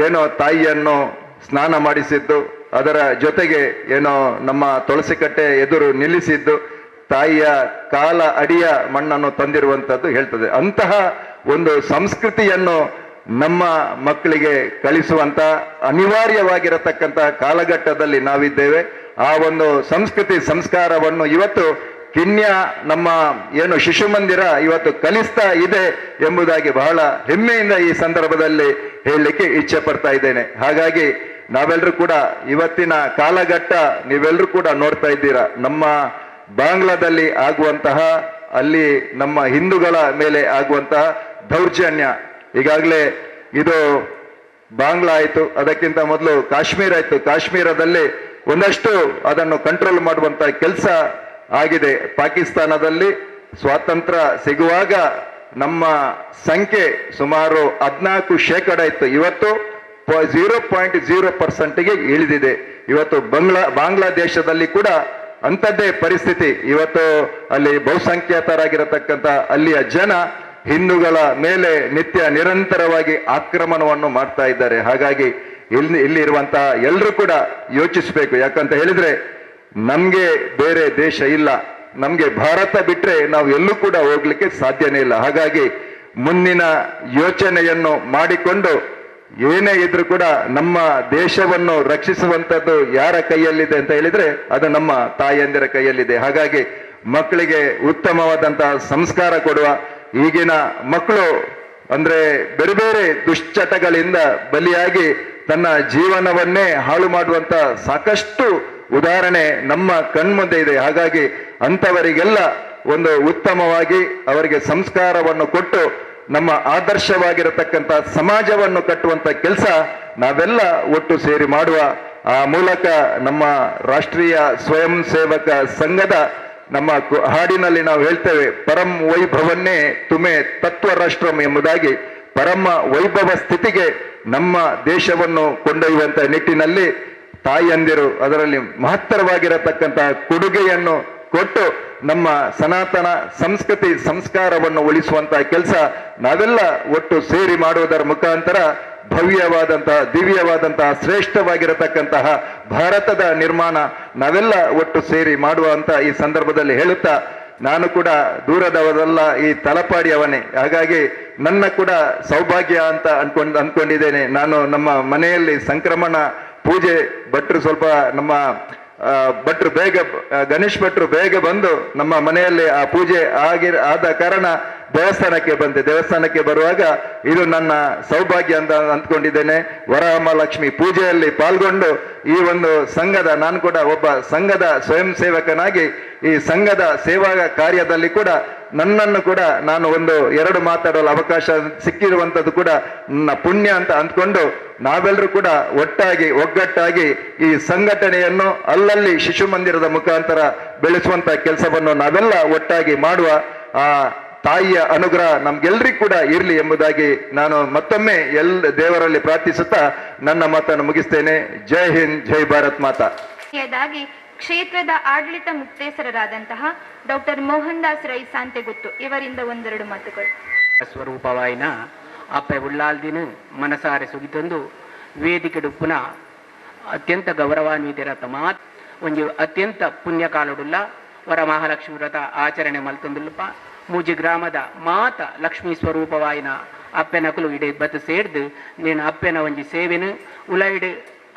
S7: ಏನೋ ತಾಯಿಯನ್ನು ಸ್ನಾನ ಮಾಡಿಸಿದ್ದು, ಅದರ ಜೊತೆಗೆ ಏನೋ ನಮ್ಮ ತುಳಸಿ ಕಟ್ಟೆ ಎದುರು ನಿಲ್ಲಿಸಿದ್ದು, ತಾಯಿಯ ಕಾಲ ಅಡಿಯ ಮಣ್ಣನ್ನು ತಂದಿರುವಂಥದ್ದು ಹೇಳ್ತದೆ. ಅಂತಹ ಒಂದು ಸಂಸ್ಕೃತಿಯನ್ನು ನಮ್ಮ ಮಕ್ಕಳಿಗೆ ಕಲಿಸುವಂತ ಅನಿವಾರ್ಯವಾಗಿರತಕ್ಕಂತಹ ಕಾಲಘಟ್ಟದಲ್ಲಿ ನಾವಿದ್ದೇವೆ. ಆ ಒಂದು ಸಂಸ್ಕೃತಿ ಸಂಸ್ಕಾರವನ್ನು ಇವತ್ತು ಕಿನ್ಯಾ ನಮ್ಮ ಏನು ಶಿಶು ಮಂದಿರ ಇವತ್ತು ಕಲಿಸ್ತಾ ಇದೆ ಎಂಬುದಾಗಿ ಬಹಳ ಹೆಮ್ಮೆಯಿಂದ ಈ ಸಂದರ್ಭದಲ್ಲಿ ಹೇಳಲಿಕ್ಕೆ ಇಚ್ಛೆ ಪಡ್ತಾ ಇದ್ದೇನೆ. ಹಾಗಾಗಿ ನಾವೆಲ್ಲರೂ ಕೂಡ ಇವತ್ತಿನ ಕಾಲಘಟ್ಟ ನೀವೆಲ್ಲರೂ ಕೂಡ ನೋಡ್ತಾ ಇದ್ದೀರಾ. ನಮ್ಮ ಬಾಂಗ್ಲಾದಲ್ಲಿ ಆಗುವಂತಹ ಅಲ್ಲಿ ನಮ್ಮ ಹಿಂದೂಗಳ ಮೇಲೆ ಆಗುವಂತಹ ದೌರ್ಜನ್ಯ, ಈಗಾಗಲೇ ಇದು ಬಾಂಗ್ಲಾ ಆಯಿತು, ಅದಕ್ಕಿಂತ ಮೊದಲು ಕಾಶ್ಮೀರ ಆಯಿತು. ಕಾಶ್ಮೀರದಲ್ಲಿ ಒಂದಷ್ಟು ಅದನ್ನು ಕಂಟ್ರೋಲ್ ಮಾಡುವಂತ ಕೆಲಸ ಆಗಿದೆ. ಪಾಕಿಸ್ತಾನದಲ್ಲಿ ಸ್ವಾತಂತ್ರ್ಯ ಸಿಗುವಾಗ ನಮ್ಮ ಸಂಖ್ಯೆ ಸುಮಾರು 14% ಇತ್ತು. ಇವತ್ತು 0.0%ಗೆ ಇಳಿದಿದೆ. ಇವತ್ತು ಬಾಂಗ್ಲಾದೇಶದಲ್ಲಿ ಕೂಡ ಅಂಥದ್ದೇ ಪರಿಸ್ಥಿತಿ. ಇವತ್ತು ಅಲ್ಲಿ ಬಹುಸಂಖ್ಯಾತರಾಗಿರತಕ್ಕಂಥ ಅಲ್ಲಿಯ ಜನ ಹಿಂದೂಗಳ ಮೇಲೆ ನಿತ್ಯ ನಿರಂತರವಾಗಿ ಆಕ್ರಮಣವನ್ನು ಮಾಡ್ತಾ ಇದ್ದಾರೆ. ಹಾಗಾಗಿ ಇಲ್ಲಿರುವಂತಹ ಎಲ್ಲರೂ ಕೂಡ ಯೋಚಿಸಬೇಕು. ಯಾಕಂತ ಹೇಳಿದ್ರೆ ನಮ್ಗೆ ಬೇರೆ ದೇಶ ಇಲ್ಲ, ನಮ್ಗೆ ಭಾರತ ಬಿಟ್ರೆ ನಾವು ಎಲ್ಲೂ ಕೂಡ ಹೋಗ್ಲಿಕ್ಕೆ ಸಾಧ್ಯನೇ ಇಲ್ಲ. ಹಾಗಾಗಿ ಮುಂದಿನ ಯೋಚನೆಯನ್ನು ಮಾಡಿಕೊಂಡು ಏನೇ ಇದ್ರೂ ಕೂಡ ನಮ್ಮ ದೇಶವನ್ನು ರಕ್ಷಿಸುವಂಥದ್ದು ಯಾರ ಕೈಯಲ್ಲಿದೆ ಅಂತ ಹೇಳಿದ್ರೆ ಅದು ನಮ್ಮ ತಾಯಂದಿರ ಕೈಯಲ್ಲಿದೆ. ಹಾಗಾಗಿ ಮಕ್ಕಳಿಗೆ ಉತ್ತಮವಾದಂತಹ ಸಂಸ್ಕಾರ ಕೊಡುವ, ಈಗಿನ ಮಕ್ಕಳು ಅಂದ್ರೆ ಬೇರೆ ಬೇರೆ ದುಶ್ಚಟಗಳಿಂದ ಬಲಿಯಾಗಿ ತನ್ನ ಜೀವನವನ್ನೇ ಹಾಳು ಮಾಡುವಂತ ಸಾಕಷ್ಟು ಉದಾಹರಣೆ ನಮ್ಮ ಕಣ್ಮುಂದೆ ಇದೆ. ಹಾಗಾಗಿ ಅಂಥವರಿಗೆಲ್ಲ ಒಂದು ಉತ್ತಮವಾಗಿ ಅವರಿಗೆ ಸಂಸ್ಕಾರವನ್ನು ಕೊಟ್ಟು ನಮ್ಮ ಆದರ್ಶವಾಗಿರತಕ್ಕಂಥ ಸಮಾಜವನ್ನು ಕಟ್ಟುವಂತ ಕೆಲಸ ನಾವೆಲ್ಲ ಒಟ್ಟು ಸೇರಿ ಮಾಡುವ. ಆ ಮೂಲಕ ನಮ್ಮ ರಾಷ್ಟ್ರೀಯ ಸ್ವಯಂ ಸೇವಕ ಸಂಘದ ನಮ್ಮ ಹಾಡಿನಲ್ಲಿ ನಾವು ಹೇಳ್ತೇವೆ, ಪರಂ ವೈಭವನ್ನೇ ತುಮೆ ತತ್ವ ರಾಷ್ಟ್ರಂ ಎಂಬುದಾಗಿ ಪರಮ ವೈಭವ ಸ್ಥಿತಿಗೆ ನಮ್ಮ ದೇಶವನ್ನು ಕೊಂಡೊಯ್ಯುವಂತ ನಿಟ್ಟಿನಲ್ಲಿ ತಾಯಿಯಂದಿರು ಅದರಲ್ಲಿ ಮಹತ್ತರವಾಗಿರತಕ್ಕಂತಹ ಕೊಡುಗೆಯನ್ನು ಕೊಟ್ಟು ನಮ್ಮ ಸನಾತನ ಸಂಸ್ಕೃತಿ ಸಂಸ್ಕಾರವನ್ನು ಉಳಿಸುವಂತಹ ಕೆಲಸ ನಾವೆಲ್ಲ ಒಟ್ಟು ಸೇರಿ ಮಾಡುವುದರ ಮುಖಾಂತರ ಭವ್ಯವಾದಂತಹ ದಿವ್ಯವಾದಂತಹ ಶ್ರೇಷ್ಠವಾಗಿರತಕ್ಕಂತಹ ಭಾರತದ ನಿರ್ಮಾಣ ನಾವೆಲ್ಲ ಒಟ್ಟು ಸೇರಿ ಮಾಡುವಂತ ಈ ಸಂದರ್ಭದಲ್ಲಿ ಹೇಳುತ್ತಾ, ನಾನು ಕೂಡ ದೂರದವರಲ್ಲ, ಈ ತಲಪಾಡಿಯವನೇ. ಹಾಗಾಗಿ ನನ್ನ ಕೂಡ ಸೌಭಾಗ್ಯ ಅಂತ ಅನ್ಕೊಂಡಿದ್ದೇನೆ. ನಾನು ನಮ್ಮ ಮನೆಯಲ್ಲಿ ಸಂಕ್ರಮಣ ಪೂಜೆ ಭಟ್ರು ಸ್ವಲ್ಪ ನಮ್ಮ ಭಟ್ರು ಬೇಗ ಗಣೇಶ್ ಭಟ್ರು ಬೇಗ ಬಂದು ನಮ್ಮ ಮನೆಯಲ್ಲಿ ಆ ಪೂಜೆ ಆದ ಕಾರಣ ದೇವಸ್ಥಾನಕ್ಕೆ ಬರುವಾಗ ಇದು ನನ್ನ ಸೌಭಾಗ್ಯ ಅಂತ ಅಂದ್ಕೊಂಡಿದ್ದೇನೆ. ವರಮಹಾಲಕ್ಷ್ಮಿ ಪೂಜೆಯಲ್ಲಿ ಪಾಲ್ಗೊಂಡು ಈ ಒಂದು ಸಂಘದ, ನಾನು ಕೂಡ ಒಬ್ಬ ಸಂಘದ ಸ್ವಯಂ ಸೇವಕನಾಗಿ ಈ ಸಂಘದ ಸೇವಾ ಕಾರ್ಯದಲ್ಲಿ ಕೂಡ ನನ್ನನ್ನು ಕೂಡ ನಾನು ಎರಡು ಮಾತಾಡಲು ಅವಕಾಶ ಸಿಕ್ಕಿರುವಂಥದ್ದು ಕೂಡ ನನ್ನ ಪುಣ್ಯ ಅಂತ ಅಂದ್ಕೊಂಡು ನಾವೆಲ್ಲರೂ ಕೂಡ ಒಗ್ಗಟ್ಟಾಗಿ ಈ ಸಂಘಟನೆಯನ್ನು ಅಲ್ಲಲ್ಲಿ ಶಿಶು ಮಂದಿರದ ಮುಖಾಂತರ ಬೆಳೆಸುವಂತ ಕೆಲಸವನ್ನು ನಾವೆಲ್ಲ ಒಟ್ಟಾಗಿ ಮಾಡುವ ಆ ತಾಯಿಯ ಅನುಗ್ರಹ ನಮ್ಗೆಲ್ರಿಗೂ ಕೂಡ ಇರಲಿ ಎಂಬುದಾಗಿ ನಾನು ಮತ್ತೊಮ್ಮೆ ದೇವರಲ್ಲಿ ಪ್ರಾರ್ಥಿಸುತ್ತಾ ನನ್ನ ಮಾತನ್ನು ಮುಗಿಸ್ತೇನೆ. ಜೈ ಹಿಂದ್, ಜೈ ಭಾರತ್ ಮಾತಾ.
S2: ಕೊನೆಯದಾಗಿ ಕ್ಷೇತ್ರದ ಆಡಳಿತ ಮುಕ್ತೇಸರರಾದಂತಹ ಡಾಕ್ಟರ್ ಮೋಹನ್ ದಾಸ್ ರೈ ಸಾಂತೆಗುತ್ತು ಇವರಿಂದ ಒಂದೆರಡು ಮಾತುಗಳು.
S8: ಸ್ವರೂಪವಾಯಿನ ಅಪ್ಪೆ ಉಳ್ಳಾಲ್ದಿನ ಮನಸಾರೆ ಸುಗಿತಂದು ವೇದಿಕೆ ಡುಪ್ಪುನ ಅತ್ಯಂತ ಗೌರವಾನ್ವಿತರ ಮಾತ್ ಒಂದು ಅತ್ಯಂತ ಪುಣ್ಯಕಾಲುಡುಲ್ಲ ವರ ಮಹಾಲಕ್ಷ್ಮಿ ವ್ರತ ಆಚರಣೆ ಮಲ್ತೊಂದುಲ್ಲಪ್ಪ ಮೂಜಿ ಗ್ರಾಮದ ಮಾತ ಲಕ್ಷ್ಮೀ ಸ್ವರೂಪವಾಯಿನ ಅಪ್ಪೆನಕಲು ಇಡೆ ಬತ್ತು ಸೇರ್ದು ನೀನು ಅಪ್ಪೆನ ಒಂಜಿ ಸೇವೆನು ಉಲೈಡ್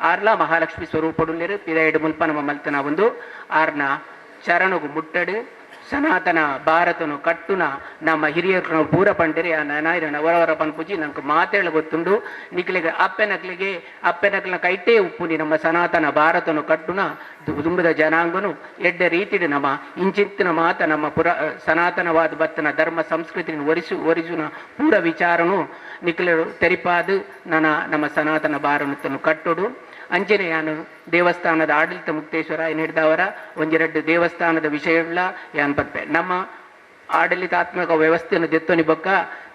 S8: ಆರ್ಲ ಮಹಾಲಕ್ಷ್ಮಿ ಸ್ವರೂಪಡುಲ್ಲೆರು ಪಿರೈಡ್ ಮುಲ್ಪ ನಮ್ಮ ಮಲ್ತನ ಒಂದು ಆರ್ನ ಚರಣಗು ಮುಟ್ಟಡು ಸನಾತನ ಭಾರತನು ಕಟ್ಟುನ ನಮ್ಮ ಹಿರಿಯರು ಪೂರ ಪಂಡಿರಿ ಆ ನಾಯಿರ ನವರವರ ಪನ್ಪುಜಿ ನಂಗೆ ಮಾತೇಳ ಗೊತ್ತುಂಡು ನಿಕ್ಲಿಗೆ ಅಪ್ಪೆನಕ್ಲಿನ ಕೈಟೇ ಉಪ್ಪುನಿ ನಮ್ಮ ಸನಾತನ ಭಾರತನು ಕಟ್ಟುನ ದುಂಬದ ಜನಾಂಗನು ಎಡ್ಡ ರೀತಿಡು ನಮ್ಮ ಇಂಚಿತ್ತಿನ ಮಾತ ನಮ್ಮ ಸನಾತನವಾದ ಬತ್ತನ ಧರ್ಮ ಸಂಸ್ಕೃತಿನ ಒರಿಸುನ ಪೂರ ವಿಚಾರನು ನಿಕ್ಲೆಡು ತೆರಿಪಾದು ನಮ್ಮ ಸನಾತನ ಭಾರತನು ಕಟ್ಟುಡು ಅಂಚನೆ ಯಾನು ದೇವಸ್ಥಾನದ ಆಡಳಿತ ಮುಕ್ತೇಶ್ವರ ಹಿಡಿದವರ ಒಂದೆರಡು ದೇವಸ್ಥಾನದ ವಿಷಯಗಳ ಯಾನ್ ಪಂಪೆ ನಮ್ಮ ಆಡಳಿತಾತ್ಮಕ ವ್ಯವಸ್ಥೆಯನ್ನು ದೆತ್ತೊನಿ ಬೊಕ್ಕ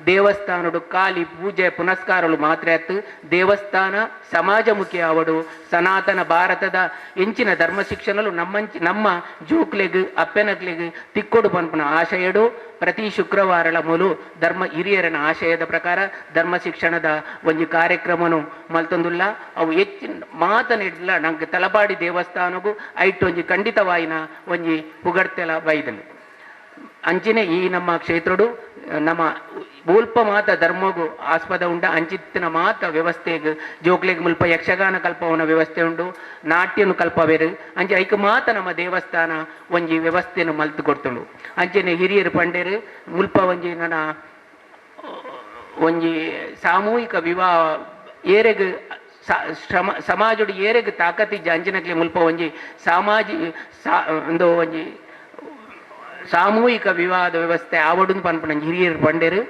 S8: ದೇವಸ್ಥಾನಡು ಖಾಲಿ ಪೂಜೆ ಪುನಸ್ಕಾರಗಳು ಮಾತ್ರ ಆಯ್ತು ದೇವಸ್ಥಾನ ಸಮಾಜಮುಖಿ ಆವಡು ಸನಾತನ ಭಾರತದ ಎಂಚಿನ ಧರ್ಮ ಶಿಕ್ಷಣಲು ನಮ್ಮ ಜೋಕ್ಲೆಗ್ ಅಪ್ಪೆನಕ್ಲೆಗ್ ತಿಕ್ಕೊಡು ಪನ್ಪನ ಆಶಯಡು ಪ್ರತಿ ಶುಕ್ರವಾರಳ ಮೂಲು ಧರ್ಮ ಹಿರಿಯರನ ಆಶಯದ ಪ್ರಕಾರ ಧರ್ಮ ಶಿಕ್ಷಣದ ಒಂದು ಕಾರ್ಯಕ್ರಮನು ಮಲ್ತೊಂದುಲ್ಲ ಅವು ಹೆಚ್ಚಿನ ಮಾತನಿಡಲಿಲ್ಲ ನಂಗೆ ತಲಪಾಡಿ ದೇವಸ್ಥಾನಗೂ ಐಟ್ ಒಂಜಿ ಖಂಡಿತವಾಯಿನ ಒಂಜಿ ಪುಗಡ್ತೆಲ ಬೈದನು ಅಂಚಿನ ಈ ನಮ್ಮ ಕ್ಷೇತ್ರಡು ನಮ್ಮ ಬೋಲ್ಪ ಮಾತ ಧರ್ಮಗೂ ಆಸ್ಪದ ಉಂಡ ಅಂಚಿತ್ತಿನ ಮಾತ ವ್ಯವಸ್ಥೆಗೆ ಜೋಕ್ಲೆಗ್ ಮುಲ್ಪ ಯಕ್ಷಗಾನ ಕಲ್ಪವನ ವ್ಯವಸ್ಥೆ ಉಂಡು ನಾಟ್ಯನು ಕಲ್ಪವೇರು ಅಂಚೆ ಐಕ ಮಾತ ನಮ್ಮ ದೇವಸ್ಥಾನ ಒಂಜಿ ವ್ಯವಸ್ಥೆಯನ್ನು ಮಲ್ತು ಕೊಡ್ತುಂಡು ಅಂಚೆನೆ ಹಿರಿಯರು ಪಂಡೇರು ಮುಲ್ಪ ಒಂಜಿ ನನ್ನ ಒಂಜಿ ಸಾಮೂಹಿಕ ವಿವಾಹ ಏರೆಗ್ ಸಮಾಜಡು ಏರೆಗ್ ತಾಕತ್ತಿಜ್ಜ ಅಂಚಿನಕ್ಲೆ ಮುಲ್ಪ ಒಂಜಿ ಒಂಜಿ ಸಾಮೂಹಿಕ ವಿವಾಹದ ವ್ಯವಸ್ಥೆ ಆವಡುಂದು ಪನ್ಪುನ ಹಿರಿಯರು ಪಂಡೇರು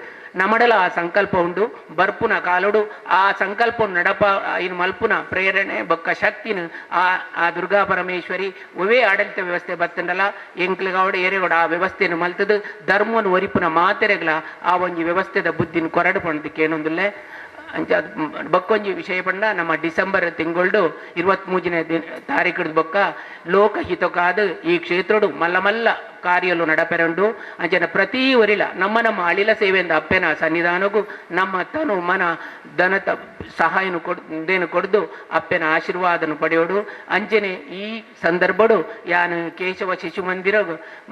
S8: ನಮಡಲ ಆ ಸಂಕಲ್ಪ ಉಂಡು ಬರ್ಪುನ ಕಾಲುಡು ಆ ಸಂಕಲ್ಪ ನಡಪ ಇನ್ನು ಮಲ್ಪುನ ಪ್ರೇರಣೆ ಬೊಕ್ಕ ಶಕ್ತಿನ ಆ ದುರ್ಗಾ ಪರಮೇಶ್ವರಿ ಒವೇ ಆಡಳಿತ ವ್ಯವಸ್ಥೆ ಬತ್ತಂಡಲ್ಲ ಎಂಕ್ಲಿಗಾವಡು ಏರೆಗೋಡ ಆ ವ್ಯವಸ್ಥೆಯನ್ನು ಮಲ್ತದು ಧರ್ಮವನ್ನು ಒರಿಪುನ ಮಾತೆರೆಗಳ ಆ ಒಂಜಿ ವ್ಯವಸ್ಥೆದ ಬುದ್ಧಿನ ಕೊರಡು ಪಂಡದಕ್ಕೆ ಏನೊಂದಿಲ್ಲ ಅಂಚ ಬಕ್ಕೊಂಜಿ ವಿಷಯ ಪಂಡ ನಮ್ಮ ಡಿಸೆಂಬರ್ ತಿಂಗಳು 23ನೇ ತಾರೀಕು ಬೊಕ್ಕ ಲೋಕಹಿತಕ್ಕಾದ ಈ ಕ್ಷೇತ್ರಡು ಮಲ್ಲ ಕಾರ್ಯಲು ನಡಪೆರಂಡು ಅಂಚನ ಪ್ರತಿ ಒರಿಲ ನಮ್ಮ ಅಳಿಲ ಸೇವೆಯಿಂದ ಅಪ್ಪೆನ ಸನ್ನಿಧಾನಗೂ ನಮ್ಮ ತನು ಮನ ಧನತ ಸಹಾಯನು ಕೊಡ್ದು ಅಪ್ಪೆನ ಆಶೀರ್ವಾದನು ಪಡೆಯೋಡು ಅಂಚನೆ ಈ ಸಂದರ್ಭಡು ಯಾನು ಕೇಶವ ಶಿಶು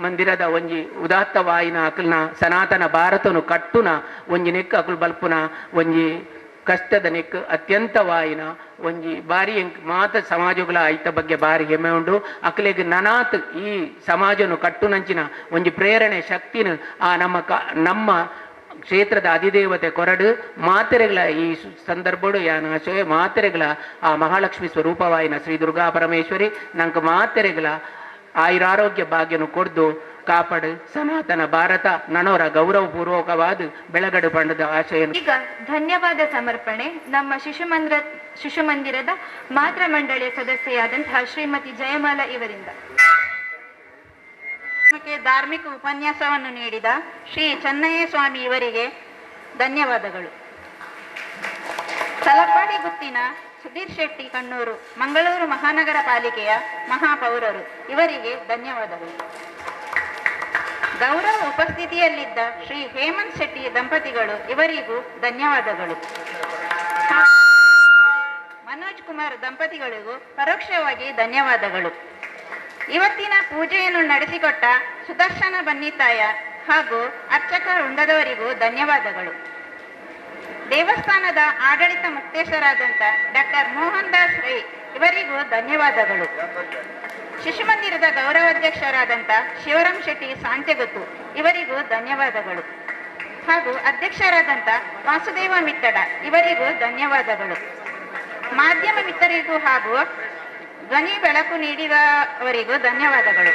S8: ಮಂದಿರದ ಒಂಜಿ ಉದಾತ್ತವಾಯಿನ ಅಕಲ್ನ ಸನಾತನ ಭಾರತನು ಕಟ್ಟುನ ಒಂಜಿ ನೆಕ್ ಅಕಲ್ ಬಲ್ಪುನ ಒಂಜಿ ಕಷ್ಟದ ನೆಕ್ ಅತ್ಯಂತವಾಯಿನ ಒಂಜಿ ಬಾರಿ ಮಾತ ಸಮಾಜಗಳ ಐತ ಬಗ್ಗೆ ಬಾರಿ ಹೆಮ್ಮೆ ಉಂಡು ಅಕ್ಲೆಗ್ ನನಾತ್ ಈ ಸಮಾಜನು ಕಟ್ಟುನಂಚಿನ ಒಂಜಿ ಪ್ರೇರಣೆ ಶಕ್ತಿನ ಆ ನಮ್ಮ ಕ್ಷೇತ್ರದ ಅಧಿದೇವತೆ ಕೊರಡು ಮಾತೆರೆಗಳ ಈ ಸಂದರ್ಭಡು ಯಾನ ಆಶಯ ಮಾತೆರೆಗಳ ಆ ಮಹಾಲಕ್ಷ್ಮಿ ಸ್ವರೂಪವಾಯಿನ ಶ್ರೀ ದುರ್ಗಾ ಪರಮೇಶ್ವರಿ ನಂಗೆ ಮಾತೆರೆಗಳ ಆಯುರಾರೋಗ್ಯ ಭಾಗ್ಯನು ಕೊಡ್ದು ಕಾಪಾಡು ಸನಾತನ ಭಾರತ ನನವರ ಗೌರವಪೂರ್ವಕವಾದ ಬೆಳಗಡು ಪಂಡದ ಆಶಯ.
S2: ಈಗ ಧನ್ಯವಾದ ಸಮರ್ಪಣೆ ನಮ್ಮ ಶಿಶು ಮಂದಿರದ ಮಾತೃ ಮಂಡಳಿಯ ಸದಸ್ಯೆಯಾದಂತಹ ಶ್ರೀಮತಿ ಜಯಮಾಲಾ ಇವರಿಂದ.
S4: ಧಾರ್ಮಿಕ ಉಪನ್ಯಾಸವನ್ನು ನೀಡಿದ ಶ್ರೀ ಚೆನ್ನಯ್ಯ ಸ್ವಾಮಿ ಇವರಿಗೆ ಧನ್ಯವಾದಗಳು. ತಲಪಾಡಿ ಗುತ್ತಿನ ಸುಧೀರ್ ಶೆಟ್ಟಿ ಕಣ್ಣೂರು ಮಂಗಳೂರು ಮಹಾನಗರ ಪಾಲಿಕೆಯ ಮಹಾಪೌರರು ಇವರಿಗೆ ಧನ್ಯವಾದಗಳು. ಗೌರವ ಉಪಸ್ಥಿತಿಯಲ್ಲಿದ್ದ ಶ್ರೀ ಹೇಮಂತ್ ಶೆಟ್ಟಿ ದಂಪತಿಗಳು ಇವರಿಗೂ ಧನ್ಯವಾದಗಳು. ಕುಮಾರ್ ದಂಪತಿಗಳಿಗೂ ಪರೋಕ್ಷವಾಗಿ ಧನ್ಯವಾದಗಳು. ಇವತ್ತಿನ ಪೂಜೆಯನ್ನು ನಡೆಸಿಕೊಟ್ಟ ಸುದರ್ಶನ ಬನ್ನಿತಾಯ ಹಾಗೂ ಅರ್ಚಕ ವೃಂದದವರಿಗೂ ಧನ್ಯವಾದಗಳು. ದೇವಸ್ಥಾನದ ಆಡಳಿತ ಮುಕ್ತೇಶರಾದಂಥ ಡಾಕ್ಟರ್ ಮೋಹನ್ ದಾಸ್ ರೈ ಇವರಿಗೂ ಧನ್ಯವಾದಗಳು. ಶಿಶುಮಂದಿರದ ಗೌರವಾಧ್ಯಕ್ಷರಾದಂಥ ಶಿವರಾಮ್ ಶೆಟ್ಟಿ ಸಾಂತೆಗುತ್ತು ಇವರಿಗೂ ಧನ್ಯವಾದಗಳು. ಹಾಗೂ ಅಧ್ಯಕ್ಷರಾದಂಥ ವಾಸುದೇವ ಮಿತ್ತಡ ಇವರಿಗೂ ಧನ್ಯವಾದಗಳು. ಮಾಧ್ಯಮ ಮಿತ್ರರಿಗೂ ಹಾಗೂ ಧ್ವನಿ ಬೆಳಕು ನೀಡಿದವರಿಗೂ ಧನ್ಯವಾದಗಳು.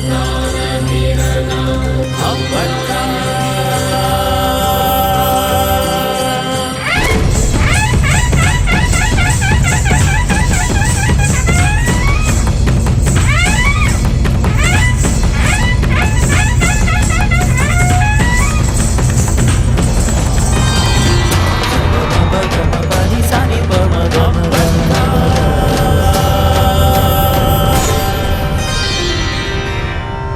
S9: सा